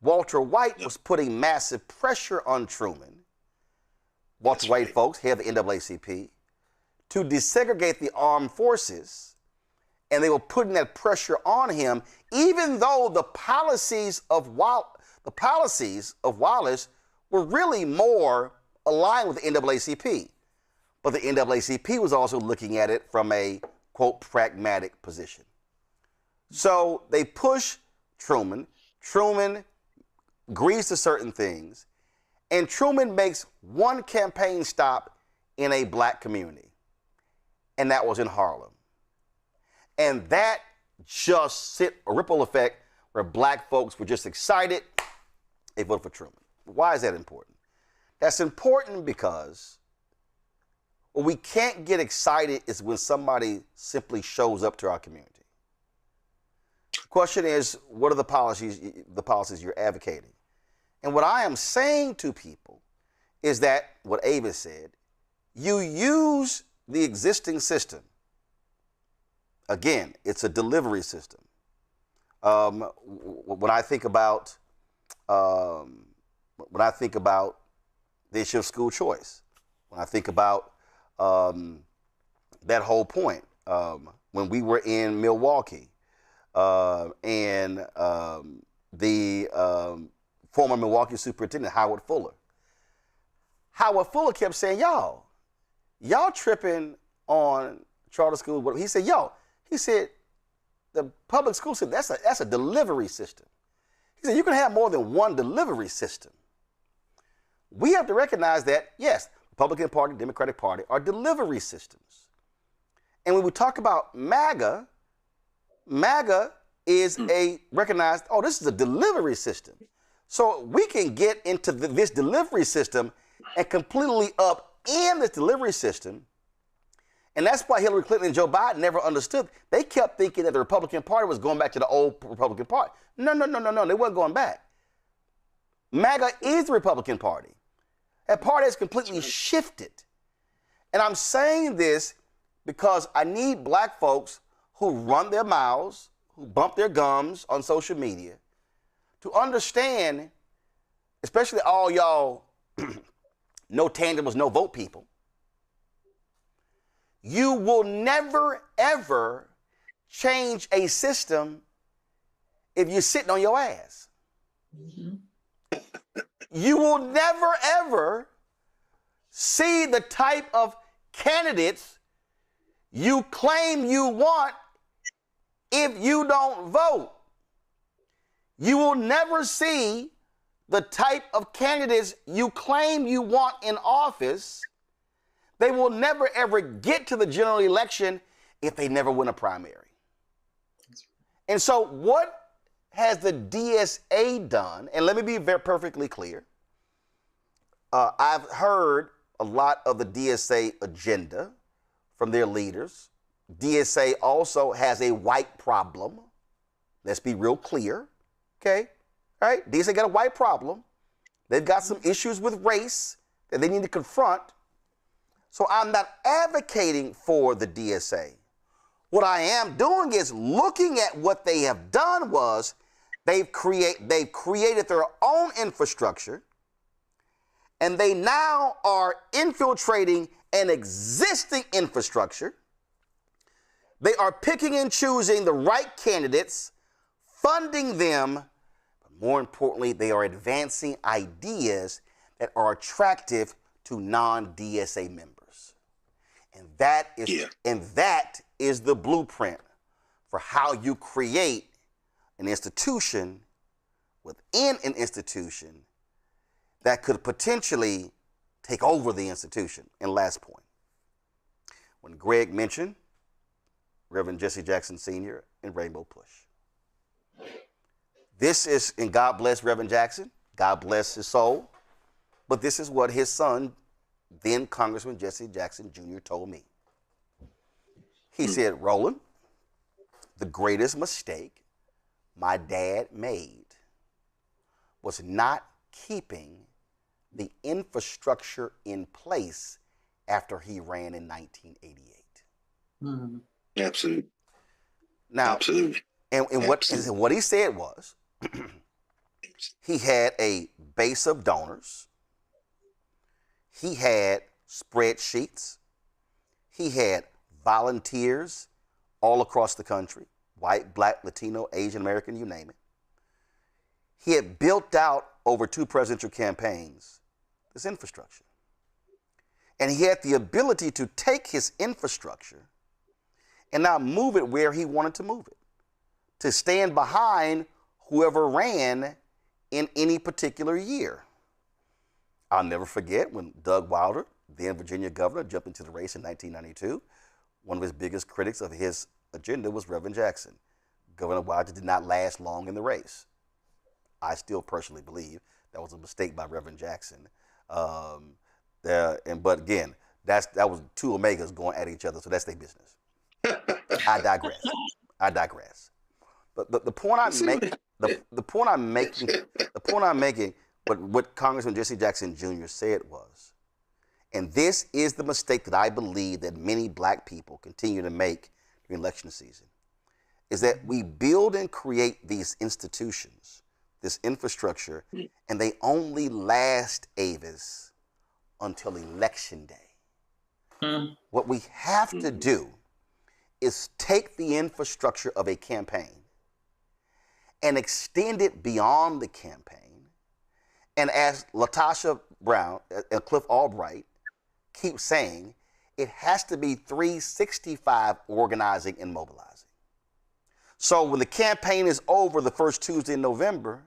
Walter White was putting massive pressure on Truman, Walter White folks, head of the NAACP, to desegregate the armed forces, and they were putting that pressure on him, even though the policies of Wallace were really more aligned with the NAACP. But the NAACP was also looking at it from a, quote, pragmatic position. So they push Truman. Truman agrees to certain things, and Truman makes one campaign stop in a black community, and that was in Harlem. And that just sent a ripple effect where black folks were just excited. They voted for Truman. Why is that important? That's important because What we can't get excited is when somebody simply shows up to our community. The question is, what are the policies you're advocating? And what I am saying to people is that, what Ava said, you use the existing system. Again, it's a delivery system. When I think about the issue of school choice, when I think about that whole point, when we were in Milwaukee, and the former Milwaukee superintendent, Howard Fuller kept saying, y'all tripping on charter school. He said, the public school system, that's a delivery system. He said, you can have more than one delivery system. We have to recognize that, yes, Republican Party, Democratic Party are delivery systems. And when we talk about MAGA is recognized, this is a delivery system. So we can get into this delivery system and completely upend this delivery system. And that's why Hillary Clinton and Joe Biden never understood. They kept thinking that the Republican Party was going back to the old Republican Party. No, they weren't going back. MAGA is the Republican Party. That party has completely shifted. And I'm saying this because I need black folks who run their mouths, who bump their gums on social media, to understand, especially all y'all no tangibles, no vote people, you will never, ever change a system if you're sitting on your ass. Mm-hmm. You will never, ever see the type of candidates you claim you want if you don't vote. You will never see the type of candidates you claim you want in office. They will never, ever get to the general election if they never win a primary. And so what has the DSA done? And let me be perfectly clear. I've heard a lot of the DSA agenda from their leaders. DSA also has a white problem. Let's be real clear. Okay? All right? DSA got a white problem. They've got some issues with race that they need to confront. So I'm not advocating for the DSA. What I am doing is looking at what they have done was they've created their own infrastructure, and they now are infiltrating an existing infrastructure. They are picking and choosing the right candidates, funding them, but more importantly, they are advancing ideas that are attractive to non-DSA members. And that is the blueprint for how you create an institution within an institution that could potentially take over the institution. And last point, when Greg mentioned Reverend Jesse Jackson Sr. and Rainbow Push. This is, and God bless Reverend Jackson, God bless his soul, but this is what his son, then Congressman Jesse Jackson Jr. told me. He said, Roland, the greatest mistake my dad made was not keeping the infrastructure in place after he ran in 1988. Mm-hmm. Absolutely. Now, absolutely. And what he said was, he had a base of donors. He had spreadsheets. He had volunteers all across the country, white, black, Latino, Asian American, you name it. He had built out over 2 presidential campaigns this infrastructure. And he had the ability to take his infrastructure and now move it where he wanted to move it, to stand behind whoever ran in any particular year. I'll never forget when Doug Wilder, then Virginia governor, jumped into the race in 1992. One of his biggest critics of his agenda was Reverend Jackson. Governor Wilder did not last long in the race. I still personally believe that was a mistake by Reverend Jackson. But again, that was two Omegas going at each other, so that's their business. I digress. I digress. But the point I'm making, the point I'm making, what Congressman Jesse Jackson Jr. said was, and this is the mistake that I believe that many black people continue to make during election season, is that we build and create these institutions, this infrastructure, and they only last, Avis, until election day. What we have to do is take the infrastructure of a campaign and extend it beyond the campaign. And as LaTosha Brown and Cliff Albright keep saying, it has to be 365 organizing and mobilizing. So when the campaign is over the first Tuesday in November,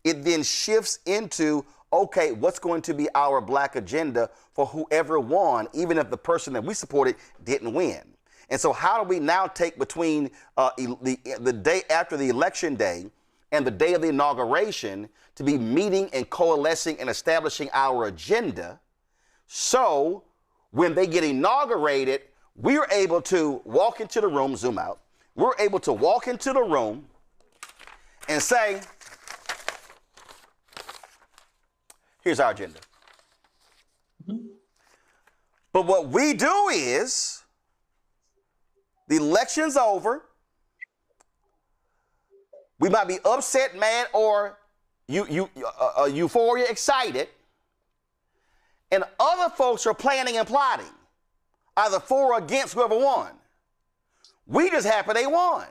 it then shifts into, okay, what's going to be our black agenda for whoever won, even if the person that we supported didn't win. And so how do we now take between the day after the election day and the day of the inauguration to be meeting and coalescing and establishing our agenda, so when they get inaugurated, we're able to walk into the room, zoom out, we're able to walk into the room and say, here's our agenda. But what we do is, the election's over, we might be upset, mad, or euphoria, excited, and other folks are planning and plotting, either for or against whoever won. We just happen they won.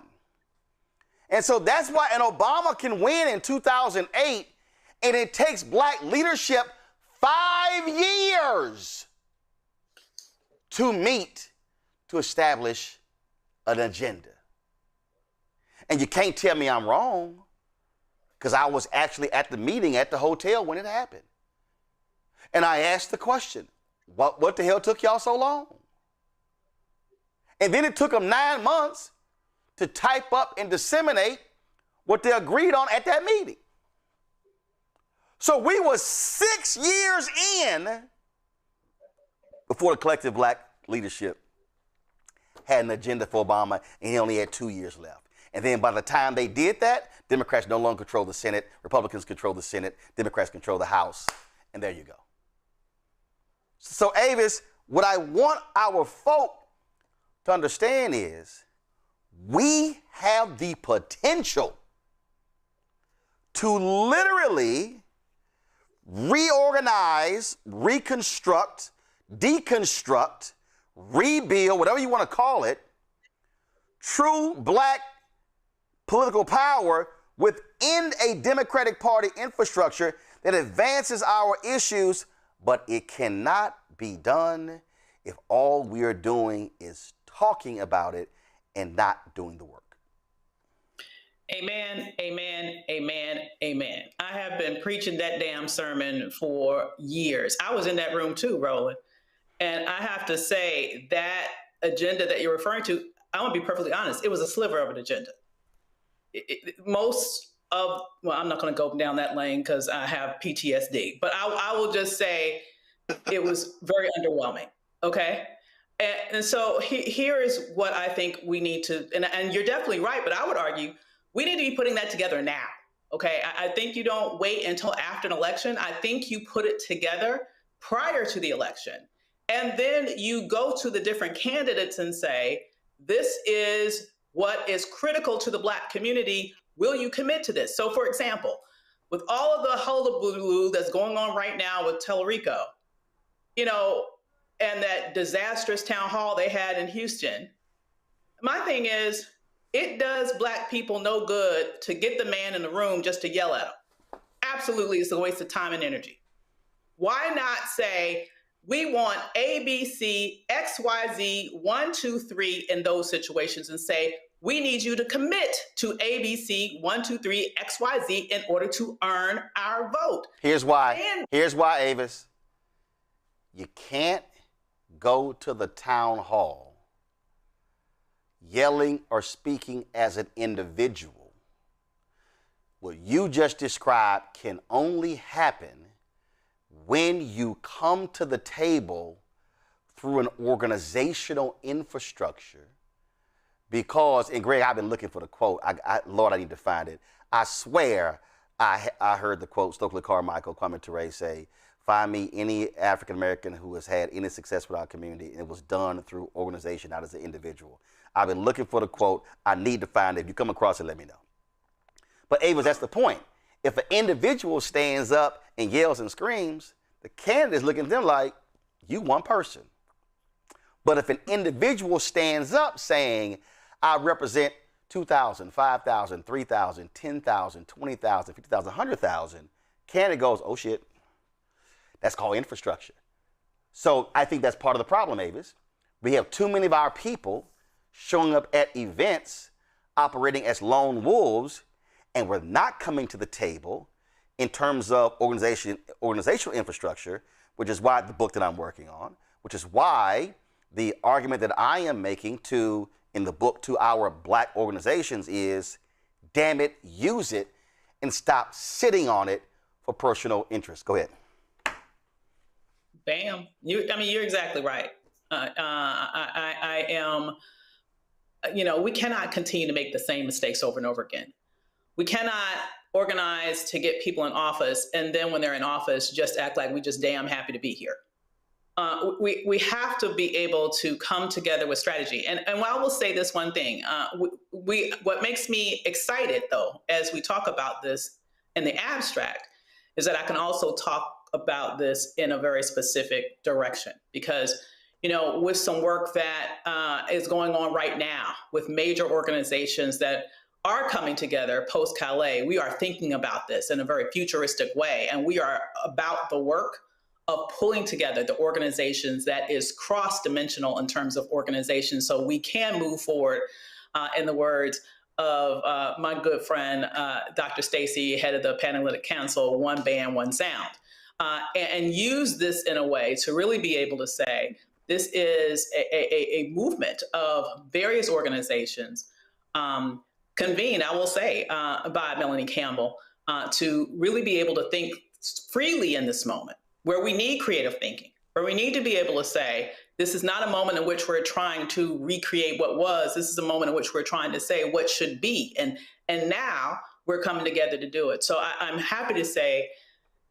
And so that's why an Obama can win in 2008, and it takes black leadership 5 years to meet, to establish an agenda. And you can't tell me I'm wrong, because I was actually at the meeting at the hotel when it happened. And I asked the question, what the hell took y'all so long? And then it took them 9 months to type up and disseminate what they agreed on at that meeting. So we were 6 years in before the collective black leadership had an agenda for Obama, and he only had 2 years left. And then by the time they did that, Democrats no longer control the Senate, Republicans control the Senate, Democrats control the House, and there you go. So Avis, what I want our folk to understand is we have the potential to literally reorganize, reconstruct, deconstruct, rebuild, whatever you want to call it, true black political power within a Democratic Party infrastructure that advances our issues, but it cannot be done if all we are doing is talking about it and not doing the work. Amen, amen, amen, amen. I have been preaching that damn sermon for years. I was in that room too, Roland. And I have to say that agenda that you're referring to, I want to be perfectly honest, it was a sliver of an agenda. Most of, well, I'm not going to go down that lane because I have PTSD, but I will just say it was very underwhelming, okay? And so here is what I think we need to, and you're definitely right, but I would argue we need to be putting that together now, okay? I think you don't wait until after an election. I think you put it together prior to the election. And then you go to the different candidates and say, this is what is critical to the Black community. Will you commit to this? So for example, with all of the hullabaloo that's going on right now with Tellurico, you know, and that disastrous town hall they had in Houston, my thing is, it does Black people no good to get the man in the room just to yell at him. Absolutely, it's a waste of time and energy. Why not say, we want A, B, C, X, Y, Z, 1, 2, 3 in those situations, and say, we need you to commit to A, B, C, 1, 2, 3, X, Y, Z in order to earn our vote. Here's why. Here's why, Avis. You can't go to the town hall yelling or speaking as an individual. What you just described can only happen when you come to the table through an organizational infrastructure because, and Greg, I've been looking for the quote. Lord, I need to find it. I swear I heard the quote Stokely Carmichael, Kwame Ture say, find me any African-American who has had any success with our community, and it was done through organization, not as an individual. I've been looking for the quote. I need to find it. If you come across it, let me know. But Avis, that's the point. If an individual stands up and yells and screams, the candidate is looking at them like, you one person. But if an individual stands up saying, I represent 2,000, 5,000, 3,000, 10,000, 20,000, 50,000, 100,000, candidate goes, oh shit. That's called infrastructure. So I think that's part of the problem, Avis. We have too many of our people showing up at events operating as lone wolves, and we're not coming to the table in terms of organizational infrastructure, which is why the book that I'm working on, which is why the argument that I am making in the book to our black organizations is, damn it, use it and stop sitting on it for personal interest. Go ahead. Bam. You're exactly right. I am, we cannot continue to make the same mistakes over and over again. We cannot organize to get people in office, and then when they're in office, just act like we just damn happy to be here. We have to be able to come together with strategy. And I will say this one thing. What makes me excited, though, as we talk about this in the abstract, is that I can also talk about this in a very specific direction. Because, with some work that is going on right now with major organizations that are coming together post-Calais, we are thinking about this in a very futuristic way. And we are about the work of pulling together the organizations that is cross-dimensional in terms of organization, so we can move forward, in the words of my good friend, Dr. Stacy, head of the Panhellenic Council, one band, one sound, and use this in a way to really be able to say, this is a movement of various organizations convened, I will say, by Melanie Campbell, to really be able to think freely in this moment, where we need creative thinking, where we need to be able to say, this is not a moment in which we're trying to recreate what was. This is a moment in which we're trying to say what should be. And now we're coming together to do it. So I'm happy to say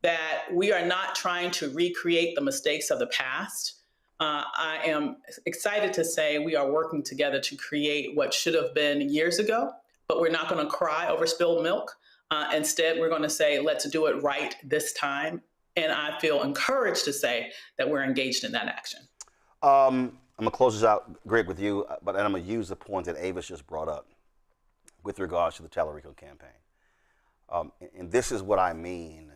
that we are not trying to recreate the mistakes of the past. I am excited to say we are working together to create what should have been years ago, but we're not going to cry over spilled milk. Instead, we're going to say, let's do it right this time. And I feel encouraged to say that we're engaged in that action. I'm going to close this out, Greg, with you, but I'm going to use the point that Avis just brought up with regards to the Tallarico campaign. And this is what I mean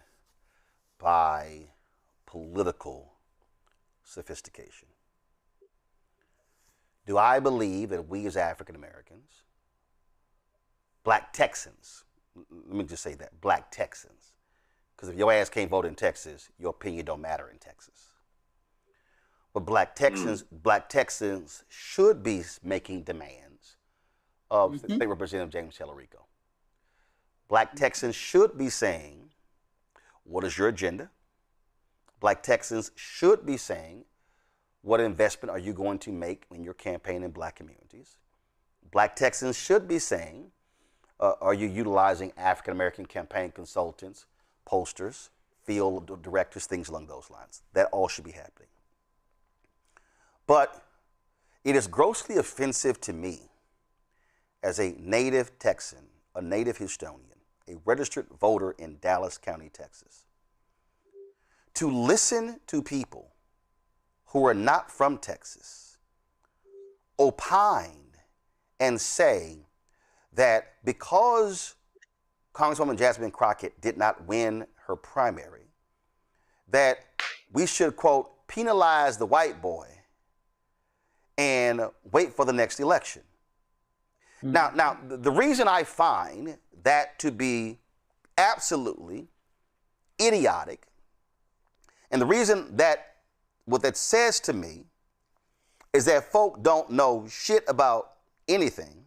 by political sophistication. Do I believe that we as African Americans, black Texans, let me just say that, black Texans, because if your ass can't vote in Texas, your opinion don't matter in Texas. But black Texans should be making demands of State Representative James Tallarico. Black Texans should be saying, what is your agenda? Black Texans should be saying, what investment are you going to make in your campaign in black communities? Black Texans should be saying, are you utilizing African American campaign consultants, posters, field directors, things along those lines? That all should be happening. But it is grossly offensive to me as a native Texan, a native Houstonian, a registered voter in Dallas County, Texas, to listen to people who are not from Texas opine and say that because Congresswoman Jasmine Crockett did not win her primary, that we should, quote, penalize the white boy and wait for the next election. Now, the reason I find that to be absolutely idiotic, and the reason that what that says to me is that folk don't know shit about anything,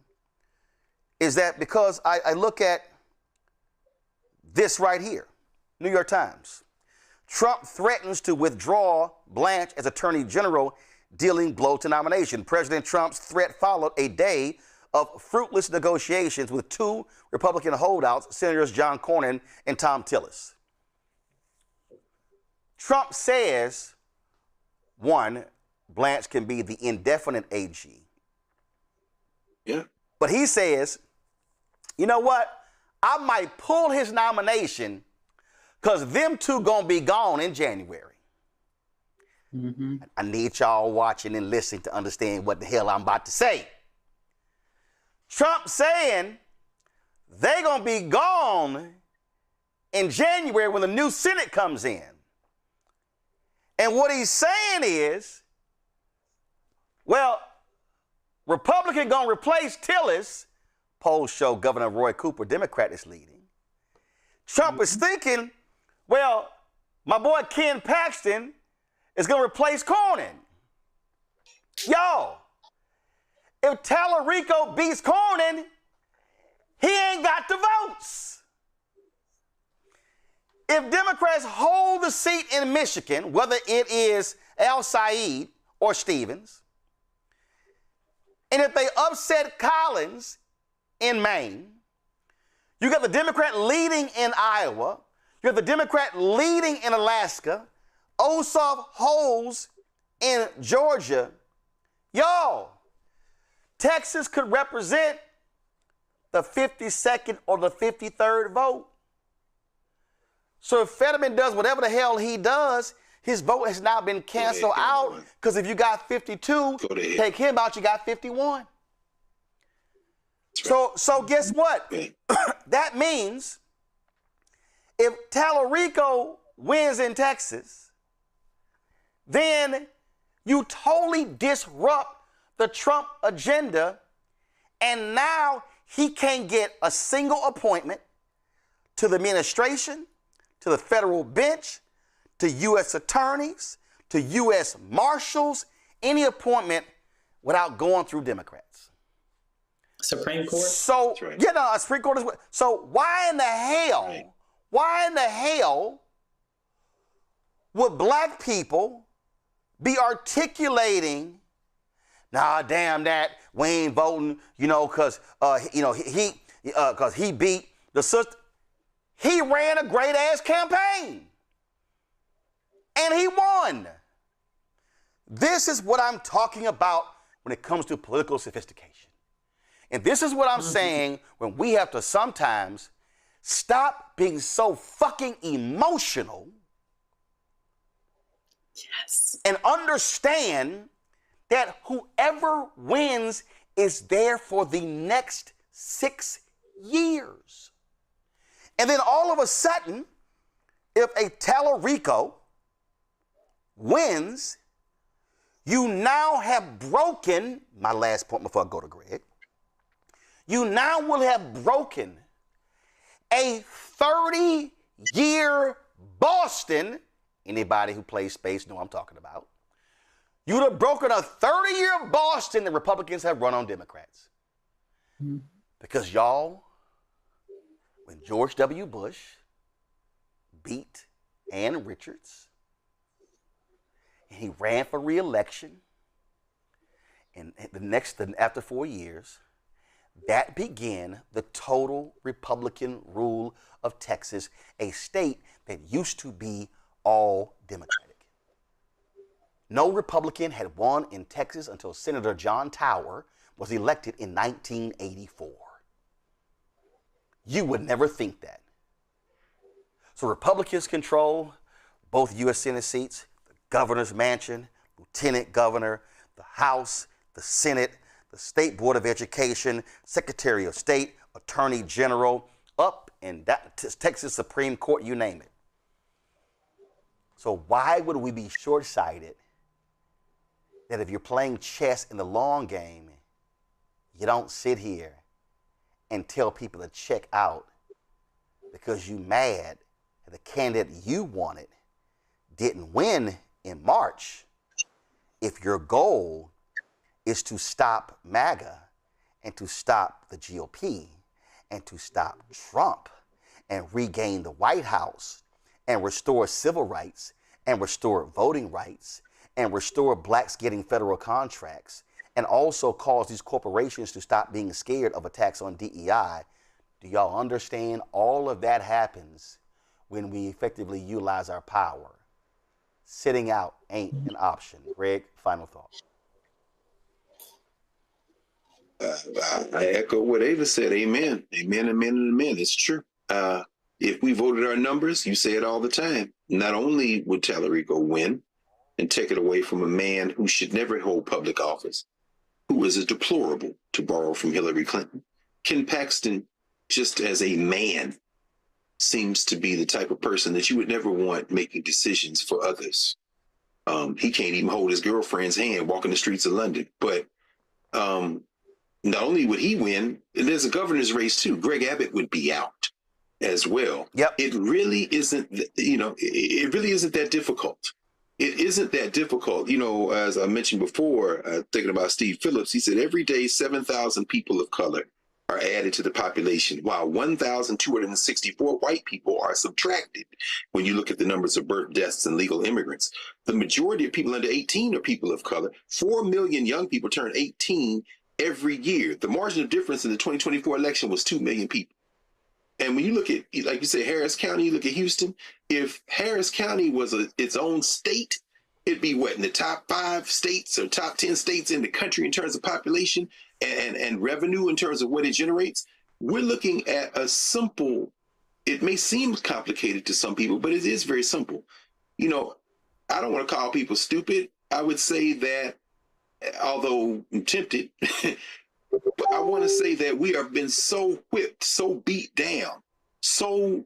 is that because I look at this right here, New York Times. Trump threatens to withdraw Blanche as Attorney General, dealing blow to nomination. President Trump's threat followed a day of fruitless negotiations with two Republican holdouts, Senators John Cornyn and Tom Tillis. Trump says, one, Blanche can be the indefinite AG. Yeah. But he says, you know what? I might pull his nomination because them two gonna be gone in January. Mm-hmm. I need y'all watching and listening to understand what the hell I'm about to say. Trump saying they gonna be gone in January when the new Senate comes in. And what he's saying is, well, Republican gonna replace Tillis. Polls show Governor Roy Cooper, Democrat, is leading. Trump is thinking, well, my boy Ken Paxton is gonna replace Cornyn. Y'all, if Tallarico beats Cornyn, he ain't got the votes. If Democrats hold the seat in Michigan, whether it is El-Sayed or Stevens, and if they upset Collins in Maine, you got the Democrat leading in Iowa, you have the Democrat leading in Alaska, Ossoff holds in Georgia, y'all, Texas could represent the 52nd or the 53rd vote. So if Fetterman does whatever the hell he does, his vote has now been canceled out because if you got 52, take him out, you got 51. So guess what? That means if Tallarico wins in Texas, then you totally disrupt the Trump agenda, and now he can't get a single appointment to the administration, to the federal bench, to U.S. attorneys, to U.S. marshals, any appointment without going through Democrats. Supreme Court? So, you know, a Supreme Court is what. So why in the hell would black people be articulating, nah, damn that, we ain't voting, you know, because he beat the sister. He ran a great ass campaign. And he won. This is what I'm talking about when it comes to political sophistication. And this is what I'm saying when we have to sometimes stop being so fucking emotional. Yes. And understand that whoever wins is there for the next 6 years. And then all of a sudden, if a Tallarico wins, you now have broken, my last point before I go to Greg, you now will have broken a 30-year Boston, anybody who plays space know what I'm talking about, you would have broken a 30-year Boston that Republicans have run on Democrats. Because y'all, when George W. Bush beat Ann Richards, and he ran for re-election, and after 4 years, that began the total Republican rule of Texas, a state that used to be all Democratic. No Republican had won in Texas until Senator John Tower was elected in 1984. You would never think that. So Republicans control both U.S. Senate seats, the governor's mansion, lieutenant governor, the House, the Senate, the State Board of Education, Secretary of State, Attorney General, up and down, Texas Supreme Court, you name it. So why would we be short-sighted that if you're playing chess in the long game, you don't sit here and tell people to check out because you mad that the candidate you wanted didn't win in March, if your goal is to stop MAGA and to stop the GOP and to stop Trump and regain the White House and restore civil rights and restore voting rights and restore blacks getting federal contracts, and also cause these corporations to stop being scared of attacks on DEI, do y'all understand all of that happens when we effectively utilize our power? Sitting out ain't an option. Greg, final thought. I echo what Ava said. Amen. Amen, amen, and amen. It's true. If we voted our numbers, you say it all the time, not only would Tallarico win and take it away from a man who should never hold public office, who is a deplorable, to borrow from Hillary Clinton. Ken Paxton, just as a man, seems to be the type of person that you would never want making decisions for others. He can't even hold his girlfriend's hand walking the streets of London. But not only would he win, there's a governor's race too. Greg Abbott would be out as well. Yep. It really isn't, it really isn't that difficult. It isn't that difficult. As I mentioned before, thinking about Steve Phillips, he said every day 7,000 people of color are added to the population, while 1,264 white people are subtracted when you look at the numbers of birth, deaths, and legal immigrants. The majority of people under 18 are people of color. 4 million young people turn 18 every year. The margin of difference in the 2024 election was 2 million people. And when you look at, like you say, Harris County, you look at Houston, if Harris County was its own state, it'd be what, in the top 5 states or top 10 states in the country in terms of population and revenue in terms of what it generates. We're looking at a simple, it may seem complicated to some people, but it is very simple. I don't want to call people stupid. I would say that, although I'm tempted, but I want to say that we have been so whipped, so beat down, so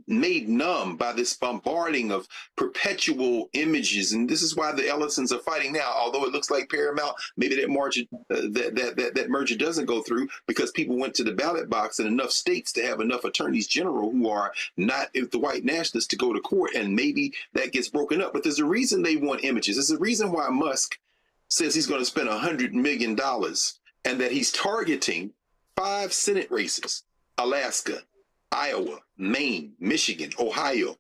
made numb by this bombarding of perpetual images. And this is why the Ellisons are fighting now, although it looks like Paramount, maybe that merger doesn't go through because people went to the ballot box in enough states to have enough attorneys general who are not the white nationalists to go to court, and maybe that gets broken up. But there's a reason they want images. There's a reason why Musk says he's going to spend $100 million and that he's targeting 5 Senate races: Alaska, Iowa, Maine, Michigan, Ohio.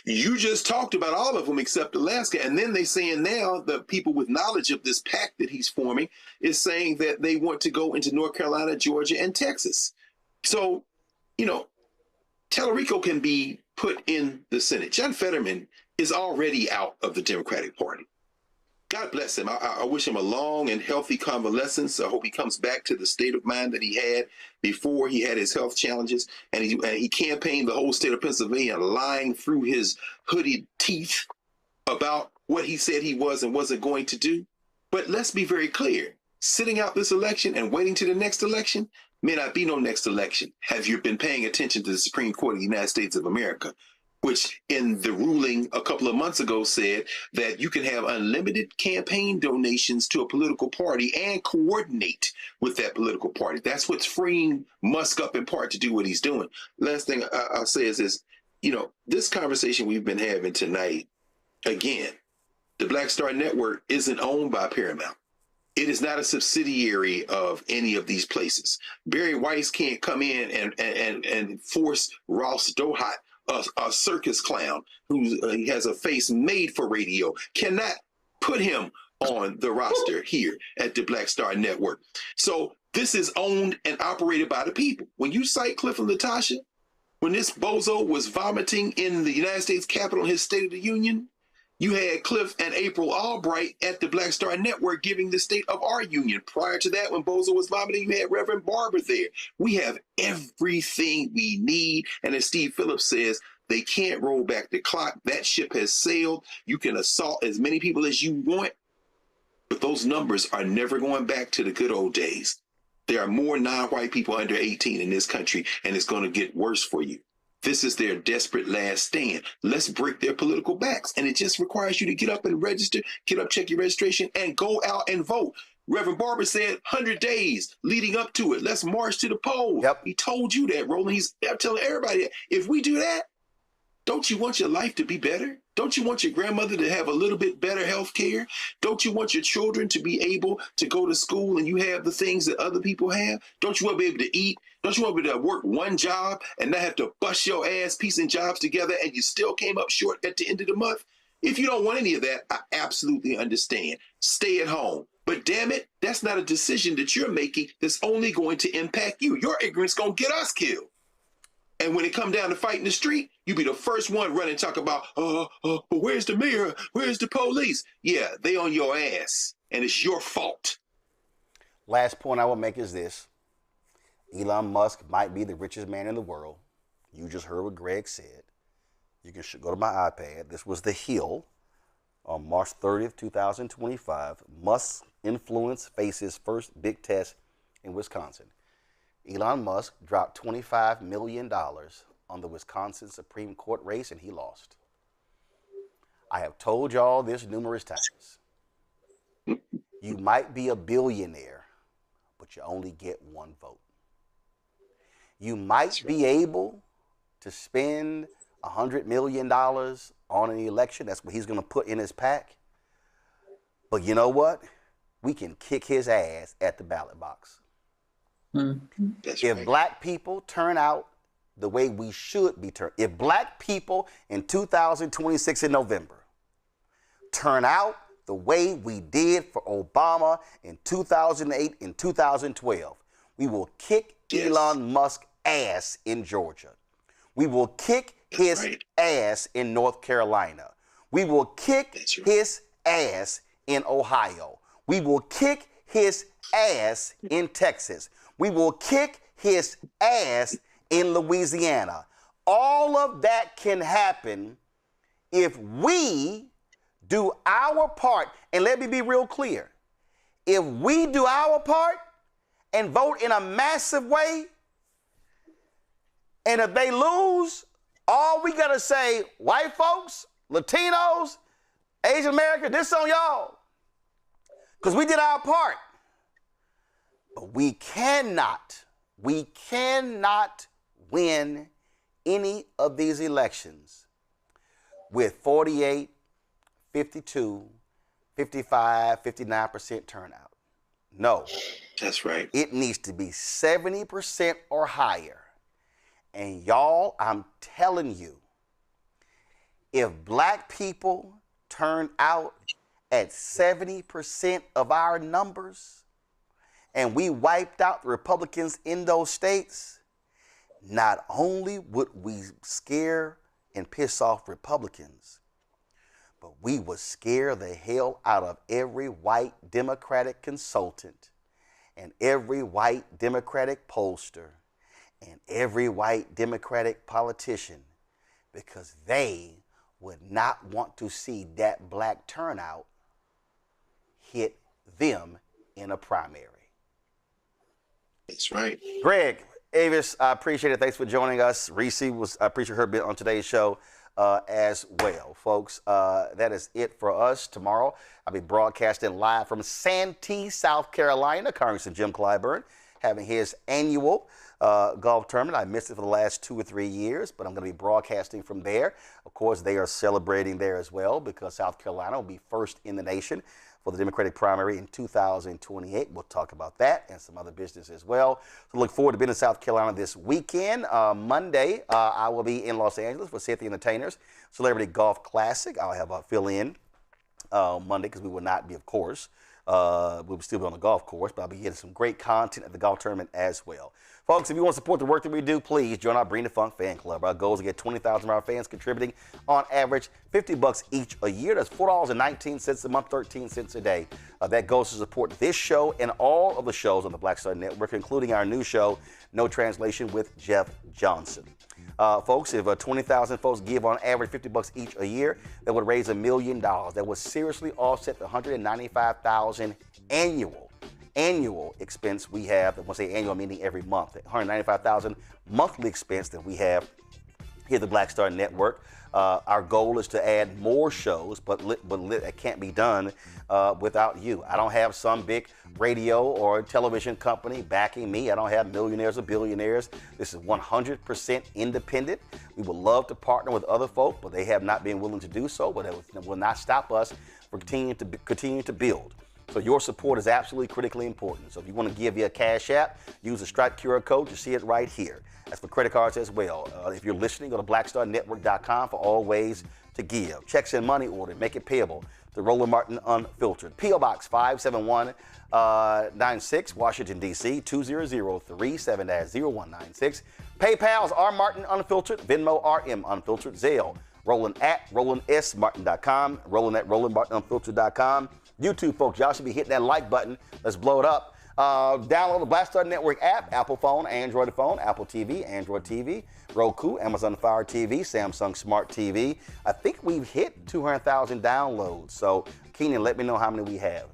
You just talked about all of them except Alaska. And then they're saying now the people with knowledge of this pact that he's forming is saying that they want to go into North Carolina, Georgia, and Texas. So, Tallarico can be put in the Senate. John Fetterman is already out of the Democratic Party. God bless him. I wish him a long and healthy convalescence. I hope he comes back to the state of mind that he had before he had his health challenges. And he campaigned the whole state of Pennsylvania, lying through his hooded teeth about what he said he was and wasn't going to do. But let's be very clear. Sitting out this election and waiting to the next election may not be no next election. Have you been paying attention to the Supreme Court of the United States of America, which in the ruling a couple of months ago said that you can have unlimited campaign donations to a political party and coordinate with that political party. That's what's freeing Musk up in part to do what he's doing. Last thing I'll say is this, this conversation we've been having tonight, again, the Black Star Network isn't owned by Paramount. It is not a subsidiary of any of these places. Barry Weiss can't come in and force Ross Dohat, a circus clown who has a face made for radio, cannot put him on the roster here at the Black Star Network. So this is owned and operated by the people. When you cite Cliff and Latasha, when this bozo was vomiting in the United States Capitol in his State of the Union, you had Cliff and April Albright at the Black Star Network giving the state of our union. Prior to that, when Bozo was vomiting, you had Reverend Barber there. We have everything we need. And as Steve Phillips says, they can't roll back the clock. That ship has sailed. You can assault as many people as you want, but those numbers are never going back to the good old days. There are more non-white people under 18 in this country, and it's going to get worse for you. This is their desperate last stand. Let's break their political backs. And it just requires you to get up and register, get up, check your registration, and go out and vote. Reverend Barber said 100 days leading up to it. Let's march to the polls. Yep. He told you that, Roland. He's telling everybody that. If we do that, don't you want your life to be better? Don't you want your grandmother to have a little bit better health care? Don't you want your children to be able to go to school and you have the things that other people have? Don't you want to be able to eat? Don't you want to be able to work one job and not have to bust your ass piecing jobs together and you still came up short at the end of the month? If you don't want any of that, I absolutely understand. Stay at home. But damn it, that's not a decision that you're making that's only going to impact you. Your ignorance going to get us killed. And when it come down to fight in the street, you be the first one running and talk about, but where's the mayor? Where's the police? Yeah, they on your ass, and it's your fault. Last point I will make is this. Elon Musk might be the richest man in the world. You just heard what Greg said. You can go to my iPad. This was The Hill on March 30th, 2025. Musk's influence faces first big test in Wisconsin. Elon Musk dropped $25 million on the Wisconsin Supreme Court race, and he lost. I have told y'all this numerous times. You might be a billionaire, but you only get one vote. You might be able to spend $100 million on an election. That's what he's going to put in his pack. But you know what? We can kick his ass at the ballot box. If black people turn out the way we should be turned, if black people in 2026 in November turn out the way we did for Obama in 2008 and 2012, we will kick Elon Musk ass in Georgia. We will kick his ass in North Carolina. We will kick his ass in Ohio. We will kick his ass in Texas. We will kick his ass in Louisiana. All of that can happen if we do our part. And let me be real clear. If we do our part and vote in a massive way, and if they lose, all we got to say, white folks, Latinos, Asian Americans, this on y'all. Because we did our part. But we cannot win any of these elections with 48, 52, 55, 59% turnout. No. That's right. It needs to be 70% or higher. And y'all, I'm telling you, if black people turn out at 70% of our numbers, and we wiped out the Republicans in those states, not only would we scare and piss off Republicans, but we would scare the hell out of every white Democratic consultant and every white Democratic pollster and every white Democratic politician, because they would not want to see that black turnout hit them in a primary. That's right. Greg, Avis, I appreciate it. Thanks for joining us. Reese, I appreciate her being on today's show as well. Folks, that is it for us. Tomorrow, I'll be broadcasting live from Santee, South Carolina. Congressman Jim Clyburn having his annual golf tournament. I missed it for the last 2 or 3 years, but I'm going to be broadcasting from there. Of course, they are celebrating there as well because South Carolina will be first in the nation for the Democratic primary in 2028. We'll talk about that and some other business as well. So look forward to being in South Carolina this weekend. Monday, I will be in Los Angeles for Seth the Entertainers Celebrity Golf Classic. I'll have a fill-in Monday because we will not be, of course. We'll still be on the golf course, but I'll be getting some great content at the golf tournament as well. Folks, if you want to support the work that we do, please join our Bring the Funk fan club. Our goal is to get 20,000 of our fans contributing on average $50 each a year. That's $4.19 a month, 13 cents a day. That goes to support this show and all of the shows on the Black Star Network, including our new show, No Translation with Jeff Johnson. Folks, if 20,000 folks give on average $50 each a year, that would raise $1 million. That would seriously offset the $195,000 annual expense we have. When I say annual, meaning every month. $195,000 monthly expense that we have here at the Black Star Network. Our goal is to add more shows, but it can't be done without you. I don't have some big radio or television company backing me. I don't have millionaires or billionaires. This is 100% independent. We would love to partner with other folk, but they have not been willing to do so. But it will not stop us from continuing to build. So your support is absolutely critically important. So if you want to give via Cash App, use the Stripe QR code. You see it right here. That's for credit cards as well. If you're listening, go to blackstarnetwork.com for all ways to give. Checks and money order, make it payable to Roland Martin Unfiltered. P.O. Box 57196, Washington, D.C. 20037-0196. PayPal's R Martin Unfiltered, Venmo RM Unfiltered, Zelle, Roland at RolandSMartin.com, Roland at RolandMartinUnfiltered.com. YouTube, folks, y'all should be hitting that like button. Let's blow it up. Download the Black Star Network app, Apple phone, Android phone, Apple TV, Android TV, Roku, Amazon Fire TV, Samsung Smart TV. I think we've hit 200,000 downloads. So, Keenan, let me know how many we have.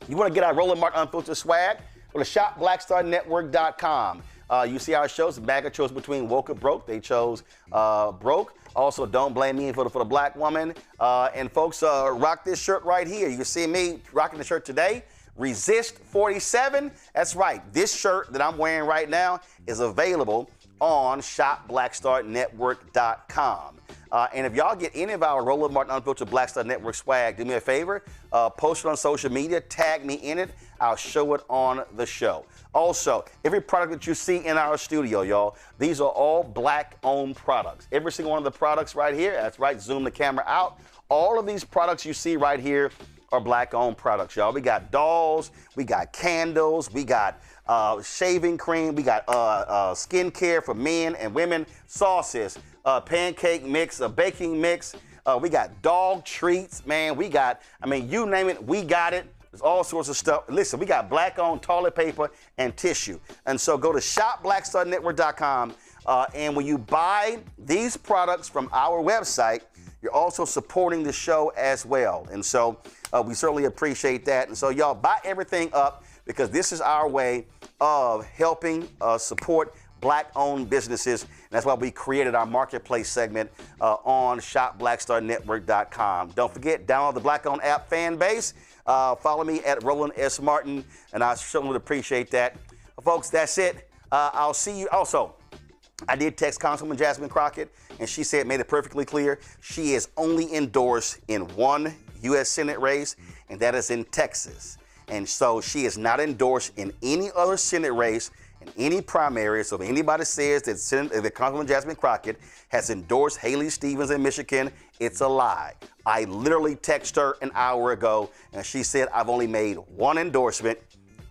You want to get our Roland Martin Unfiltered swag? Go to shopblackstarnetwork.com. You see our shows. The bagger chose between woke or broke. They chose broke. Also, don't blame me for the black woman. And folks, rock this shirt right here. You can see me rocking the shirt today. Resist 47. That's right. This shirt that I'm wearing right now is available on shopblackstarnetwork.com. And if y'all get any of our Roland Martin Unfiltered Black Star Network swag, do me a favor, post it on social media, tag me in it. I'll show it on the show. Also, every product that you see in our studio, y'all, these are all black-owned products. Every single one of the products right here, that's right, zoom the camera out. All of these products you see right here are black-owned products, y'all. We got dolls, we got candles, we got shaving cream, we got skincare for men and women, sauces, pancake mix, a baking mix. We got dog treats, man. We got, I mean, you name it, we got it. There's all sorts of stuff. Listen, we got black-owned toilet paper and tissue. And so go to shopblackstarnetwork.com. And when you buy these products from our website, you're also supporting the show as well. And so we certainly appreciate that. And so y'all buy everything up because this is our way of helping support black-owned businesses. And that's why we created our marketplace segment on shopblackstarnetwork.com. Don't forget, download the Black-Owned app fan base. Follow me at Roland S. Martin, and I certainly would appreciate that. Folks, that's it. I'll see you. Also, I did text Councilwoman Jasmine Crockett, and she said, made it perfectly clear, she is only endorsed in one U.S. Senate race, and that is in Texas. And so she is not endorsed in any other Senate race, in any primary. So if anybody says that Councilwoman Jasmine Crockett has endorsed Haley Stevens in Michigan, it's a lie. I literally texted her an hour ago, and she said, I've only made one endorsement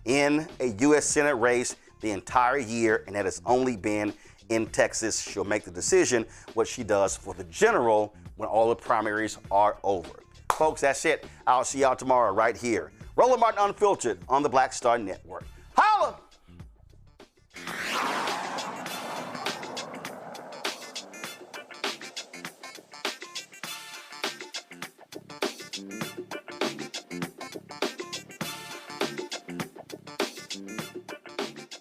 in a U.S. Senate race the entire year, and that has only been in Texas. She'll make the decision what she does for the general when all the primaries are over. Folks, that's it. I'll see y'all tomorrow right here. Roland Martin Unfiltered on the Black Star Network.